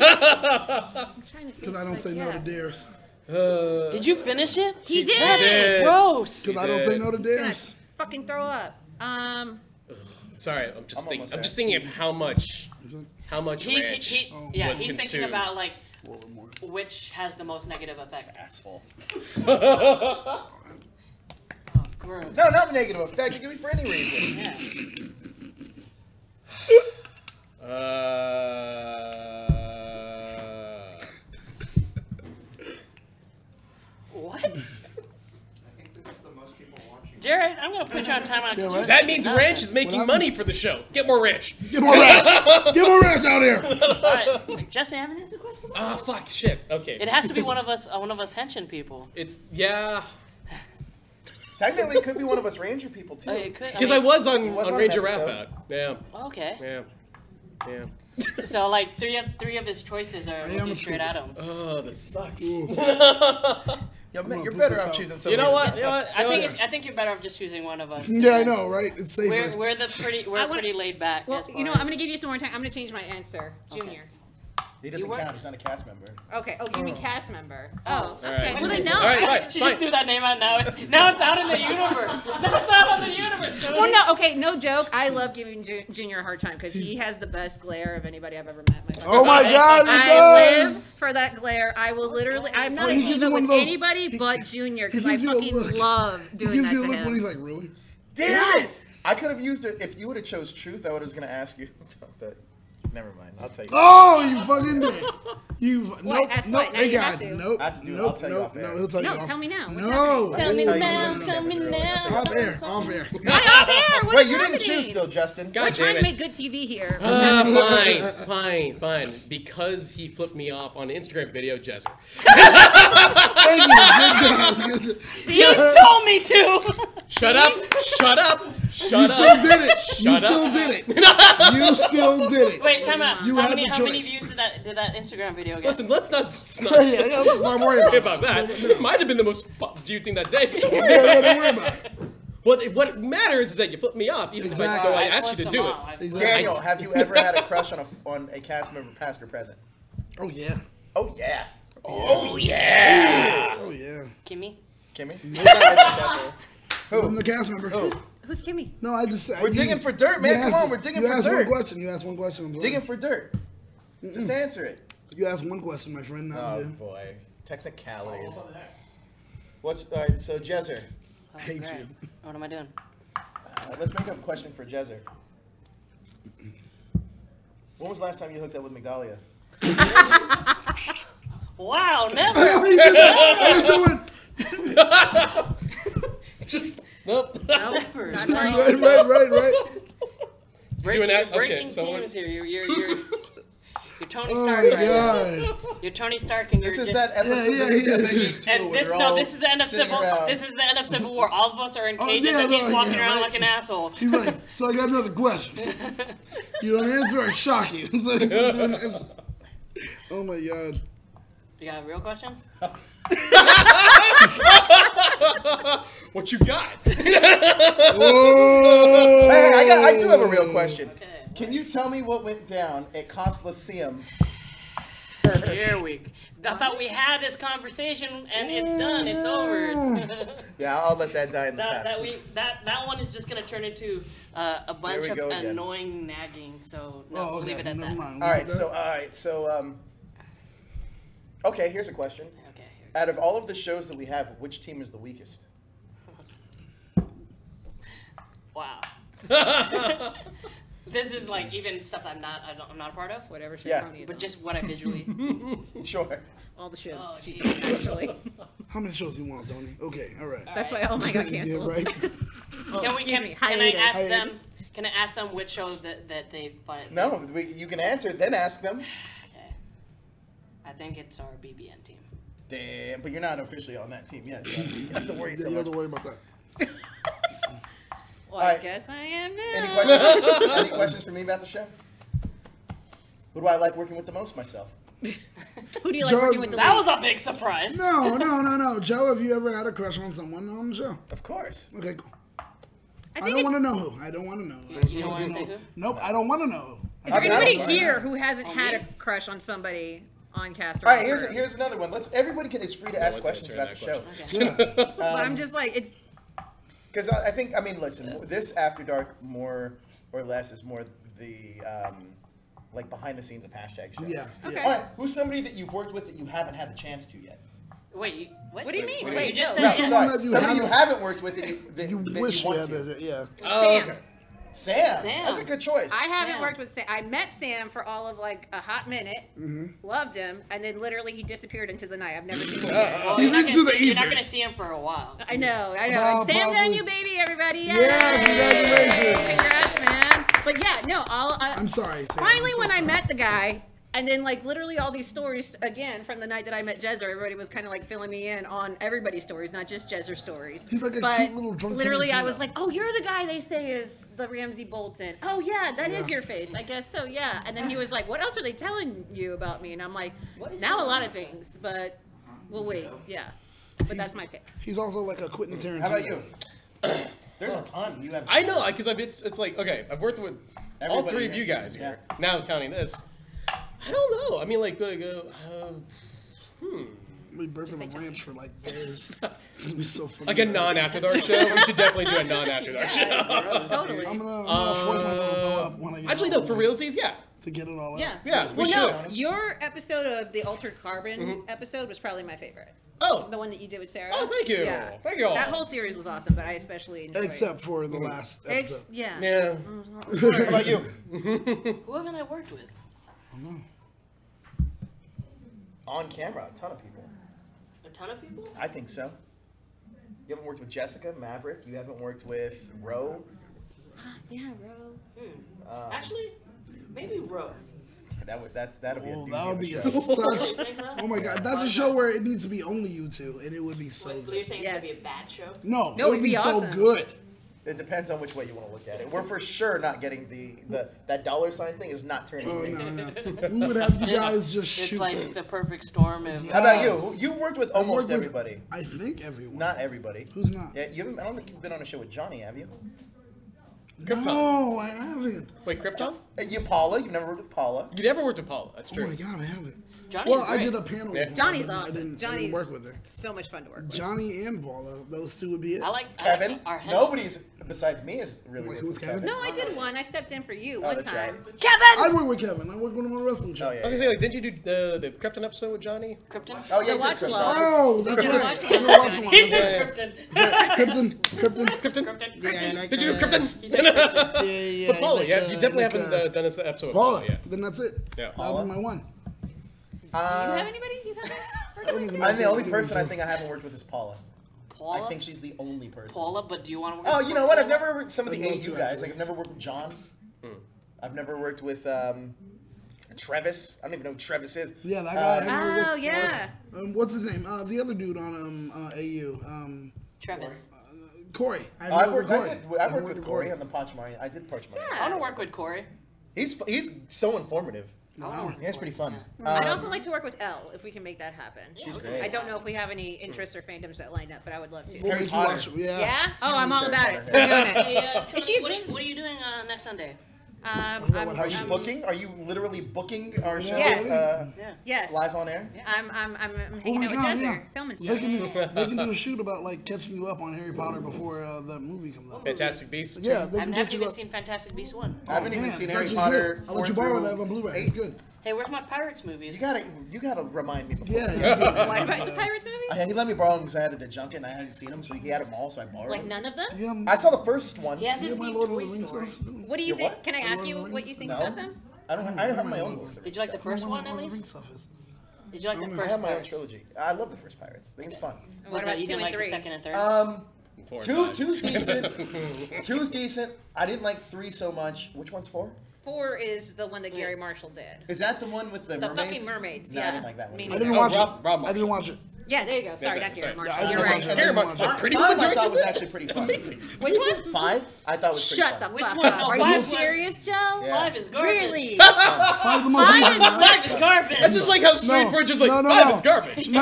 I don't say no to dares. Did you finish it? He did. That's gross. Because I don't say no to dares. Fucking throw up. Sorry, I'm just thinking of how much ranch He's was thinking consumed. about like which has the most negative effect. Asshole. Gross. No, not the negative effect. It can be for any reason. Yeah. What? Jared, I'm gonna put you on timeout. Yeah, right? That means ranch is making money for the show. Get more ranch. Get more ranch. Get more ranch out here. Alright, Justin, have an answer question? Ah, fuck, shit. Okay. It has to be one of us henching people. Yeah. Technically, it could be one of us Ranger people too. It could. Because I was on on Ranger an Rap episode. Out. Yeah. Okay. Yeah. So like three of his choices are looking straight at him. Oh, this sucks. Yo, man, you're better off choosing somebody. You know what? I think you're better off just choosing one of us. Yeah, I know, right? It's safer. We're pretty laid back. Well, as far you know what? as- I'm gonna give you some more time. I'm gonna change my answer. Junior. He doesn't count. He's not a cast member. Okay. Oh, you mean cast member? Oh, okay. right. Well then no. All right, fine, She just threw that name out now. Now it's out in the universe. Now it's out in the universe. Well, no. Okay, no joke. I love giving Junior a hard time because he has the best glare of anybody I've ever met. Oh my God, he I does. live for that glare. I will literally. I'm not Well, he gives even you one with of those- anybody but Junior because he I gives you a fucking look. love He doing gives that you a to look when he's him. like, really? Damn Yes. I could have used it if you would have chose truth. I was gonna ask you about that. Never mind. I'll tell you. Oh, you fucking did. Nope, Ask nope, what? Now hey you have God, to. nope, I have to do it. I'll nope, tell you nope, off air. no, he'll tell you No, off. tell me now. What's No. Tell me I'll tell you now. when Tell me now. Off air, off air. Why off air? What Wait, is you didn't happening? choose still, Justin. God We're damn trying to it. make good TV here. Fine. Because he flipped me off on an Instagram video, Jezzer. Thank you, good job. You told me to. Shut up. You still did it. You still did it. You still did it. Wait, time out. You How had many the choice. views did that Instagram video get? Listen, let's not Yeah, don't worry about that. It might have been the most viewed thing that day. Yeah, don't worry about it. What matters is that you flipped me off, even if Exactly. I asked you to do it. Exactly. Daniel, have you ever had a crush on a cast member, past or present? Oh yeah. Oh yeah. Oh yeah. Oh yeah. Kimmy? Kimmy? I'm the cast member. Who's Kimmy? No, I just. We're digging for dirt, man. Come on, we're digging for You asked dirt. one question. You asked one question. I'm sorry. Digging for dirt. Just answer it. You asked one question, my friend. Not Oh you. boy, technicalities. What's all right? So Jezzer, I hate Great. you. What am I doing? let's make up a question for Jezzer. When was the last time you hooked up with Migdalia? Wow, never. I was doing. Just nope. Never. Right. Doing that? Okay, Breaking so teams here. You're Tony Oh Stark my right God. now. You're Tony Stark and you're This is just... that episode. Yeah, this is yeah. Avengers 2. And where this, they're no, all this is the end of sitting Civil. around. This is the end of Civil War. All of us are in Oh, cages yeah, and he's no, walking yeah, around right. like an asshole. He's like, so I got another question. You don't answer, I shock you. It's like, oh my God. You got a real question? What you got? Oh. Hey, I do have a real question. Okay. Can you tell me what went down at Coliseum? Here we. I thought we had this conversation and it's done. It's over. Yeah, I'll let that die in the that past. that one is just gonna turn into a bunch we of go again. annoying nagging. So no, Oh, we'll okay. leave it at Never that. mind. All right, so okay, here's a question. Okay. Out of all of the shows that we have, which team is the weakest? Wow. This is like even stuff I'm not a part of. Whatever show Yeah. Tony is But on. just what I visually. Sure. all the shows. Oh, she's geez. on, actually. How many shows do you want, Tony? Okay, all right. That's why all mine got Yeah, canceled. right. Can I Hiatus. ask them? Hiatus. Can I ask them which show that they find? No, you can answer, then ask them. Okay. I think it's our BBN team. Damn, but you're not officially on that team yet. So you have to worry Yeah, so you have much. to worry about that. Well, Alright. I guess I am now. Any questions? Any questions for me about the show? Who do I like working with the most? Myself. Who do you like Joe- working with the That least? was a big surprise. No. Joe, have you ever had a crush on someone on the show? Of course. Okay, cool. I I think don't it's- want to know who. I don't want to know. You don't want to say who? Nope, I don't want to know. Is there I mean, I anybody don't- here who hasn't On had me? a crush on somebody on cast or All right, on crew? here's another one. Everybody is free to ask let's questions answer about the that show. Yeah. But I'm just like, it's Because I think, listen, this After Dark, more or less, is more the, like, behind the scenes of hashtag show. Yeah. Okay. All right, who's somebody that you've worked with that you haven't had the chance to yet? Wait, what? What do you mean? What Wait, you just no. said? No, Someone sorry. that you Somebody you haven't- haven't worked with that You that wish you you want had to. it. Yeah. Oh, Sam. okay. Sam. Sam. That's a good choice. I haven't Sam. worked with Sam. I met Sam for all of like a hot minute, loved him, and then literally he disappeared into the night. I've never seen him again. Well, He's you're not into gonna the see- you're not ether. going to see him for a while. I know. Well, Like, Sam's on probably- you, baby, everybody. Yay! Yeah, congratulations. Congrats, man. But yeah, no, I'm sorry, Sam. finally, I'm so when I sorry. met the guy, and then like literally all these stories again from the night that I met Jezzer, everybody was kind of like filling me in on everybody's stories, not just Jezzer's stories. He's like a but cute little drunk literally, I Tarantino. was like, "Oh, you're the guy they say is the Ramsey Bolton. Oh yeah, that is your face. I guess so. Yeah." And then he was like, "What else are they telling you about me?" And I'm like, "Now a lot of things, but we'll wait." Yeah, but that's my pick. He's also like a Quentin Tarantino. How about you? There's a ton. You have. I know, because it's like, okay, I've worked with all Everybody three of here. you guys here. Now counting this. I don't know. I mean, like, We burping a ranch for like days. It's gonna be so funny. like a non-After Dark show. We should definitely do a non-After Dark show. Totally. I'm gonna force myself to throw up when I get Actually, home no, for realsies, yeah. to get it all out. Yeah. Yeah, we Well, no, should. your episode of the Altered Carbon episode was probably my favorite. Oh, The one that you did with Sarah. Oh, thank you. Yeah. Thank you all. That whole series was awesome, but I especially enjoyed Except for the last episode. yeah. yeah. How about you? Who haven't I worked with? On camera, a ton of people. A ton of people? I think so. You haven't worked with Jessica, Maverick. You haven't worked with Ro. Yeah, bro. Actually, maybe Ro. That'll be a Oh, doozy that of would a be a show. such. Oh my god, that's a show where it needs to be only you two, and it would be so. You're Good. saying it's going to be a bad show? No, No, it would it'd be be so awesome. good. It depends on which way you want to look at it. We're for sure not getting that dollar sign thing is not turning Oh green. no, we would have you guys just It's shoot. like the perfect storm of... How about you? You worked with I almost worked with, everybody. I think everyone. Not everybody. Who's not? Yeah, you haven't, I don't think you've been on a show with Johnny, have you? Krypton. No, I haven't. Wait, Krypton? You Paula. You've never worked with Paula. You never worked with Paula. That's Oh true. my god, I haven't. Johnny's Well, I great. did a panel. Yeah. with Johnny's her, but awesome. I didn't Johnny's work with her. so much fun to work with. Johnny and Paula, those two would be it. I like Kevin. Our head... Nobody's besides me is really Wait, worked who's with Kevin? No, I did one. I stepped in for you Oh, one that's time. right. I worked with Kevin. I worked with him on a wrestling show. Oh I was yeah. gonna say, like, didn't you do the Krypton episode with Johnny? Krypton? Oh yeah. The you watch did along. Oh, that's did right. watch I the watched Johnny. one. He That's said right. Krypton. Krypton. Krypton? Yeah, like, Did you do Krypton? He said Krypton. Yeah, yeah. But Paula, like, yeah, you definitely like, haven't done this episode with Paula. Paula yet. Then that's it. Yeah. That would be my one. Do you have anybody? You haven't? I'm the only person I think I haven't worked with is Paula. Paula? I think she's the only person. Paula, but do you want to work Oh, with you know what? I've Paula? never worked with some of the I'd love AU to, guys. actually. Like I've never worked with John. I've never worked with Trevis. I don't even know who Trevis is. Yeah, that guy. I never Oh, worked- yeah. What's his name? The other dude on AU. Travis. Corey. I've worked with Corey on the Pachmari. I did Pachmari. I want to work with Corey. He's so informative. I wanna work with Yeah, it's pretty fun. I'd also like to work with Elle if we can make that happen. She's great. I don't know if we have any interests or fandoms that line up, but I would love to. We'll Harry make you Potter. watch it. Yeah. Yeah? Oh, I'm all Harry about Potter. it. We're doing it. Hey, Is she- what are you doing next Sunday? Are you booking? Are you literally booking our shows Yes. Yes. live on air? I'm Oh hanging my out with god, Jezzer, yeah. filming They stuff. can do a shoot about like catching you up on Harry Potter before the movie comes out. Fantastic Beasts. Yeah, they I can haven't get you even up. seen Fantastic Beasts 1. I haven't even Man, seen it's Harry actually Potter. good. I'll let you borrow that on Blu-ray. It's good. Hey, where's my Pirates movies? You gotta remind me before. Yeah. you do. What about the Pirates movie? He let me borrow them because I had it at Junket and I hadn't seen them, so he had them all, so I borrowed Like them. none of them? Yeah, I saw the first one. He yeah, hasn't my seen Lord of Toy the Rings Story. stuff. What do you Your think? what? Can I Lord ask of you the what Rings? you think No. about them? I have my own Lord of the Did you like the I don't know first what one my at Lord of the Rings least? stuff is. Did you like the I I first have my own Pirates? trilogy. I love the first Pirates. I think it's fun. What about you 2 didn't and like 3? the second and third? 4 and 5. Two's decent. Two's decent. I didn't like 3 so much. Which one's 4? 4 is the one that Gary Marshall did. Is that the one with the The mermaids? fucking mermaids, No, yeah. I didn't like that one. Me I neither. didn't Oh, watch Rob it. I didn't watch it. Yeah, there you go. Sorry, That's not right. Gary Mark. Yeah, I You're know right. about Gary that. Mark, the pretty Five ones I are thought was actually pretty fun. Which one? 5 I thought was pretty Shut fun. the Which fuck one? up. No, Are five you was- serious, Joe? Yeah. 5 is garbage. Really? 5 the most Five recent, is- right? 5 is garbage. I just like how straightforward, just like, no, 5 no. is garbage. No.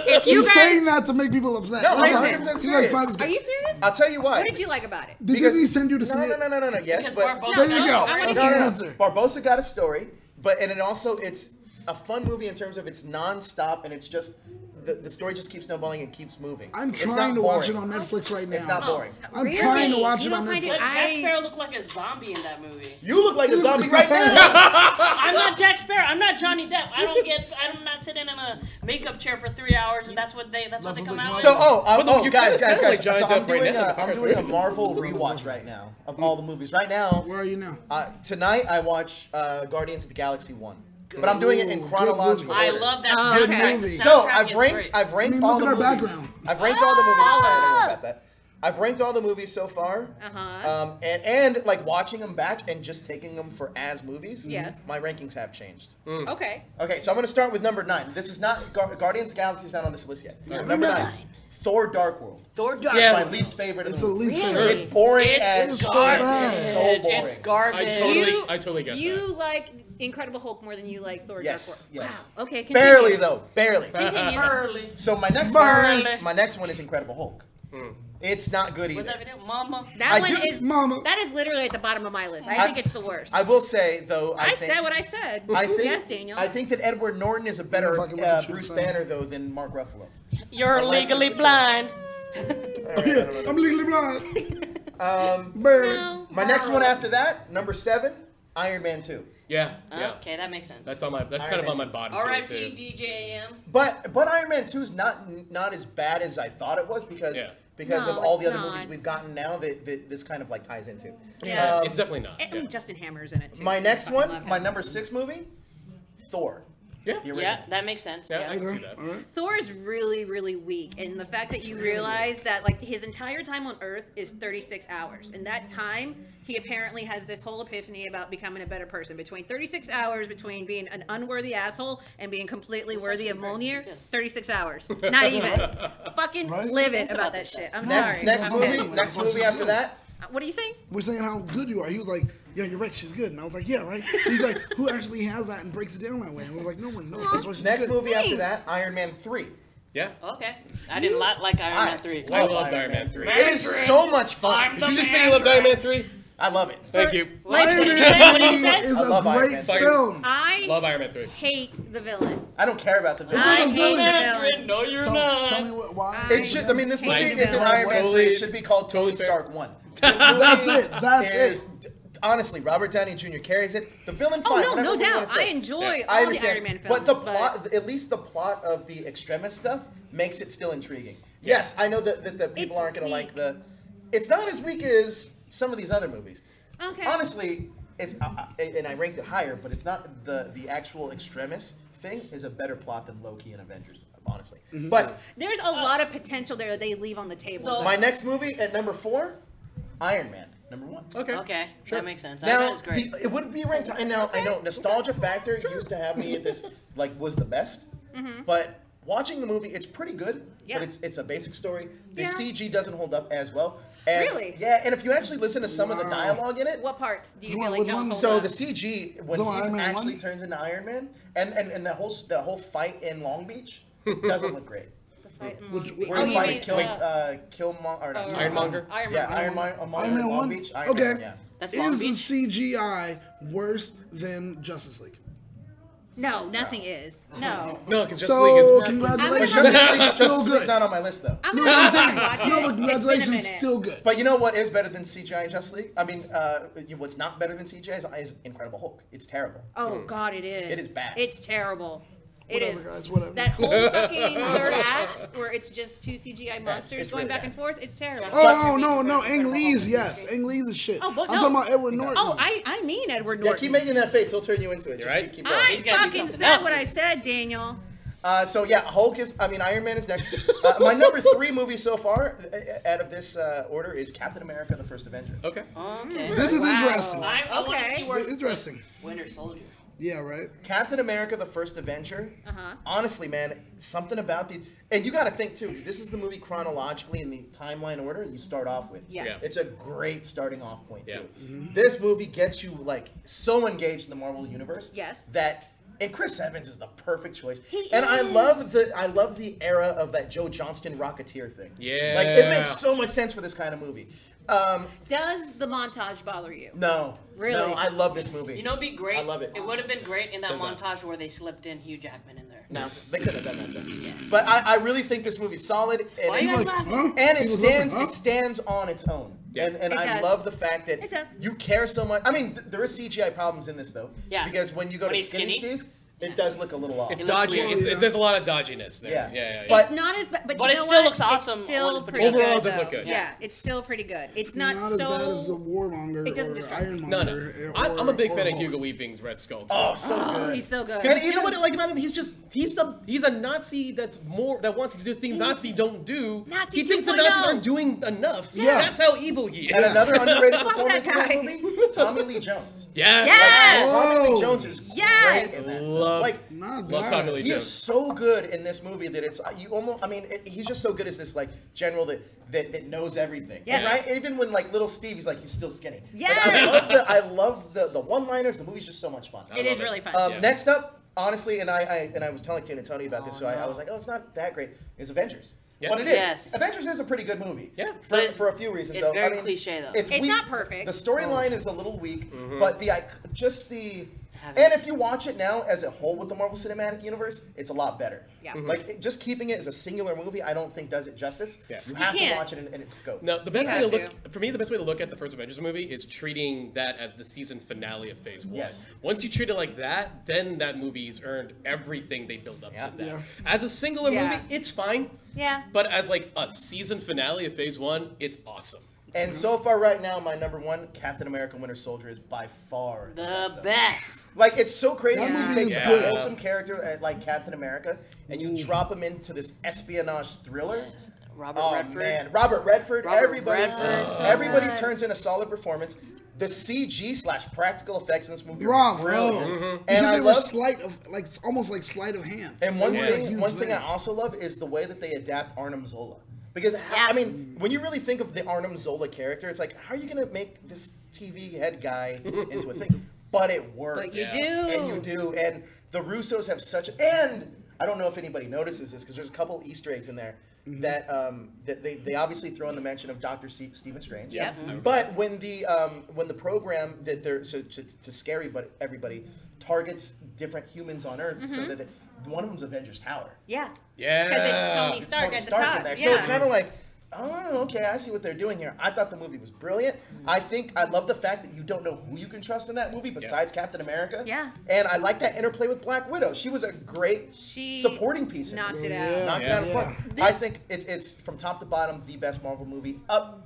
If you He's guys- saying that to make people upset. No, I'm Listen, 100% he's serious. like 5 Are you serious? I'll tell you why. What did you like about it? Did Disney send you to see No, it? no. Yes, Because but Barbosa There you got go. stories. That's no, the no. answer. Barbosa got a story, and it also it's a fun movie in terms of it's non-stop and it's just the story just keeps snowballing and keeps moving. I'm It's trying not to watch it boring. on Netflix right now. It's not boring. I'm Really? trying to watch You it on don't find Netflix. it- But Jack I- Sparrow looked like a zombie in that movie. You look like a zombie right now. I'm not Jack Sparrow. I'm not Johnny Depp. I'm not sitting in a makeup chair for 3 hours and that's what they come what out they with. So, you guys. kinda sound like Johnny So Depp right now. I'm doing a Marvel rewatch right now of all the movies. Right now, Where are you now? tonight I watch Guardians of the Galaxy 1. But I'm doing it in chronological I order. love that Oh, soundtrack. okay. The So soundtrack I've is ranked great. all look the at our movies. background. I've ranked all the movies. I don't know about that. I've ranked all the movies so far. And like watching them back and just taking them for as movies. Yes. My rankings have changed. Okay. Okay, so I'm going to start with number 9. This is not Guardians of the Galaxy is not on this list yet. Number 9. Thor: Dark World. Thor Dark Yeah. My least favorite of It's the the movie. least Really? favorite. It's boring It's as so shit. bad. It's so boring. It's garbage. I totally get You that. like Incredible Hulk more than you like Thor Yes, Dark World. yes. Wow. Okay, continue. Barely though, barely. Continue. Early. So my next Barely. one is Incredible Hulk. It's not good What's either. that video? Mama. That I one do- is Mama. That is literally at the bottom of my list. I think it's the worst. I will say though, I think, said what I said. I think, yes, Daniel. I think that Edward Norton is a better Fucking look at you, Bruce son. Banner though than Mark Ruffalo. You're like legally this blind. I'm legally blind. Barely. No. My next one after that, number 7, Iron Man 2. Yeah. Okay, that makes sense. That's kind of Iron on my Man bottom R.I.P. too. DJAM. But Iron Man 2 is not as bad as I thought it was because Yeah. of No, all the it's other not. movies we've gotten now that this kind of like ties into. Yeah. It's definitely not. And Yeah. Justin Hammer's in it too. My next I fucking one, love him. my number 6 movie, Thor. Yeah. The original. Yeah, that makes sense. Yeah, I Yeah. can see that. All right. Thor is really, really weak, and the fact that you realize that like his entire time on Earth is 36 hours, and that time he apparently has this whole epiphany about becoming a better person. Between 36 hours, between being an unworthy asshole and being completely worthy of Mjolnir, 36 hours, not even. Fucking Right? live it about that shit. I'm Next, sorry. next I'm movie, pissed. next movie after that, What are you saying? We're saying how good you are. He was like, yeah, you're right, she's good. And I was like, yeah, right. He's like, who actually has that and breaks it down that way? And we're like, no one knows. That's why she's next good. movie after Thanks. that, Iron Man 3. Yeah. Okay. I didn't like Iron Man 3. I loved Iron Man 3. It is so much fun. Did you just say you loved Iron Man 3? I love it. Thank you. What Iron did you Man say? What did you 3 say? is I love a Iron great Man. film. I Love Iron Man 3. hate the villain. I don't care about the villain. I the hate villain. the villain. No, you're Tell not. me why. It should. I mean, this movie Hate isn't the Iron Man 3. Totally- It should be called Tony totally fair. Stark 1. This movie That's it. That's is, it. honestly, Robert Downey Jr. carries it. The villain, Oh fine. no, whatever no you wanna doubt. say. I enjoy Yeah. I all the understand. Iron Man films. But the plot, at least the plot of the extremist stuff, makes it still intriguing. Yes, I know that the people It's aren't going to weak. like the. It's not as weak as some of these other movies. Okay. Honestly, it's and I ranked it higher, but it's not the actual extremist thing is a better plot than Loki and Avengers. Honestly, but There's a lot of potential there that they leave on the table. though. my next movie at number 4, Iron Man. Number 1. Okay. Okay, that makes sense. Iron Now, Man is great. it wouldn't be ranked. And now I know nostalgia factor used to have me at this like was the best, but watching the movie, it's pretty good. Yeah. But it's a basic story. The Yeah. CG doesn't hold up as well. And, Really? Yeah, and if you actually listen to some of the Wow. dialogue in it, What parts do you Which feel one- like which don't one? hold so up? the CG when The he Iron Man actually 1? turns into Iron Man, and the whole fight in Long Beach doesn't look great. The fight in Which- Long Beach. Where Oh, he you fights mean, Killmonger or not Ironmonger? Iron Yeah, Man. Iron Man Long Beach. Iron Okay. Man, yeah. That's Long Is the Beach. CGI worse than Justice League? No, nothing is. No. No, because Justice So, League is. congratulations. I'm Justice League's Still good. not on my list though. I'm No, gonna I'm saying, watch no, it. but It's been a congratulations, minute. still good. But you know what is better than CGI in Justice League? I mean, what's not better than CGI is Incredible Hulk. It's terrible. Oh God, it is. It is bad. It's terrible. It Whatever, is. guys, whatever. That whole fucking third act where it's just two CGI monsters it's going really back bad. and forth. It's terrible. Oh, no, Ang Lee's, yes. Ang Lee's is shit. Oh, but I'm no. talking about Edward Norton. Oh, I mean Edward Yeah, Norton. keep making that face. He'll turn you into it. Just right. keep going. I He's gotta do fucking something said else what with I it. said, Daniel. So yeah, Hulk is. I mean, Iron Man is next. My number 3 movie so far, out of this order, is Captain America: The First Avenger. Okay. Okay. This is Wow. interesting. I want to Okay. see where Interesting. Winter Soldier. Yeah, right. Captain America: The First Avenger. Honestly, man, something about and you got to think too, because this is the movie chronologically in the timeline order you start off with. Yeah. It's a great starting off point too. Mm-hmm. This movie gets you like so engaged in the Marvel universe. Yes. And Chris Evans is the perfect choice. He and is. I love the era of that Joe Johnston Rocketeer thing. Yeah. Like it makes so much sense for this kind of movie. Does the montage bother you? No. Really? No, I love this movie. You know, it'd be great. I love it. It would have been great in that Does that? montage where they slipped in Hugh Jackman in there. No, they could have done that though. Yes. But I really think this movie's solid. And Why are you guys laughing? And He it was stands looking, huh? it stands on its own. Yeah. And It I does. love the fact that It does. you care so much. I mean, there is CGI problems in this though. Yeah. Because when you go When to he's Skinny skinny? Steve, it does look a little off. It's It looks dodgy. weird. There's a lot of dodginess there. Yeah. Yeah. But- It's not as bad, but But you it know still what? looks awesome It's still when it's pretty Overall, good, it does though. look good. Yeah, it's still pretty good. It's not, Not so. as bad as the Warmonger It doesn't or distract. Ironmonger. No. I'm a big fan of Hugo Weaving's Red Skull. Too. Oh, so Oh, good. he's so good. And you know what I like about him? He's a Nazi that wants to do things Nazis don't do. Nazi he thinks the 2.0. Nazis aren't doing enough. Yeah. That's how evil he is. And another underrated Fuck performance in that that guy. movie, Tommy Lee Jones. Yes. Yes! Tommy Lee Whoa. Jones is Yes! great in that. Love, Like, Not love bad. Tommy Lee he is Jones. so good in this movie that it's you almost. I mean, he's just so good as this like general that knows everything. Yes. Right? Even when like little Steve, he's like he's still skinny. Yes. Like, I love the one-liners. The movie's just so much fun. It is really fun. Yeah. Next up, honestly, and I was telling Ken and Tony about this, so I was like, oh, it's not that great. Is Avengers. Yeah. But it is. Yes. Avengers is a pretty good movie. Yeah. For a few reasons. it's though. very I mean, cliche, though. It's weak. not perfect. The storyline is a little weak, Mm-hmm. but and if you watch it now as a whole with the Marvel Cinematic Universe, it's a lot better. Yeah. Mm-hmm. Like just keeping it as a singular movie, I don't think does it justice. Yeah. You have to can't. watch it in its scope. No, the best You way to have look for me, the best way to look at the first Avengers movie is treating that as the season finale of Phase 1. Yes. Once you treat it like that, then that movie's earned everything they build up Yeah. to that. Yeah. As a singular Yeah. movie, it's fine. Yeah. But as like a season finale of Phase 1, it's awesome. And so far right now, my number one, Captain America Winter Soldier, is by far The of them. best. Like it's so crazy That when you movie take is a good. wholesome character like Captain America and you drop him into this espionage thriller. Robert Oh Redford. man, Robert Redford. Robert everybody, Redford, so everybody good. turns in a solid performance. The CG/practical effects in this movie are Bravo. brilliant, Because and I they were love. sleight of, like, it's almost like sleight of hand. And one They weren't a thing, huge one thing I thing. also love is the way that they adapt Arnim Zola. Because Yeah. I mean, when you really think of the Arnim Zola character, it's like, how are you gonna make this TV head guy into a thing? But it works. But you do. And you do. And the Russos have such. And I don't know if anybody notices this because there's a couple Easter eggs in there that that they obviously throw in the mention of Dr. Stephen Strange. Yep. But when the program that they're to scare everybody targets different humans on Earth, so that one of them's Avengers Tower. Yeah. Yeah. Because it's Tony It's Stark Tony at the Stark top. in there. Yeah. So it's kind of like, oh, okay, I see what they're doing here. I thought the movie was brilliant. I love the fact that you don't know who you can trust in that movie besides Captain America. Yeah. And I like that interplay with Black Widow. She was a great She supporting piece. knocked in it this. out. Knocked it out of the park. I think it's from top to bottom the best Marvel movie up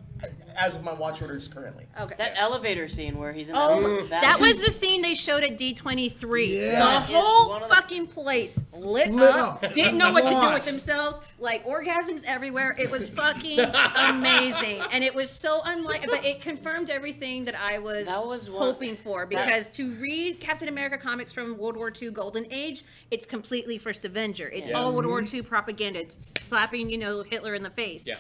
as of my watch orders currently. Okay. That elevator scene where he's in Oh, that, that was the scene they showed at D23. Yeah. The That is whole one of the- fucking place lit Lit up. up. Didn't know what to do with Lost. themselves. Like orgasms everywhere. It was fucking amazing, and it was so unlike. But it confirmed everything that I was, That was one- hoping for. Because to read Captain America comics from World War II Golden Age, it's completely First Avenger. It's all World War II propaganda. It's slapping Hitler in the face. Yeah.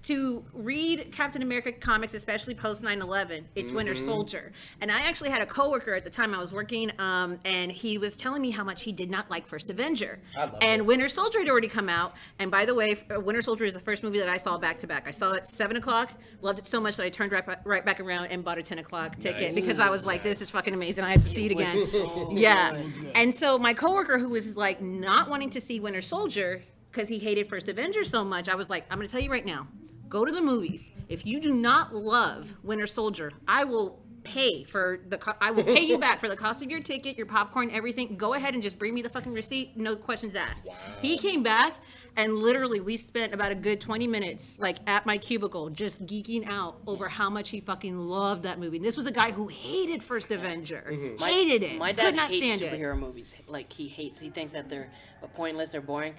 To read Captain America comics, especially post 9/11, it's Winter Soldier. And I actually had a coworker at the time I was working, and he was telling me how much he did not like First Avenger. And Winter Soldier had already come out. And by the way, Winter Soldier is the first movie that I saw back to back. I saw it 7 o'clock, loved it so much that I turned right back around and bought a 10 o'clock ticket because I was like, this is fucking amazing. I have to see it again. Yeah. And so my coworker who was like not wanting to see Winter Soldier because he hated First Avenger so much, I was like, I'm going to tell you right now. Go to the movies. If you do not love Winter Soldier, I will pay you back for the cost of your ticket, your popcorn, everything. Go ahead and just bring me the fucking receipt. No questions asked. Wow. He came back and literally we spent about a good 20 minutes like at my cubicle just geeking out over how much he fucking loved that movie. And this was a guy who hated First Avenger. Hated it. My dad Could not hates stand it. superhero movies. Like he thinks that they're pointless, they're boring.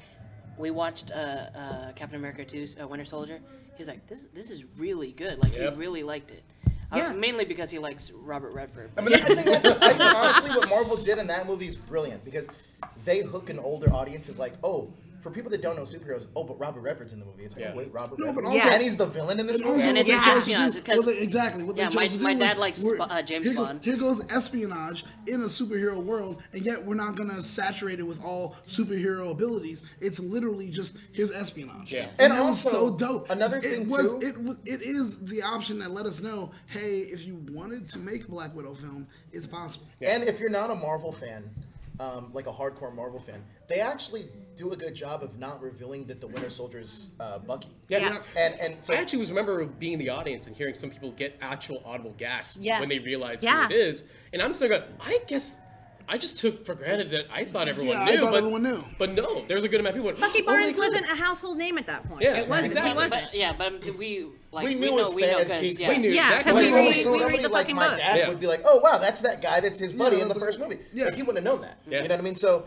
We watched Captain America 2, Winter Soldier. He's like, this is really good. Like he really liked it. Yeah. Mainly because he likes Robert Redford. I mean, I think honestly what Marvel did in that movie is brilliant because they hook an older audience of like, oh, for people that don't know superheroes, oh, but Robert Redford's in the movie. It's like, oh, wait, Robert Redford. but also- And he's the villain in this movie. And it's espionage, because- exactly. What Yeah, they chose to my do dad was, likes James Bond. Here goes espionage in a superhero world, and yet we're not going to saturate it with all superhero abilities. It's literally just, here's espionage. Yeah. And And it was also, so dope. another thing, too- It is the option that let us know, hey, if you wanted to make a Black Widow film, it's possible. And if you're not a Marvel fan, like a hardcore Marvel fan, they actually do a good job of not revealing that the Winter Soldier's Bucky. Yeah. And so I actually remember being in the audience and hearing some people get actual audible gasps Yeah. when they realize Yeah. who it is. And I'm still going, I guess I just took for granted that I thought everyone Yeah, knew. I thought but, everyone knew. But no, there's a good amount of people. Bucky "Oh my Barnes God." wasn't a household name at that point. Yeah, it wasn't. exactly. He wasn't. But, yeah, but we We knew as we know fans, because Keith, yeah. We knew Yeah, exactly. because like, we somebody, read somebody the like fucking my books. dad Yeah. would be like, oh, wow, that's that guy that's his buddy in the the- first movie. yeah. Like, he wouldn't have known that. Yeah. You know what I mean? So,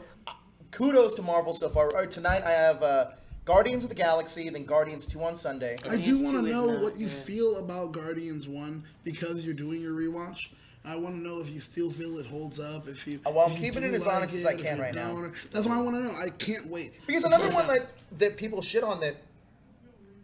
kudos to Marvel so far. All right, tonight I have Guardians of the Galaxy, then Guardians 2 on Sunday. I do want 2 to is know not- what you feel about Guardians 1 because you're doing your rewatch. I want to know if you still feel it holds up. If you, Well, I'm if you keeping do it as like honest as I if can you right now. don't. That's what I want to know. I can't wait. Because to another find one out. like that people shit on that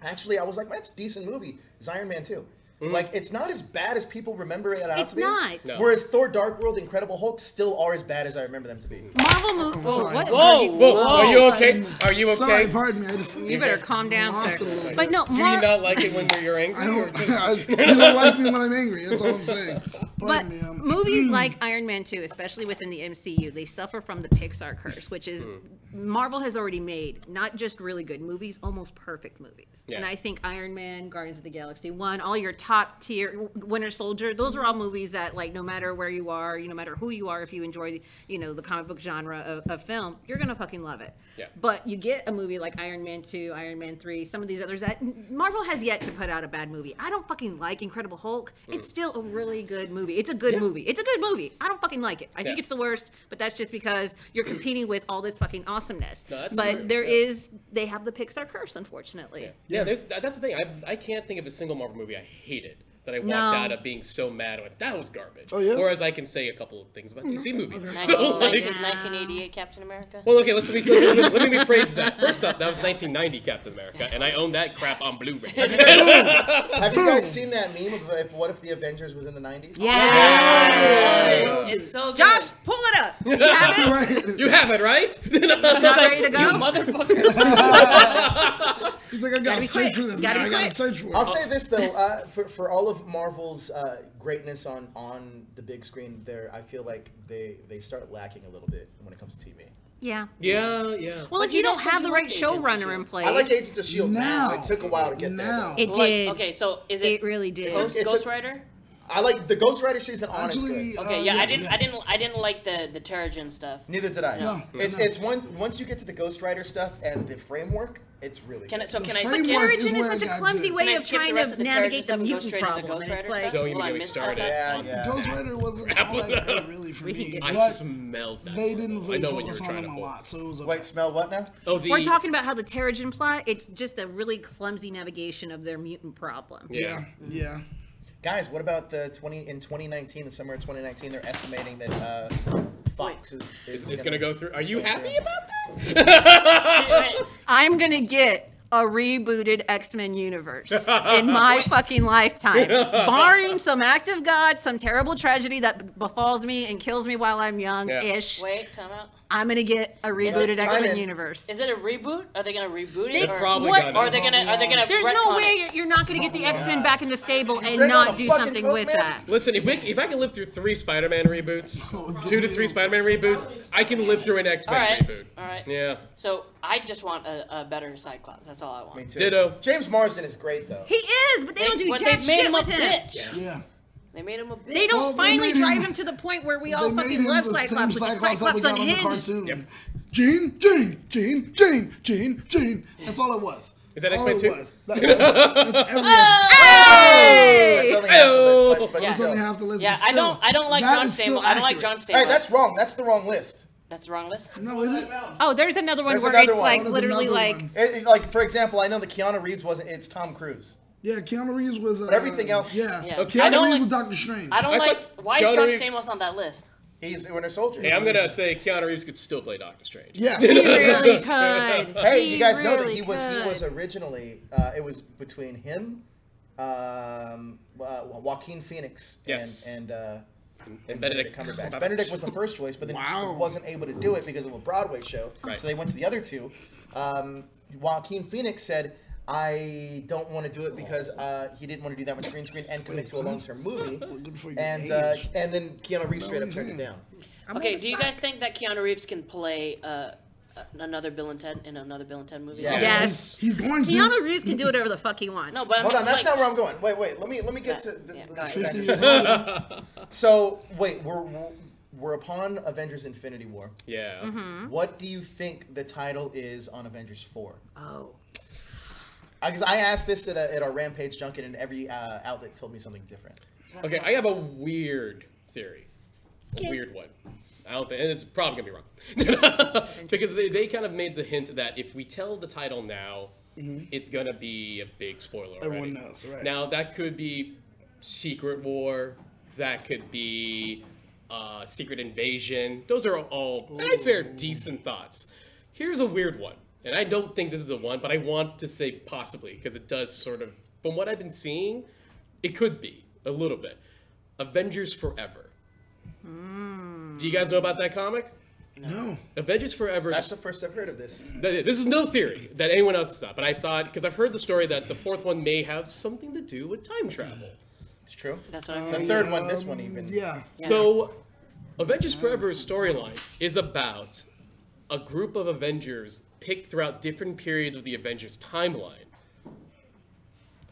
actually I was like, that's a decent movie, is Iron Man 2. Like, it's not as bad as people remember it out It's to be. not. No. Whereas Thor Dark World, Incredible Hulk still are as bad as I remember them to be. Marvel movie. Oh, sorry. what? Whoa, are you okay? Are you okay? Sorry, pardon me. I just You better calm down, lost sir. it a little bit. But no, Do you not like it when you're angry? I or don't. just... You don't like me when I'm angry. That's all I'm saying. But Pardon me. movies like Iron Man 2, especially within the MCU, they suffer from the Pixar curse, which is Marvel has already made not just really good movies, almost perfect movies. Yeah. And I think Iron Man, Guardians of the Galaxy 1, all your top tier, Winter Soldier, those are all movies that, like, no matter where you are, no matter who you are, if you enjoy, the comic book genre of film, you're going to fucking love it. Yeah. But you get a movie like Iron Man 2, Iron Man 3, some of these others that Marvel has yet to put out a bad movie. I don't fucking like Incredible Hulk. It's still a really good movie. It's a good movie. It's a good movie. I don't fucking like it. I think Yeah. it's the worst, but that's just because you're competing with all this fucking awesomeness. No, that's but true. there Yeah. is, they have the Pixar curse, unfortunately. Yeah, that's the thing. I can't think of a single Marvel movie I hated that I walked No. out of being so mad with. That was garbage. Oh, yeah? Whereas I can say a couple of things about DC movies. Okay. So, like, 1988 Captain America. well, okay, let me rephrase that. First up, that was 1990 Captain America, and I own that crap on Blu-ray. Have you guys seen that meme of what if the Avengers was in the 90s? Yeah. It's so good. Josh, pull it up. You have it? You have it, right? Not ready to go? You motherfucker. He's like, I gotta be search quick. for this. Gotta Now. be I gotta quick. search for it. I'll say this though, for all of Marvel's greatness on the big screen, I feel like they start lacking a little bit when it comes to TV. Yeah. Yeah. Well, But if you you don't said have you the right liked Agents of showrunner S.H.I.E.L.D. in place. I like Agents of S.H.I.E.L.D. Now. It took a while to get Now. there. It Like, did. okay, so is It it really did. It Ghost took- Rider? I like the Ghost Rider season on is Actually, good. Okay, yeah, I didn't like the Terrigen stuff. Neither did I. No. It's once you get to the Ghost Rider stuff and the framework, it's really Can good. it? So The can I? framework skip- is Terrigen is where such I a got clumsy good. way Can I of skip the trying rest to of the navigate Terrigen the stuff and go mutant straight into problem. Ghost And Rider it's stuff? like, Don't even Will I get me miss started. stuff? Yeah. Ghost Rider wasn't all that great, really, for We can me. get- I But smelled that. they didn't I really know what you focus were on trying them to a pull. lot, so it was okay. Wait, smell what now? Oh, the we're talking about how the Terrigen plot, it's just a really clumsy navigation of their mutant problem. Yeah, yeah. Guys, what about in 2019, the summer of 2019, they're estimating that Fox is gonna go through. Are you happy about Wait, I'm gonna get a rebooted X-Men universe in my fucking lifetime. Barring some act of God, some terrible tragedy that befalls me and kills me while I'm young-ish, wait, time out. I'm gonna get a rebooted Time X-Men in. universe. Is it a reboot? Are they gonna reboot They it? Or, probably what- got or are it. they gonna? There's no retcon way it? you're not gonna get the X-Men back in the stable and Drink on not a do fucking something Coke, with man. that. Listen, if I can live through 3 Spider-Man reboots, 2 to 3 Spider-Man reboots, I can live through an X-Men All right, reboot. all right. Yeah. So I just want a better Cyclops. That's all I want. Me too. Ditto. James Marsden is great though. He is, but they don't do but jack they made shit him a with him. bitch. Yeah. They made him a bitch. They don't Well, they finally made him- drive him to the point where we all They made fucking him love the same Cyclops, which is that we Cyclops got on the Unhinged. cartoon. Yep. Gene. That's all it was. Is that All X-Men it 2? was. That's every X-Men. Hey! That's only half the list, but That's still. only half the list. Yeah, but still, I don't like that John is still Stamos. I don't like accurate. John Stamos. Hey, that's wrong. That's the wrong list. That's the wrong list. No, is it? Oh, there's another one There's where another it's one. like There's literally another like one. Like for example, I know the Keanu Reeves wasn't. It's Tom Cruise. Yeah, Keanu Reeves was. But everything else. Yeah. Yeah. Keanu I don't Reeves like- was Doctor Strange. I don't I like. thought Why is Keanu John Reeves- Stamos on that list? He's a Winter Soldier. Hey, I'm gonna say Keanu Reeves could still play Doctor Strange. Yes. He really could. Hey, He you guys know that really he was could. originally. It was between him, Joaquin Phoenix, Yes. and Benedict Cumberbatch. Cumberbatch. Benedict was the first choice, but then Wow. wasn't able to do it because of a Broadway show. Right. So they went to the other two. Joaquin Phoenix said, "I don't want to do it because he didn't want to do that much green screen and commit to a long-term movie." Good for you. And age. then Keanu Reeves straight up turned it down. Okay, do you guys think that Keanu Reeves can play another Bill and Ted in another Bill and Ted movie? Yeah. Yes. He's going to. Keanu Reeves can do whatever the fuck he wants. No, but I Hold mean, on, that's like, not where I'm going. Wait. Let me get to. Yeah, The go ahead. 50 years old. So wait, we're upon Avengers: Infinity War. Yeah. Mm-hmm. What do you think the title is on Avengers 4? Oh. Because I asked this at our Rampage Junket, and every outlet told me something different. Okay, I have a weird theory. A weird one. I don't think, and it's probably gonna be wrong. Because they kind of made the hint that if we tell the title now, it's gonna be a big spoiler already. Everyone knows, right? Now, that could be Secret War. That could be Secret Invasion. Those are all, I fair, decent thoughts. Here's a weird one. And I don't think this is a one, but I want to say possibly, because it does sort of, from what I've been seeing, it could be, a little bit. Avengers Forever. Do you guys know about that comic? No. Avengers Forever That's is... the first I've heard of this. This is no theory that anyone else has thought, but I thought, because I've heard the story that the fourth one may have something to do with time travel. It's true. That's what The third one, this one even. Yeah. So, Avengers Forever's storyline is about a group of Avengers picked throughout different periods of the Avengers timeline.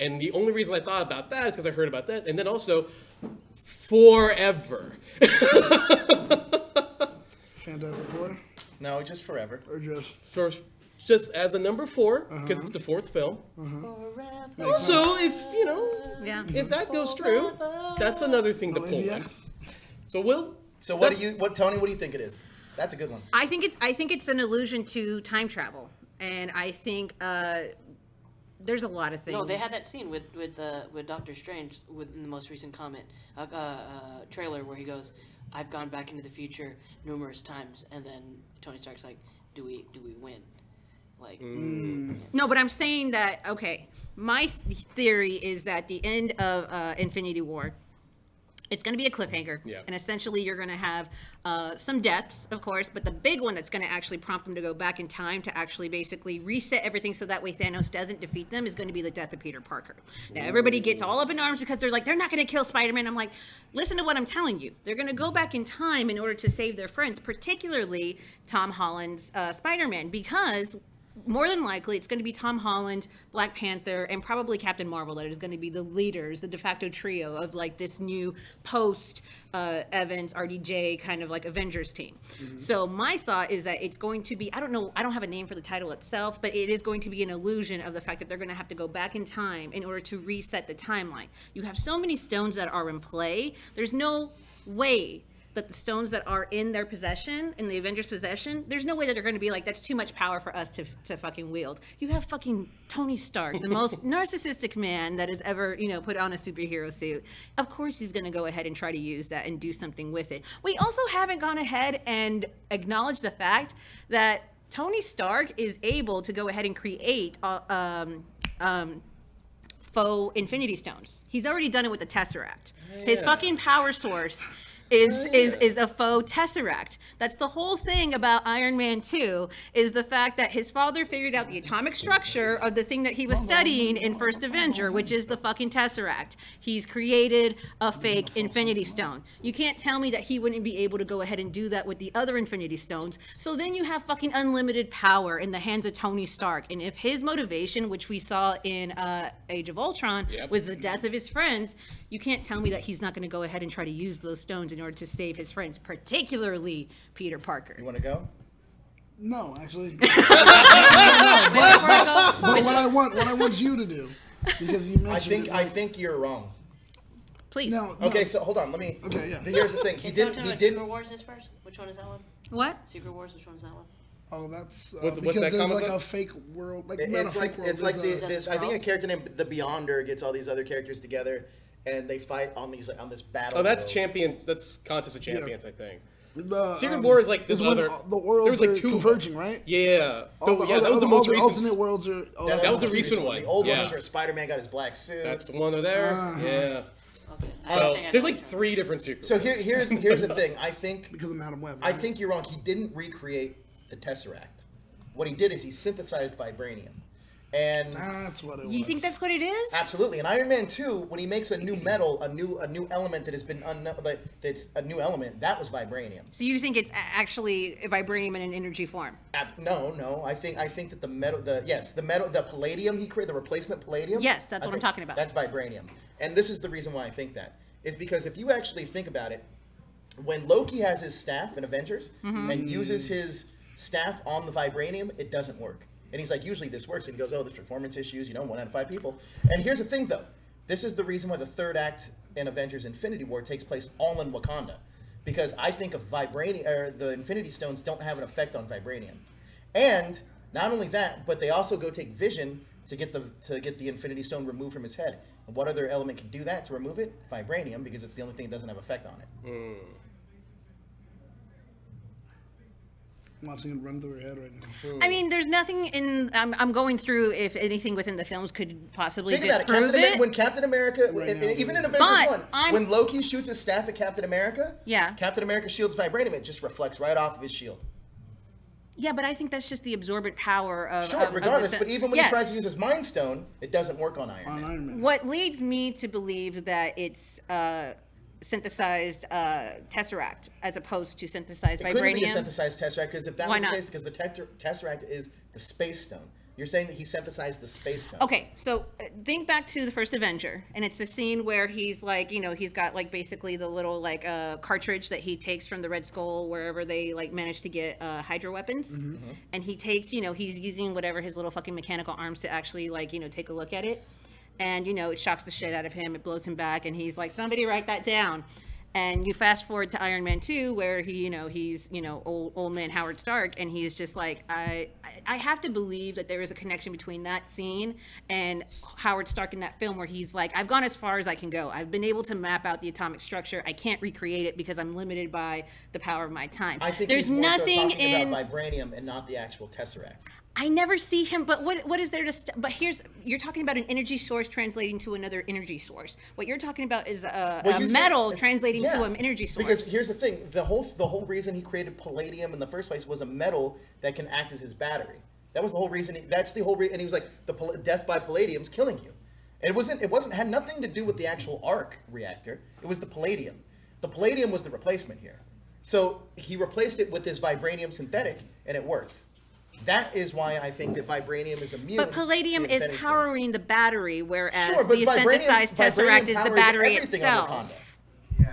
And the only reason I thought about that is because I heard about that. And then also, Forever. Fantastic Four? No, just forever. Or just. Just as a number 4, because it's the fourth film. Also, if, you know, Yeah. if that goes through, that's another thing to No pull. AVX? So, Will? So what do you, Tony? What do you think it is? That's a good one. I think it's an allusion to time travel, and I think there's a lot of things. No, they had that scene with Doctor Strange in the most recent trailer where he goes, "I've gone back into the future numerous times," and then Tony Stark's like, "Do we win?" Like, No, but I'm saying that, okay, my theory is that the end of Infinity War, it's going to be a cliffhanger. Yeah. And essentially you're going to have some deaths, of course, but the big one that's going to actually prompt them to go back in time to actually basically reset everything so that way Thanos doesn't defeat them is going to be the death of Peter Parker. Now, everybody gets all up in arms because they're like, they're not going to kill Spider-Man. I'm like, listen to what I'm telling you. They're going to go back in time in order to save their friends, particularly Tom Holland's Spider-Man, because more than likely, it's going to be Tom Holland, Black Panther, and probably Captain Marvel that is going to be the leaders, the de facto trio of like this new post Evans, RDJ kind of like Avengers team. So my thought is that it's going to be, I don't know, I don't have a name for the title itself, but it is going to be an illusion of the fact that they're going to have to go back in time in order to reset the timeline. You have so many stones that are in play. There's no way that the stones that are in their possession, in the Avengers' possession, there's no way that they're going to be like, that's too much power for us to fucking wield. You have fucking Tony Stark, the most narcissistic man that has ever, put on a superhero suit. Of course he's going to go ahead and try to use that and do something with it. We also haven't gone ahead and acknowledged the fact that Tony Stark is able to go ahead and create faux Infinity Stones. He's already done it with the Tesseract. His fucking power source is a faux Tesseract. That's the whole thing about Iron Man 2, is the fact that his father figured out the atomic structure of the thing that he was studying in First Avenger, which is the fucking Tesseract. He's created a fake Infinity Stone. You can't tell me that he wouldn't be able to go ahead and do that with the other Infinity Stones. So then you have fucking unlimited power in the hands of Tony Stark. And if his motivation, which we saw in Age of Ultron, was the death of his friends, you can't tell me that he's not going to go ahead and try to use those stones in order to save his friends, particularly Peter Parker. You want to go? No, actually. Wait, before I go, But what I want you to do, because you mentioned I think you're wrong. please. No, Okay, so hold on. Let me. Okay, yeah. Here's the thing. He Can someone didn't. tell me He what didn't. Secret Wars is first? Which one is that one? What? Secret Wars, which one is that one? Oh, that's What's because that there's comic like book? a fake world. Like, It's not a like fake world. it's like there's this. I think a character named the Beyonder gets all these other characters together, and they fight on this battle. Oh, that's world. Champions. That's Contest of Champions, I think. The, Secret War is like this is when other. the worlds there was like are two of them. converging, right? Yeah. All the- yeah, all that was the all most the recent. alternate worlds are. Oh, That was the recent one. The old Yeah. one is where Spider-Man got his black suit. That's the one over there. Yeah. Okay. So think I there's know like which one. 3 different secrets. So here's the thing. I think because of Madam Web. I right? think you're wrong. He didn't recreate the Tesseract. What he did is he synthesized vibranium, and That's what it was. You think that's what it is? absolutely. In Iron Man 2, when he makes a new metal, a new element that has been that's a new element, that was vibranium. So you think it's actually vibranium in an energy form? No. I think that the metal, the palladium he created, the replacement palladium. Yes, that's I what I'm think talking about. That's vibranium, and this is the reason why I think that is because if you actually think about it, when Loki has his staff in Avengers and uses his staff on the vibranium, it doesn't work. And he's like, usually this works. And he goes, oh, there's performance issues, 1 out of 5 people. And here's the thing, though. This is the reason why the third act in Avengers Infinity War takes place all in Wakanda. Because I think of the Infinity Stones don't have an effect on vibranium. And not only that, but they also go take Vision to get the Infinity Stone removed from his head. And what other element can do that to remove it? Vibranium, because it's the only thing that doesn't have effect on it. I'm watching it run through her head right now. I mean, there's nothing in. I'm going through if anything within the films could possibly Think about it. disprove it. When Captain America, Right now, even in but Avengers 1, I'm- when Loki shoots his staff at Captain America, Yeah. Captain America's shield's vibranium, it just reflects right off of his shield. Yeah, but I think that's just the absorbent power of. Sure, regardless, of but even when he tries to use his Mind Stone, it doesn't work on Iron On Man. Iron Man. What leads me to believe that it's synthesized tesseract as opposed to synthesized It couldn't be a vibranium. synthesized Tesseract, because if that Why was the not? case, because the Tesseract is the Space Stone. You're saying that he synthesized the Space Stone. Okay, so think back to the first Avenger, and it's the scene where he's like, he's got like basically the little like cartridge that he takes from the Red Skull wherever they like manage to get Hydra weapons, and he takes, he's using whatever his little fucking mechanical arms to actually like, take a look at it, and it shocks the shit out of him, it blows him back, and he's like, somebody write that down. And you fast forward to Iron Man 2, where he's old man Howard Stark, and he's just like, I have to believe that there is a connection between that scene and Howard Stark in that film, where he's like, I've gone as far as I can go. I've been able to map out the atomic structure. I can't recreate it because I'm limited by the power of my time. I think there's he's more nothing so talking in. about vibranium and not the actual Tesseract. I never see him, but what is there to? But you're talking about an energy source translating to another energy source. What you're talking about is a metal translating to an energy source. Because here's the thing: the whole reason he created palladium in the first place was a metal that can act as his battery. That was the whole reason. That's the whole reason. And he was like, death by palladium's killing you. And it wasn't had nothing to do with the actual arc reactor. It was the palladium. The palladium was the replacement here. So he replaced it with this vibranium synthetic, and it worked. That is why I think that vibranium is immune. But palladium to is Infinity powering the battery, whereas Sure, but the vibranium- synthesized tesseract is the powers battery everything on itself. Wakanda.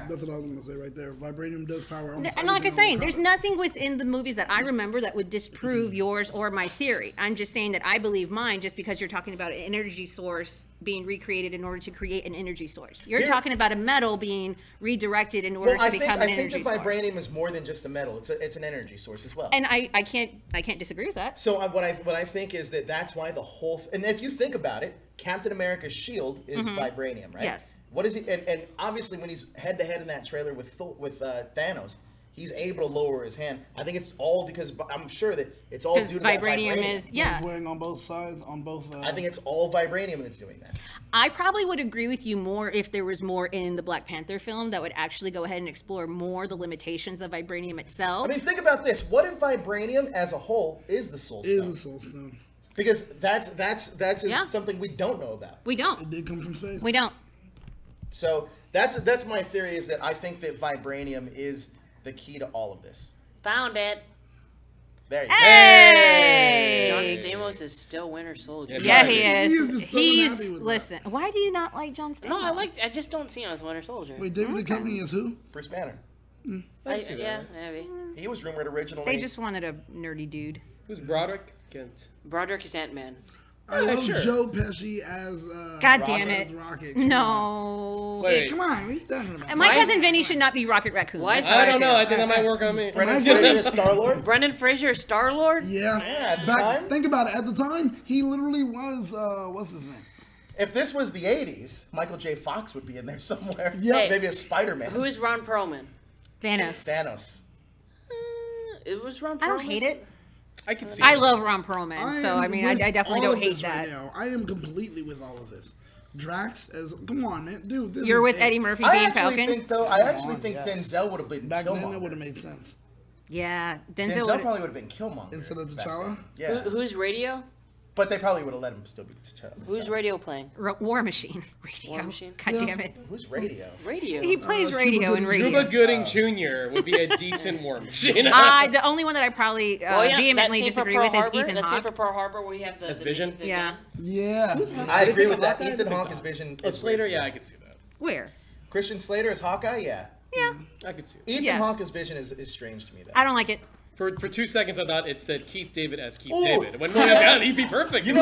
That's what I was going to say right there. Vibranium does power. almost And like I'm everything saying, on there's Wakanda. nothing within the movies that I remember that would disprove yours or my theory. I'm just saying that I believe mine just because you're talking about an energy source being recreated in order to create an energy source. You're talking about a metal being redirected in order to become an I think energy that source. vibranium is more than just a metal. It's an energy source as well. And I can't disagree with that. So what I think is that's why the whole and if you think about it, Captain America's shield is vibranium, right? Yes. What is he? And obviously when he's head to head in that trailer with Thanos, he's able to lower his hand. I think it's all because I'm sure that it's all due to that vibranium is He's wearing on both sides, on both. I think it's all vibranium that's doing that. I probably would agree with you more if there was more in the Black Panther film that would actually go ahead and explore more the limitations of vibranium itself. I mean, think about this. What if vibranium as a whole is the Soul Stone? Is the Soul Stone. Because that's Yeah. something we don't know about. We don't. It did come from space. We don't. So that's my theory, is that I think that vibranium is the key to all of this. Found it. There you go. Hey! John Stamos is still Winter Soldier. Yeah, he He is is. just so happy with Listen. Why do you not like John Stamos? No, I just don't see him as Winter Soldier. Wait, David Duchovny is who? Bruce Banner. Yeah, maybe. He was rumored originally. They just wanted a nerdy dude. Who's Broderick Kent? Broderick is Ant-Man. I love sure. Joe Pesci as God damn it. as Rocket. No. Hey, Wait. come on, what are you talking about? And my cousin Vinny should not be Rocket Raccoon. Why is I don't know. I think that might work on me. Brendan Fraser is Star-Lord? Brendan Fraser Star-Lord? Yeah. at the time? Think about it. At the time, he literally was, what's his name? If this was the 80s, Michael J. Fox would be in there somewhere. Yeah. Hey, Maybe a Spider-Man. Who is Ron Perlman? Thanos. Thanos. It was Ron Perlman. I don't hate it. I can see. I it. love Ron Perlman, so I mean, I definitely don't hate that. Right now. I am completely with all of this. Drax as, come on, man, dude. This You're is with it. Eddie Murphy I being actually Falcon? think, though, Yes. Denzel would have been Back then, that Killmonger. would have made sense. Yeah, Denzel Denzel. probably would have been Killmonger. Instead of back T'Challa? then. Yeah. Who's Radio? But they probably would have let him still be T'Challa. Who's Radio playing? War Machine. Radio. War Machine? God Yeah. damn it. Who's Radio? Radio. He plays radio in radio. Cuba Gooding Jr. would be a decent War Machine. The only one that I probably Oh, yeah, vehemently that scene for disagree Pearl with is Harbor, Ethan that scene Hawke. for Pearl Harbor where you have the That's Vision? the Yeah. gun. Yeah. I agree with that. Hawkeye? Ethan Hawke is Vision. Oh, is Slater? way too Yeah, good. I could see that. Where? Christian Slater is Hawkeye? Yeah. Yeah. I could see it. Ethan Yeah. Hawke's Vision is strange to me, though. I don't like it. For 2 seconds, I thought it said Keith David as Keith Ooh. David. When he'd be perfect. You know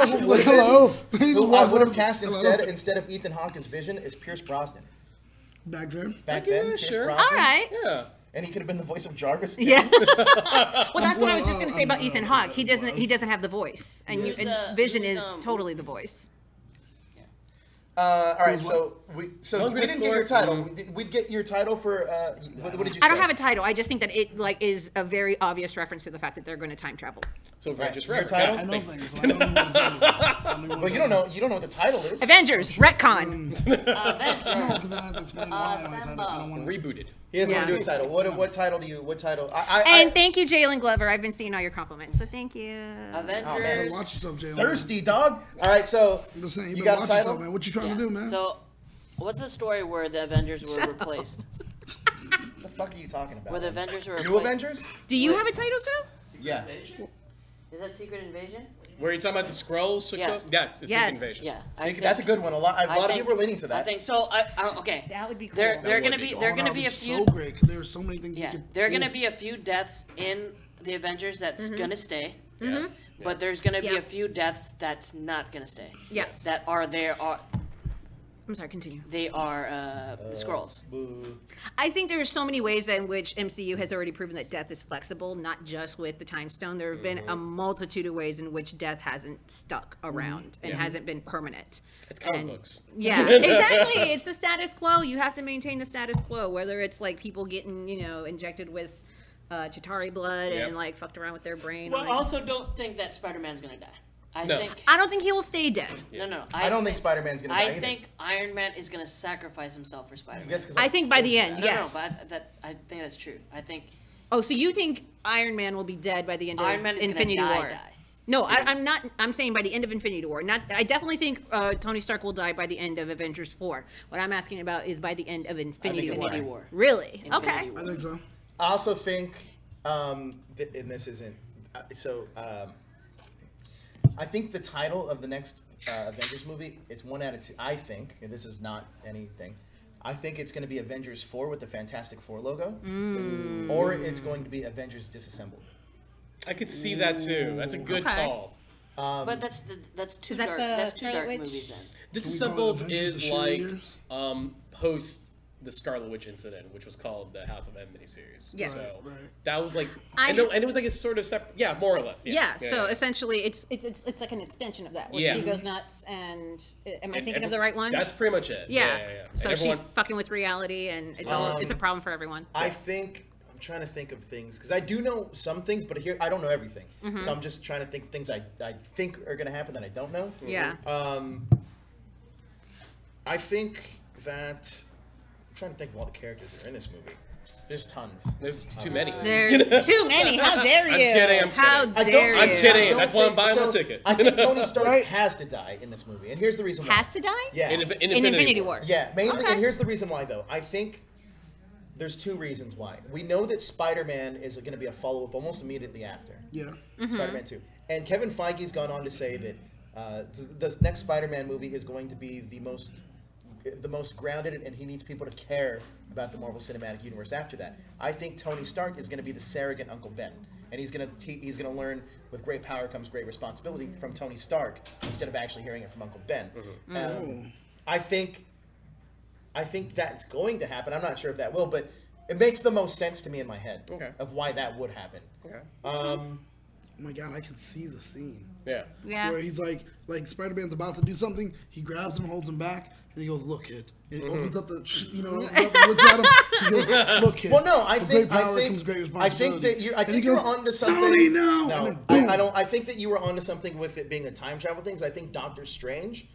who would have Hello. who I would have cast instead of Ethan Hawke as Vision is Pierce Brosnan. Back then? Back Okay, then, Pierce sure. Brosnan. All right. Yeah. And he could have been the voice of Jarvis. Too. Yeah. Well, that's what I was just gonna say about I'm, Ethan Hawke. He doesn't have the voice, and Who's, Vision who's, is totally the voice. All right, so we Hungry didn't get your Story. title. We'd get your title for what did you say? I don't have a title. I just think that it is a very obvious reference to the fact that they're going to time travel. So Avengers Your Forever. title? Yeah, I know thanks. things, so I don't even want to say anything. But you don't know what the title is. Avengers retcon. No, because I have to explain why I don't want to. Rebooted. He doesn't want to Yeah. do a title. What title do you? What title? And thank you, Jalen Glover. I've been seeing all your compliments, so thank you. Avengers. Watch yourself, Jalen. thirsty dog. All right, so I'm just saying, you you got better a watch title. yourself, man. What you trying to do, man? So, what's the story where the Avengers were replaced? What the fuck are you talking about? Where the Avengers were replaced? New Avengers? Do you have a title, Joe? Yeah. Is that Secret Invasion? Were you talking about the Scrolls? Yeah. Yeah, it's Yes. Secret Invasion. Yeah. I think that's a good one. A lot of people are leaning to that. I think so. Okay. That would be cool. They're would gonna be be cool. they're Oh, gonna that be would a few. so great. 'Cause there's so many things. Yeah, you could there are do. gonna be a few deaths in the Avengers that's gonna stay. Yeah. But there's gonna be Yeah. a few deaths that's not gonna stay. Yes. That are there are I'm sorry. Continue. they are the Skrulls. Boo. I think there are so many ways in which MCU has already proven that death is flexible, not just with the Time Stone. There have been a multitude of ways in which death hasn't stuck around and hasn't been permanent. It's comic And- books. Yeah, exactly. It's the status quo. You have to maintain the status quo, whether it's like people getting, injected with Chitauri blood Yep. and like fucked around with their brain. Well, or, I like- also don't think that Spider-Man's gonna die. I No. think I don't think he will stay dead. no. I don't think Spider-Man's gonna die I either. think Iron Man is gonna sacrifice himself for Spider-Man. That's 'cause I think by the end, No, yes. but I think that's true. I think Oh, so you think Iron Man will be dead by the end of Iron Man is Infinity gonna War? die. No, I'm not. I'm saying by the end of Infinity War. Not. I definitely think Tony Stark will die by the end of Avengers 4. What I'm asking about is by the end of Infinity War. Infinity War. Really? Infinity Okay. War. I think so. I also think, and this isn't, I think the title of the next Avengers movie, it's 1 out of 2. I think, and this is not anything, I think it's going to be Avengers 4 with the Fantastic Four logo, or it's going to be Avengers Disassembled. I could see that too. That's a good Okay. call. But that's two Is that dark. the That's two Scarlet dark Witch? movies then. we call it Disassembled Avengers is the like Cheerleaders? Post the Scarlet Witch incident, which was called the House of M miniseries. Yes. So Right. that was like, I- and it was like a sort of separate, yeah, more or less. Yeah. So essentially, it's like an extension of that. Where Yeah. she goes nuts, and am I And thinking of the right one? That's pretty much it. yeah. And So everyone- she's fucking with reality, and it's all it's a problem for everyone. I think I'm trying to think of things because I do know some things, but here I don't know everything. Mm-hmm. So I'm just trying to think of things I think are going to happen that I don't know. Yeah. I think that I'm trying to think of all the characters that are in this movie. There's tons. There's too many. There's too many. How dare you? I'm kidding, I'm How kidding. dare I'm you? kidding. I don't That's why I'm think- buying so the ticket. I think Tony Stark Right. has to die in this movie, and here's the reason why. Has to die? Yeah. In In Infinity War. Yeah, mainly, Okay. and here's the reason why, though. I think there's 2 reasons why. We know that Spider-Man is going to be a follow-up almost immediately after Yeah. Spider-Man 2. And Kevin Feige's gone on to say that the next Spider-Man movie is going to be the most grounded, and he needs people to care about the Marvel Cinematic Universe after that. I think Tony Stark is going to be the surrogate Uncle Ben. and he's gonna learn with great power comes great responsibility from Tony Stark instead of actually hearing it from Uncle Ben. I think that's going to happen. I'm not sure if that will, but it makes the most sense to me in my head of why that would happen. Oh my God, I could see the scene. Yeah. Where he's like Spider-Man's about to do something, he grabs him, holds him back, and he goes, "Look, kid." And he opens up the, looks at him. He goes, "Look, kid." Well, no, I think that you're onto something. Tony, no. I think that you were onto something with it being a time travel thing. I think Doctor Strange.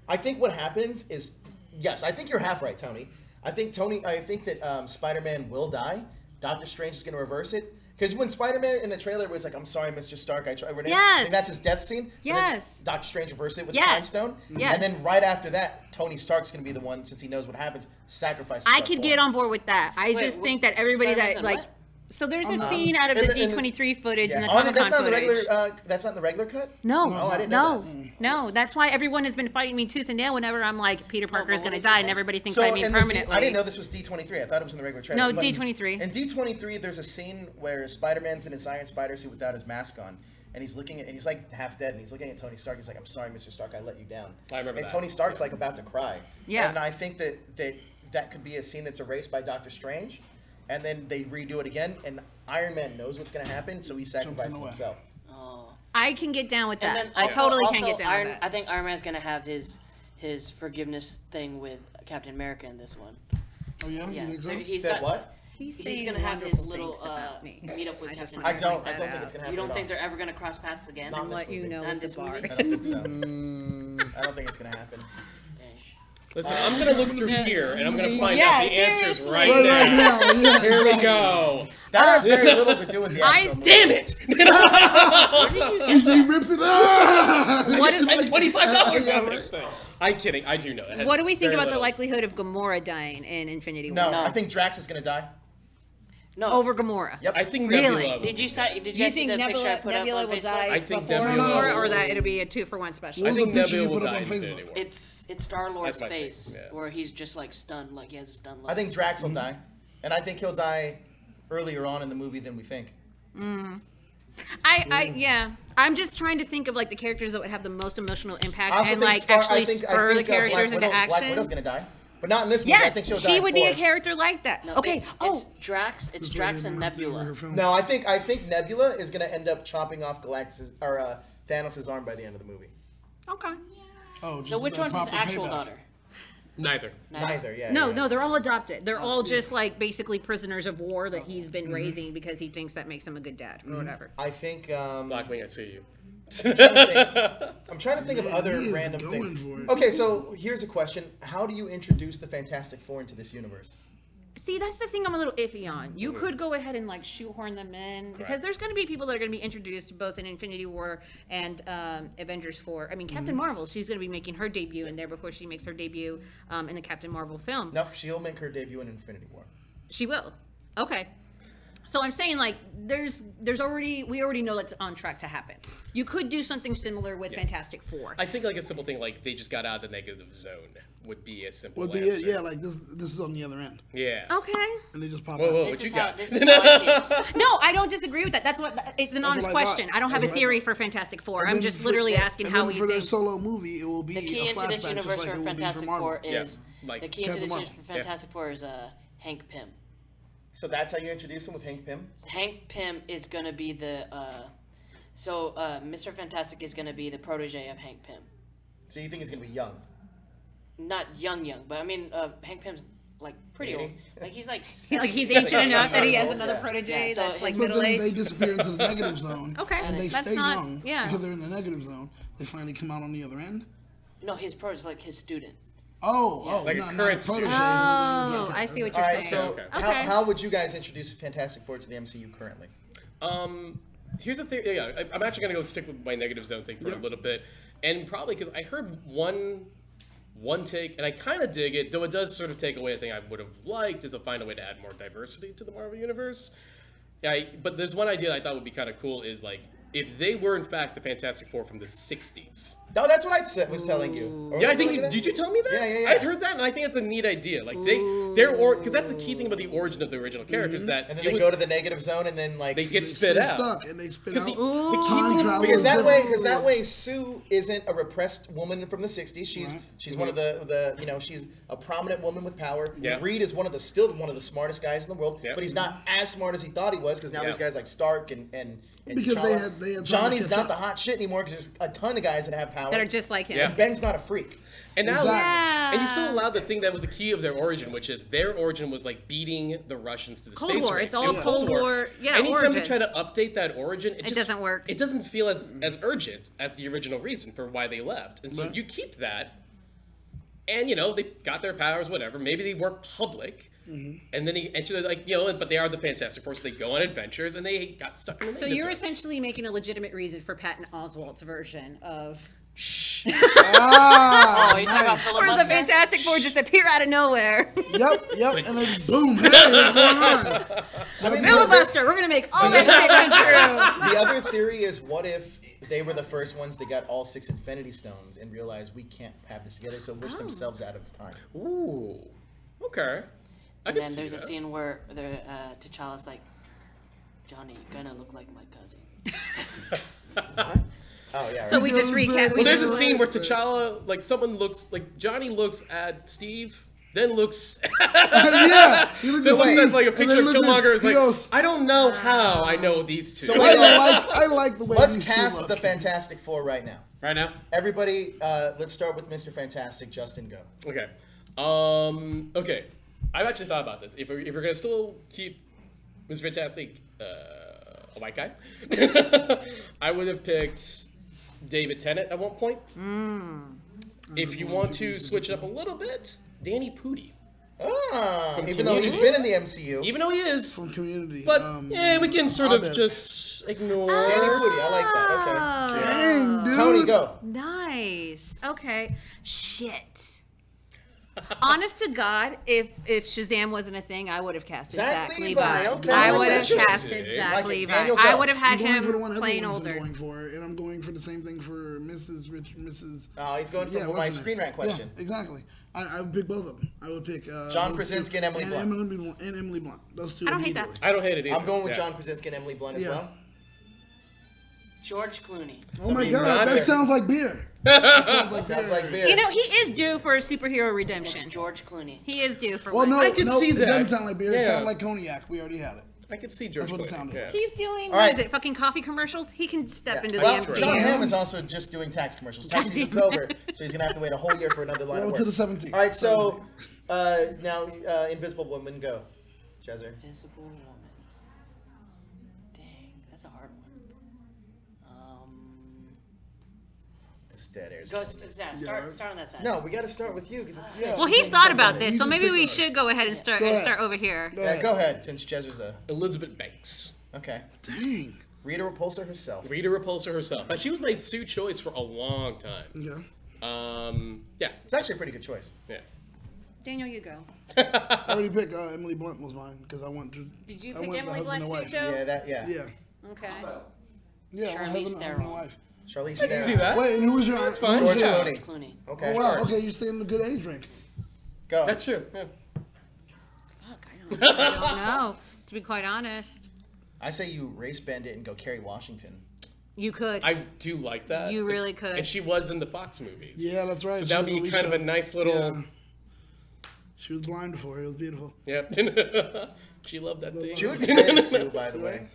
I think what happens is, yes, I think you're half right, Tony. I think that Spider-Man will die. Doctor Strange is going to reverse it. Because when Spider-Man in the trailer was like, "I'm sorry, Mr. Stark, I tried," and that's his death scene. Yes. Doctor Strange reversed it with the Time Stone. Yes. And then right after that, Tony Stark's going to be the one, since he knows what happens, sacrifice. I could get on board with that. I just think that everybody that like. What? So there's a scene out of the D23 footage and the Comic-Con footage. That's not in the regular cut? No, I didn't know that. no. That's why everyone has been fighting me tooth and nail whenever I'm like, Peter Parker is going to die, and everybody thinks I mean permanently. I didn't know this was D23. I thought it was in the regular trailer. No, D23. In D23, there's a scene where Spider-Man's in his Iron Spider suit without his mask on, and he's looking at, and he's like half dead, and he's looking at Tony Stark. He's like, "I'm sorry, Mr. Stark, I let you down." I remember and that. Tony Stark's like about to cry. Yeah. And I think that could be a scene that's erased by Doctor Strange, and then they redo it again, and Iron Man knows what's going to happen, so he sacrifices himself. I can get down with that. And then I totally can get down Iron, with that. I think Iron Man's gonna have his forgiveness thing with Captain America in this one. Oh yeah, Yeah, you think so? he's That got. what? He's gonna have his little meet up with Captain I America. don't think it's going to happen. You don't at think all. they're ever gonna cross paths again? Not in this let you movie. know Not in at the this bar. movie? I don't think so. I don't think it's going to happen. Listen, I'm gonna look through here and I'm gonna find Yeah, out the answers seriously. right now. Yeah. Here we go. That has very little to do with the actual movie. Damn it! He rips it out. I just spent $25 on this thing. I'm kidding. I do know. It has What do we think very about the little. likelihood of Gamora dying in Infinity War? No, No. I think Drax is going to die. No. Over Gamora. Yep. I think Really? Nebula. Did you Do you guys see think the picture I Nebula, put up Nebula on will Facebook? die I think before Nebula Gamora, or will- that it'll be a 2-for-1 special? I What think was the picture Nebula you will put up die on in Facebook? Infinity War. It's Star-Lord's That's my face, thing, yeah. where he's just like stunned, like he has a stunned look. I think Drax will die. And I think he'll die earlier on in the movie than we think. Yeah. I'm just trying to think of like the characters that would have the most emotional impact I also and think like Star- actually I think spur the Black characters into Widow- Black action. Widow's going to die. But not in this movie. I Yes, think she'll die she would be a before. character like that. No, Okay. it's Drax. It's Drax and Nebula. No, I think Nebula is going to end up chopping off Thanos' arm by the end of the movie. Okay. Oh, just So which the one's his proper actual payback. daughter? Neither. Neither, yeah. No, yeah. no, they're all adopted. They're all just like basically prisoners of war that he's Mm-hmm. been raising because he thinks that makes him a good dad or whatever. I think. Blackwing, I see you. I'm trying to think of other he is random going things. for it. Okay, so here's a question: how do you introduce the Fantastic Four into this universe? See, that's the thing I'm a little iffy on. You could go ahead and like shoehorn them in because there's going to be people that are going to be introduced both in Infinity War and Avengers 4. I mean, Captain Marvel, she's going to be making her debut in there before she makes her debut in the Captain Marvel film. Nope, she'll make her debut in Infinity War. She will. Okay. So I'm saying like we already know that's on track to happen. You could do something similar with Fantastic Four. I think like a simple thing like they just got out of the negative zone would be a simple Would be answer. it? Yeah, like this is on the other end, Yeah. Okay. and they just pop Whoa, out. whoa, This what you is how got? this is how I see it. No, I don't disagree with that. That's what it's an honest what I thought. question. I don't have a That's what I theory thought. for Fantastic Four. And I'm then just for- literally asking and how then we for their think. solo movie, it will be The key a into flashback, this just universe like for it will be Fantastic for Marvel. Four is like the key into Captain this universe Marvel. for Fantastic Four is Hank Pym. So that's how you introduce him with Hank Pym. Hank Pym is gonna be the Mr. Fantastic is gonna be the protege of Hank Pym. So you think he's gonna be young? Not young, but I mean Hank Pym's like pretty old. 80? Like he's like Like he's ancient enough that he has Yeah. another protege Yeah, so that's like his- But middle then they aged. disappear into the negative zone. Okay, And they that's stay not- young yeah. because they're in the negative zone. They finally come out on the other end. no, his protege, like his student. Like a not current protege. Oh, I see what All you're right, saying. so Okay. how would you guys introduce Fantastic Four to the MCU currently? Here's the thing. Yeah, I'm actually gonna go stick with my negative zone thing for a little bit, and probably because I heard one take, and I kind of dig it, though it does sort of take away a thing I would have liked, is to find a way to add more diversity to the Marvel universe. But there's one idea I thought would be kind of cool is like if they were in fact the Fantastic Four from the '60s, No, that's what I was telling you. Or Yeah, I was think. telling you that? Did you tell me that? Yeah. I'd heard that, and I think it's a neat idea. Like because that's the key thing about the origin of the original characters. That And then they go to the negative zone, and then like they get Stay spit out. stuck, and they spit out. The Time because that travel. way Sue isn't a repressed woman from the '60s. She's one of the she's a prominent woman with power. Yeah. Reed is still one of the smartest guys in the world, but he's not as smart as he thought he was because now there's guys like Stark and Because T'Challa. they had Johnny's time to catch not the up. hot shit anymore because there's a ton of guys that have power That are just like him. Yeah. And Ben's not a freak. And now, Exactly. and you still allowed the thing that was the key of their origin, which is their origin was like beating the Russians to the Cold space War. race. It's all It was Cold War. Yeah, Anytime origin. they try to update that origin, it just doesn't work. It doesn't feel as urgent as the original reason for why they left. And so Right. you keep that, and they got their powers, whatever. Maybe they weren't public. And then they enter but they are the Fantastic Four, so they go on adventures, and they got stuck in the So negative you're zone. essentially making a legitimate reason for Patton Oswalt's version of. Shh. Oh, you talking about Or filibuster? the Fantastic Four just appear out of nowhere. Yep, and then boom, hey, what's going on? I mean, Filibuster. We're gonna make all that shit come true. the other theory is, what if they were the first ones that got all 6 Infinity Stones and realized we can't have this together, so wish themselves out of time. Ooh. Okay. I And can then see there's a that. scene where T'Challa's like, Johnny, you kind of look like my cousin. Oh yeah. Right. So we just recap. Well, there's a scene where T'Challa, Johnny looks at Steve, then looks Yeah, he looks then looks Steve, at like a and picture then of looks at- Killmonger. Is he like, goes, I don't know how I know these two. So I like the way Let's these two cast look. the Fantastic Four right now. right now. Everybody, let's start with Mr. Fantastic. Justin, go. Okay. Okay. I've actually thought about this. If we're gonna still keep Mr. Fantastic a white guy, I would have picked David Tennant at one point. If you want to switch it up a little bit, Danny Pudi. From Even though he's been in the MCU. Even though he is, from Community. but we can sort of Abed. just ignore. Danny Pudi, I like that. Okay. Dang, dude. Tony, go. Nice. Okay. Shit. Honest to God, if Shazam wasn't a thing, I would have casted Zach Zach Levi, Levi. okay, I I like would have that. casted Interesting. Zach Like it. Levi. Daniel, I go. would have had I'm going for the him one playing everyone's older. going for, and I'm going for the same thing for Mrs. Oh, he's going for Yeah, my what's her Screen name? Rant question. Yeah, exactly. I would pick both of them. I would pick John those Krasinski two. and Emily Blunt. And Emily Blunt. Those two. I don't hate that. immediately. I don't hate it either. I'm going with Yeah. John Krasinski and Emily Blunt as Yeah. well. George Clooney. Oh my Somebody God, not that there. sounds like beer. That sounds like Sounds beer. like beer. You know, he is due for a superhero It's redemption. George Clooney. He is due for Well, one. no, I could see it that. doesn't sound like beer. It Yeah. sounds like cognac. We already had it. I could see George That's what it Clooney. sounded Yeah. like. He's doing, All what right. is it, fucking coffee commercials? He can step into Well, the John MCU. Hamm is also just doing tax commercials. Tax God season's damn it. over, so he's gonna have to wait a whole year for another line Well, of to work. the 17th. All right, so now Invisible Woman, go. Jezzer. Invisible Woman. Dang, that's a hard one. This dead air's Go, start on that side. No, we got to start with you because it's. Yeah. Well, he's thought about this, You so just maybe pick we those. should go ahead and start Go ahead. over here. Yeah, go ahead, since Jezzer's a. Elizabeth Banks. Okay. Dang. Rita Repulsa herself. Rita Repulsa herself. She was my Sue choice for a long time. Yeah. Yeah. It's actually a pretty good choice. Yeah. Daniel, you go. I already picked Emily Blunt was mine because I want to. Did you I pick want the Emily husband Blunt and too, wife. Joe? Yeah. Yeah. Okay. Yeah. I Charlize want husband and Theron. wife. Charlize I can see Theron. that. Wait, and who was your? That's who fine. was George your- Clooney. Clooney. Okay. Oh wow. Sure. Okay, you're staying in a good age range. Go. That's true. Yeah. Fuck, I don't know, to be quite honest. I say you race bend it and go Kerry Washington. You could. I do like that. You really could. And she was in the Fox movies. Yeah, that's right. So She that would was be Alicia. kind of a nice little. Yeah. She was blind before. It was beautiful. Yep. She loved that thing. She would be great as Sue, by the way.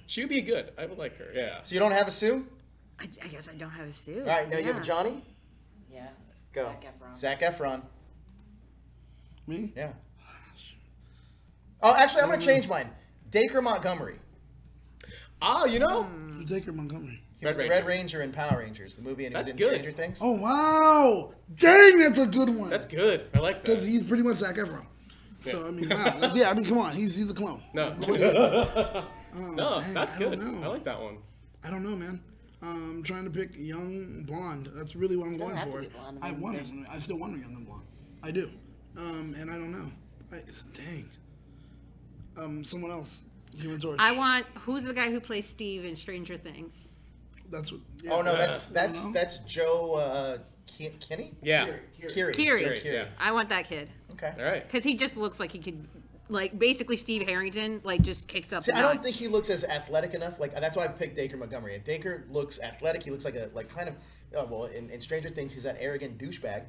She would be good. I would like her. Yeah. So you don't have a Sue? I guess I don't have a suit. All right, now you have a Johnny? Yeah. Go. Zac Efron. Zac Efron. Me? Yeah. Oh, actually, I'm going to change mine. Dacre Montgomery. Oh, you know. You take her Montgomery. He was the Red Ranger in Power Rangers, the movie, and he was That's in good. Stranger Things. Oh wow! Dang, that's a good one. That's good. I like Because that. he's pretty much Zac Efron. So I mean, wow. Like, yeah, I mean, come on, he's a clone. No. Oh, No, dang, that's I don't good. know. I like that one. I don't know, man. I'm trying to pick young blonde. That's really what I'm going have to for. be blonde. I I mean, want there's- him. I still want a young and blonde. I do. And I don't know. Dang. Someone else. Human Torch. I want. Who's the guy who plays Steve in Stranger Things? That's what. Yeah. Oh no, that's Joe Kinney. Yeah. Kiri. Yeah. I want that kid. Okay. All right. Because he just looks like he could, like, basically Steve Harrington, like, just kicked up. See, I don't think he looks as athletic enough. Like that's why I picked Dacre Montgomery. And Dacre looks athletic. He looks like kind of well in Stranger Things he's that arrogant douchebag.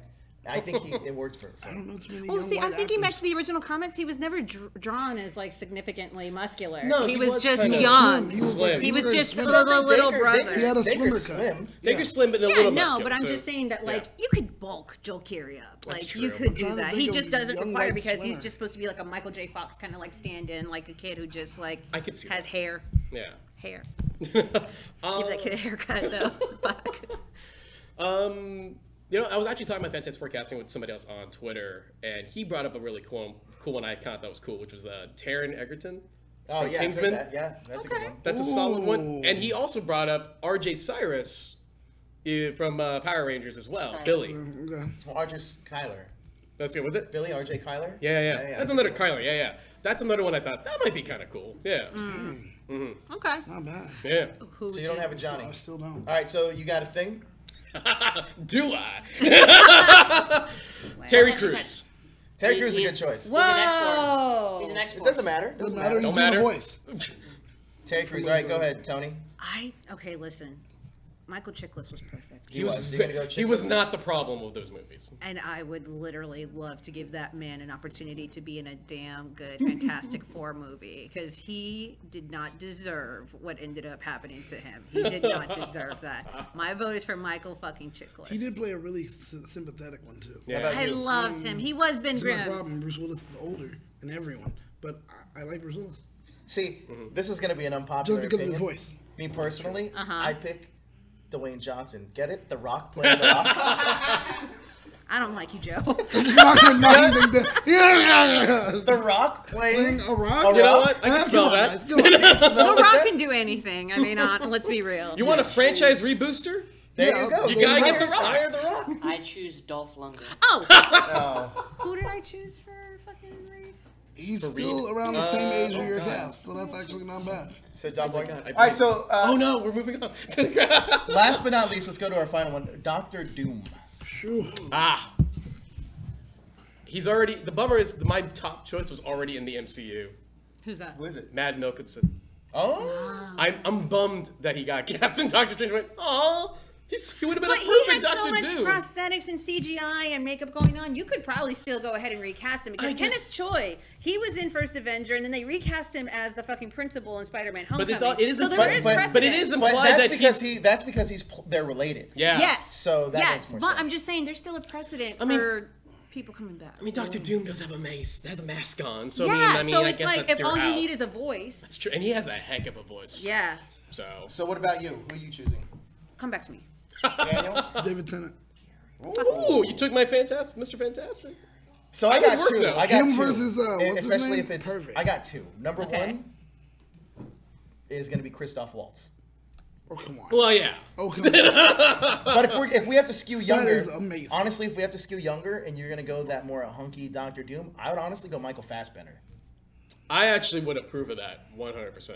I think it worked for. I don't know too many. Well, young see, white I'm thinking back actors. to the original comics. He was never drawn as like significantly muscular. No, he he was was just kinda young. slim. He was very just a slim. little Dacre- brother. He had a swimmer Dacre's cut. slim. Dacre's slim, but a Yeah, little no, muscular. but I'm so- just saying that, like, you could bulk Joel Kiri up. That's Like, you true. could I'm do trying to that. think He of just doesn't young require white because he's swimmer. just supposed to be like a Michael J. Fox kind of like stand-in, like a kid who just like I could see has that. hair. Yeah. Hair. Give that kid a haircut though. Fuck. You know, I was actually talking about Fantastic Forecasting with somebody else on Twitter, and he brought up a really cool one I kind of thought was cool, which was Taron Egerton. Oh from yeah, Kingsman. that's a good one. That's a solid one. Ooh. And he also brought up R.J. Cyrus from Power Rangers as well. Sorry. Billy. Okay. Well, R.J. Kyler. That's good. Was it? Billy R.J. Kyler. Yeah. That's another Kyler. Yeah. That's another one I thought that might be kind of cool. Yeah. Okay. Not bad. Yeah. Who So you don't have a Johnny. I still don't. All right, so you got a thing. Do I? Terry That's what she Crews. Terry Crews is a good He's- choice. He's an X-Force. Whoa. He's an It X-Force. doesn't matter. Doesn't matter. Don't He's doing matter. a voice. Terry Crews. All right, go ahead, Tony. Okay, listen. Michael Chiklis was perfect. He was. You're gonna go He was Chiklis? not the problem with those movies. And I would literally love to give that man an opportunity to be in a damn good Fantastic Four movie because he did not deserve what ended up happening to him. He did not deserve that. My vote is for Michael fucking Chiklis. He did play a really sympathetic one too. Yeah. about I you? loved him. He was Ben That's my Grimm. problem. Bruce Willis is older than everyone, but I like Bruce Willis See, this is gonna be an just unpopular because of opinion. his voice. Me personally, Uh-huh. I pick Dwayne Johnson. Get it? The Rock playing The Rock. I don't like you, Joe. You're not gonna know anything that- Yeah. The Rock playing Playing a rock. A You know Rock? what? I can Come smell on, that. guys, come on. Smell The Rock that? can do anything. I mean, let's be real. You want a franchise rebooster? There Yeah, you go. you There's gotta get hire- The Rock. Hire The Rock. I choose Dolph Lundgren. Oh, Oh. who did I choose for fucking Reed? He's For still Reed. around the same age as your cast, so that's actually not bad. So Dolph my Lundgren. God, I All right, so Oh no, we're moving on. last but not least, let's go to our final one. Doctor Doom. Sure. Ah. He's already. The bummer is my top choice was already in the MCU. Who's that? Who is it? Mad Milkinson. Oh. I'm bummed that he got cast in Doctor Strange. Went, oh, he would have been But a he perfect had Doctor so much Doom. prosthetics and CGI and makeup going on. You could probably still go ahead and recast him because I guess- Kenneth Choi, he was in First Avenger, and then they recast him as the fucking principal in Spider-Man: But Homecoming. it's all- it is so a- there but- is but- precedent. but it is But implied that's because they're related. Yeah. Yes. So that yes, makes more but sense. I'm just saying there's still a precedent I mean- for people coming back. I mean, Doctor Doom does have a mace. Has a mask on. So yeah, I mean, so I it's guess like that's if all you out. need is a voice. That's true, and he has a heck of a voice. Yeah, So. So what about you? Who are you choosing? come back to me. Daniel? David Tennant. Ooh, you took my Mr. Fantastic. So I That got would work, two. though. I got Him two. versus, what's his especially name? if it's Perfect. I got two. Number Okay. one is gonna be Christoph Waltz. Oh come on. Well, yeah. Oh come on. But if we have to skew younger, is amazing. honestly, if we have to skew younger and you're gonna go that more hunky Doctor Doom, I would honestly go Michael Fassbender. I actually would approve of that 100%.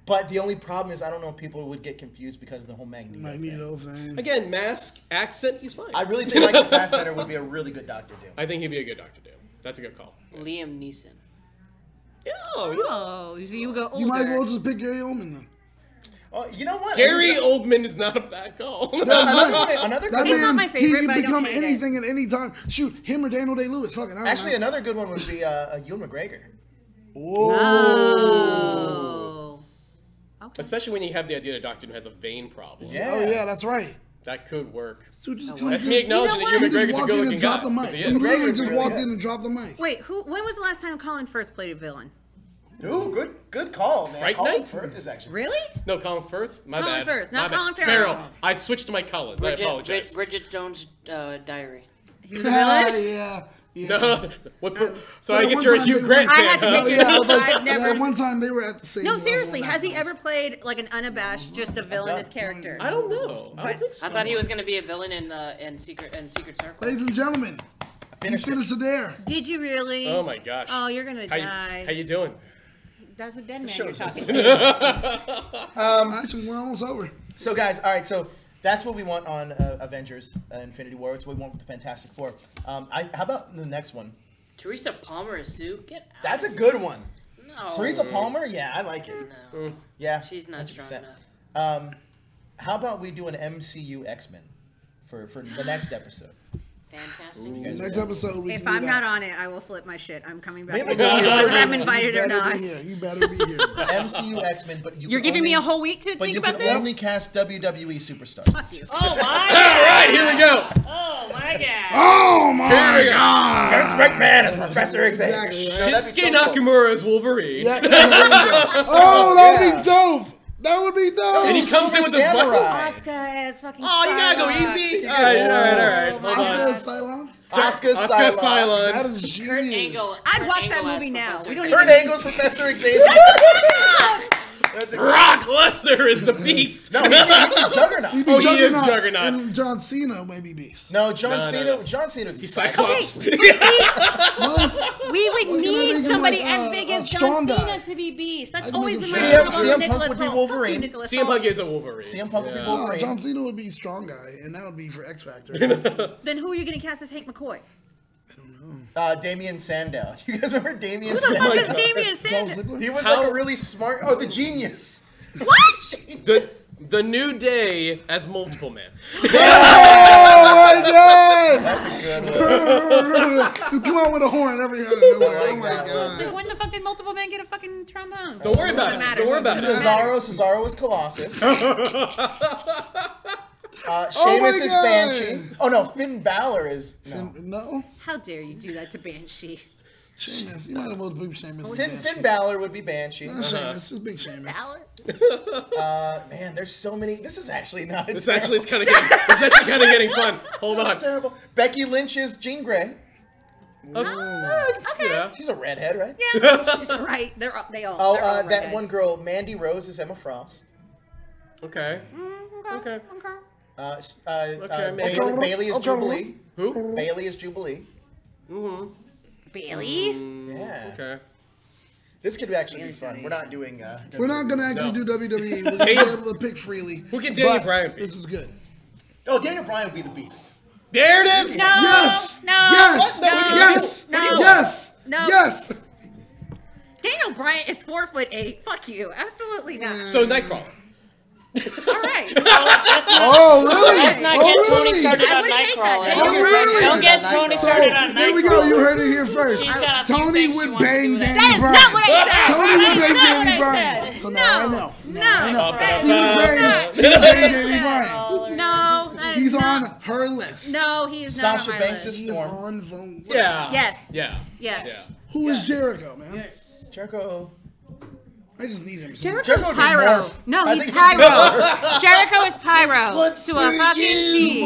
But the only problem is I don't know if people would get confused because of the whole Magneto. thing. Magneto thing. Again, mask, accent, he's fine. I really think Michael Fassbender would be a really good Doctor Doom. I think he'd be a good Doctor Doom. That's a good call. Liam Neeson. Oh, you know. Oh, so you go older. You might as well just pick Gary Oldman then. Oh, you know what? Gary Oldman is not a bad call. Another That good He's one. not man, my favorite, he but I can don't become hate it. anything at any time. Shoot, him or Daniel Day-Lewis. Fucking, I don't Actually, know. another good one would be Ewan McGregor. Whoa. Oh. Okay. Especially when you have the idea that Doctor Doom has a vein problem. Yeah. Oh yeah, that's right. That could work. Dude just That's comes me in. acknowledging You know that Ewan He McGregor's just a walked good in looking and guy. dropped the mic. 'cause he He is. literally McGregor's just really walked good. in and dropped the mic. Wait, when was the last time Colin Firth played a villain? Ooh, good call, man. Fright Colin Night? Firth is actually Really? No, Colin Firth? My Colin bad. Firth, not My bad. Colin Farrell. I switched to my Collins. I apologize. Bridget Jones' Diary. He was a villain? Yeah. No. So But I at guess one you're a time Hugh they Grant were- I had to fan, take huh? it. I've never. At one time they were at the same No, level seriously, in that has he film. ever played like an unabashed, just a villainous character? I don't know. I don't think so. I thought he was gonna be a villain in Secret Circle. Ladies and gentlemen, he finished it there. Did you really? Oh my gosh. Oh, you're gonna How die. you doing? That's a dead man Show you're us. talking to. Actually, we're almost over. So guys, all right, so that's what we want on Avengers Infinity War. It's what we want with the Fantastic Four. How about the next one? Teresa Palmer as Sue? Get out. That's a good one. No. Teresa Palmer? Yeah, I like it. No. Yeah. She's not 100%. strong enough. How about we do an MCU X-Men for the next episode? Fantastic. Next episode, we If can do I'm that. not on it, I will flip my shit. I'm coming back. Maybe Whether I'm invited You or better not. be here. You better be here. MCU X-Men, but You're giving me a whole week to think about But you this? can only cast WWE superstars. Fuck you. Oh my god. All right, here we go. Oh my god. Oh my God! Vince McMahon as Professor Xavier. Exactly, No, that'd be Shinsuke so cool. Nakamura as Wolverine. Yeah, there we go. Oh, that would be dope. That would be dope. And he comes in with the Samurai. Asuka as fucking. Oh, you gotta go Psylocke. easy. All right. Hold Asuka on. Cylon? Asuka Oscar Cylon. That Cylon. is Kurt genius. Angle. I'd Kurt watch that Angle as movie now. Professor We don't Kurt even. Angle's Professor Xavier. That's a Brock Lesnar is the Beast. No, he'd be Juggernaut. He'd be Oh, he is Juggernaut, Juggernaut. And John Cena may be Beast. No, John No, Cena. no. John Cena. He's Cyclops. What? We would We're gonna need make him somebody like, as big as strong John guy. Cena to be Beast. That's I can always make been him my CM problem with Punk Nicholas would be Hoult. Wolverine. Fuck you, Nicholas CM Hoult. Punk is a Wolverine. CM Punk would be Yeah. No, Wolverine. John Cena would be strong guy, and that would be for X Factor. Then who are you going to cast as Hank McCoy? Damien Sandow. Do you guys remember Damien Who the fuck Sandow? is Damian Charles Sandow? Ziggler? He was How- like a really smart. Oh, the genius. What? The New Day as Multiple Man. Oh my God! That's a good one. Just come out with a horn every out of nowhere. I like Oh my that one. God! When the fuck did multiple men get a fucking trombone? Don't worry about it. Don't worry about it. Cesaro is Colossus. Oh Sheamus my is God. Banshee. Oh no, Finn Balor is no. No, How dare you do that to Banshee? Sheamus. You might as well beat Sheamus. Finn Balor would be Banshee. Not Sheamus, just big Sheamus. Balor? Man, there's so many. This is actually not. This actually is kind of getting fun. Hold on. terrible. Becky Lynch is Jean Grey. Yeah. She's a redhead, right? Yeah, she's right. They all. Oh, they're all that redheads. one girl, Mandy Rose, is Emma Frost. Okay. Okay. Bailey, maybe. Bailey is Okay. Jubilee. Who? Bailey is Jubilee. Bailey? Yeah. Okay. This could actually be fun. We're not doing. We're not gonna actually No. do WWE. We're gonna be able to pick freely. Who can Daniel but Bryan be? This was good. Oh, Daniel Bryan would be the Beast. There it is. No. Yes. No. Yes. No. Yes. No. Yes. No. Yes. Daniel Bryant is 4'8". Fuck you. Absolutely not. So Nightcrawler. All right. Oh really? Let's not oh, get Tony really? started I on wouldn't hate that. Nightcrawler. Daniel Oh, really? Don't get Tony So started on there we go. You Nightcrawler. heard it here first. She's got a few Tony things she would wants to bang do with Danny that. That is Bryan. not what I said. Tony would That bang is not what Danny I Bryan. said. So now I No. know. No. Now I know. That She would is bang. not- She would bang Danny Bryan. No. That is He's not. on her list. No, he is not Sasha on my Banks list. is He's Storm. on the list. Yeah. Yes. Yeah. Yes. Yeah. Who is Jericho, man? Jericho. I just need him. Jericho's Jericho would be Pyro. Morph. No, I he's think- Pyro. Jericho is Pyro. To a fucking T.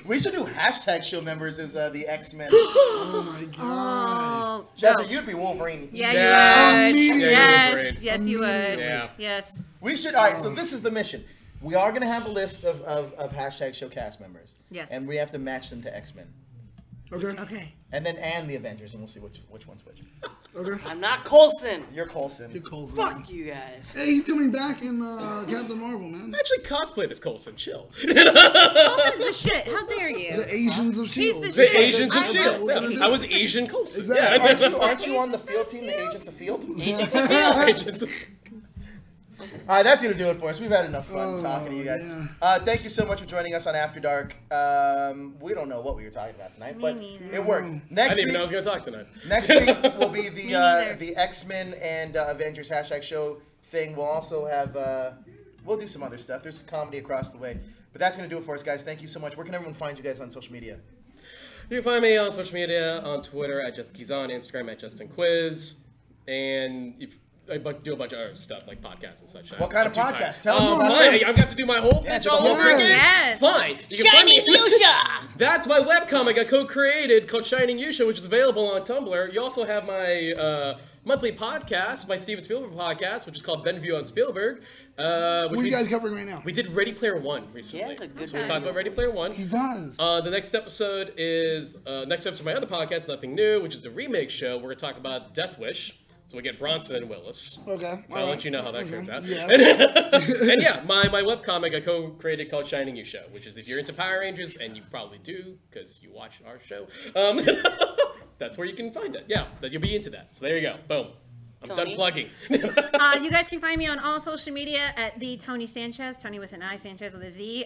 We should do hashtag show members as the X-Men. Oh my God. Oh. Jessica, no. you'd be Wolverine. Yeah, Yeah. you would. Immediately. Yes, yes, you would. Yeah. Yes. We should. All right. So this is the mission. We are going to have a list of hashtag show cast members. Yes. And we have to match them to X-Men. Okay. Okay. And the Avengers, and we'll see which one's which. Okay. I'm not Coulson. You're Coulson. You're Coulson. Fuck you guys. Hey, he's coming back in Captain Marvel, man. I actually cosplayed as Coulson. Chill. Coulson's the shit. How dare you? The Asians of S.H.I.E.L.D. He's The shit. Agents of I S.H.I.E.L.D. love Yeah. I was Asian Coulson. Exactly. Yeah. Aren't you on the field team, the Agents of Field? Agents of- All right, that's going to do it for us. We've had enough fun talking to you guys. yeah. Thank you so much for joining us on After Dark. We don't know what we were talking about tonight, but it worked. I Next didn't even know I week, was going to talk tonight. next week will be neither. the X-Men and Avengers hashtag show thing. We'll also have we'll do some other stuff. There's comedy across the way, but that's going to do it for us, guys. Thank you so much. Where can everyone find you guys on social media? You can find me on social media, on Twitter at JustinKeyzon, Instagram at JustinQuiz, and I do a bunch of other stuff like podcasts and such. What kind of I'm too podcast? tired. Tell us about fine. those. I'm gonna have to do my whole pitch all over again. Yes. Fine. You can find Shining me- Fuchsia. That's my webcomic I co-created called Shining Yusha, which is available on Tumblr. You also have my monthly podcast, my Steven Spielberg podcast, which is called Benview on Spielberg. What are Which you guys covering right now? we did Ready Player One recently. Yeah, it's a good so we're time. talking about Ready Player One. He does. The next episode is of my other podcast, Nothing New, which is the remake show. We're gonna talk about Death Wish. So we get Bronson and Willis. Okay. So I'll let you know how that turns out. Yes. And yeah, my webcomic I co-created called Shining You Show, which is if you're into Power Rangers, and you probably do because you watch our show, that's where you can find it. Yeah, that you'll be into that. So there you go. Boom. I'm done plugging. You guys can find me on all social media at the Tony Sanchez, Tony with an I, Sanchez with a Z.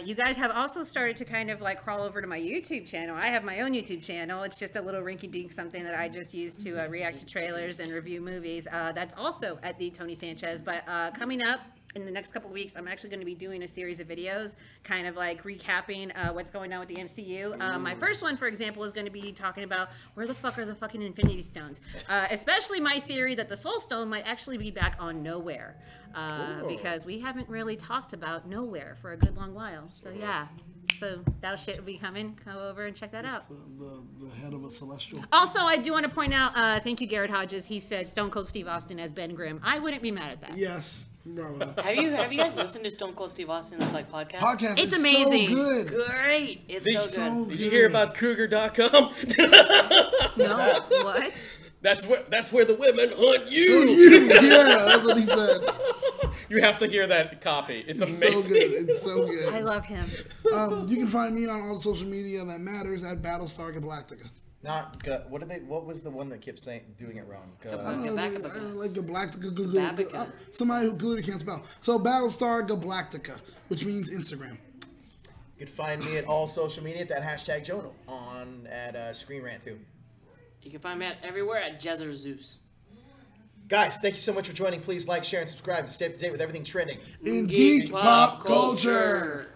You guys have also started to kind of like crawl over to my YouTube channel. I have my own YouTube channel. It's just a little rinky-dink something that I just use to react to trailers and review movies. That's also at the Tony Sanchez. But coming up in the next couple of weeks, I'm actually going to be doing a series of videos kind of like recapping what's going on with the MCU. My first one, for example, is going to be talking about where the fuck are the fucking Infinity Stones? Especially my theory that the Soul Stone might actually be back on Nowhere. Because we haven't really talked about Nowhere for a good long while. So yeah. So that shit will be coming. Go over and check that out. The head of a celestial. Also, I do want to point out, thank you, Garrett Hodges. He said Stone Cold Steve Austin as Ben Grimm. I wouldn't be mad at that. Yes. Bravo. Have you guys listened to Stone Cold Steve Austin's like podcast? Podcast It's is amazing. So good. Great. It's so good. Did you hear about Cougar.com? No, what? That's where the women hunt you. Yeah, that's what he said. You have to hear that copy. It's amazing. So good. It's so good. I love him. You can find me on all the social media that matters at Battlestar Galactica. Not what was the one that kept saying doing it wrong? Like Galactica. Somebody who clearly can't spell. So Battlestar Galactica, which means Instagram. You can find me at all social media at that hashtag Jonah at Screen Rant too. You can find me everywhere at Jezzer Zeus. Guys, thank you so much for joining. Please like, share, and subscribe to stay up to date with everything trending in geek pop culture.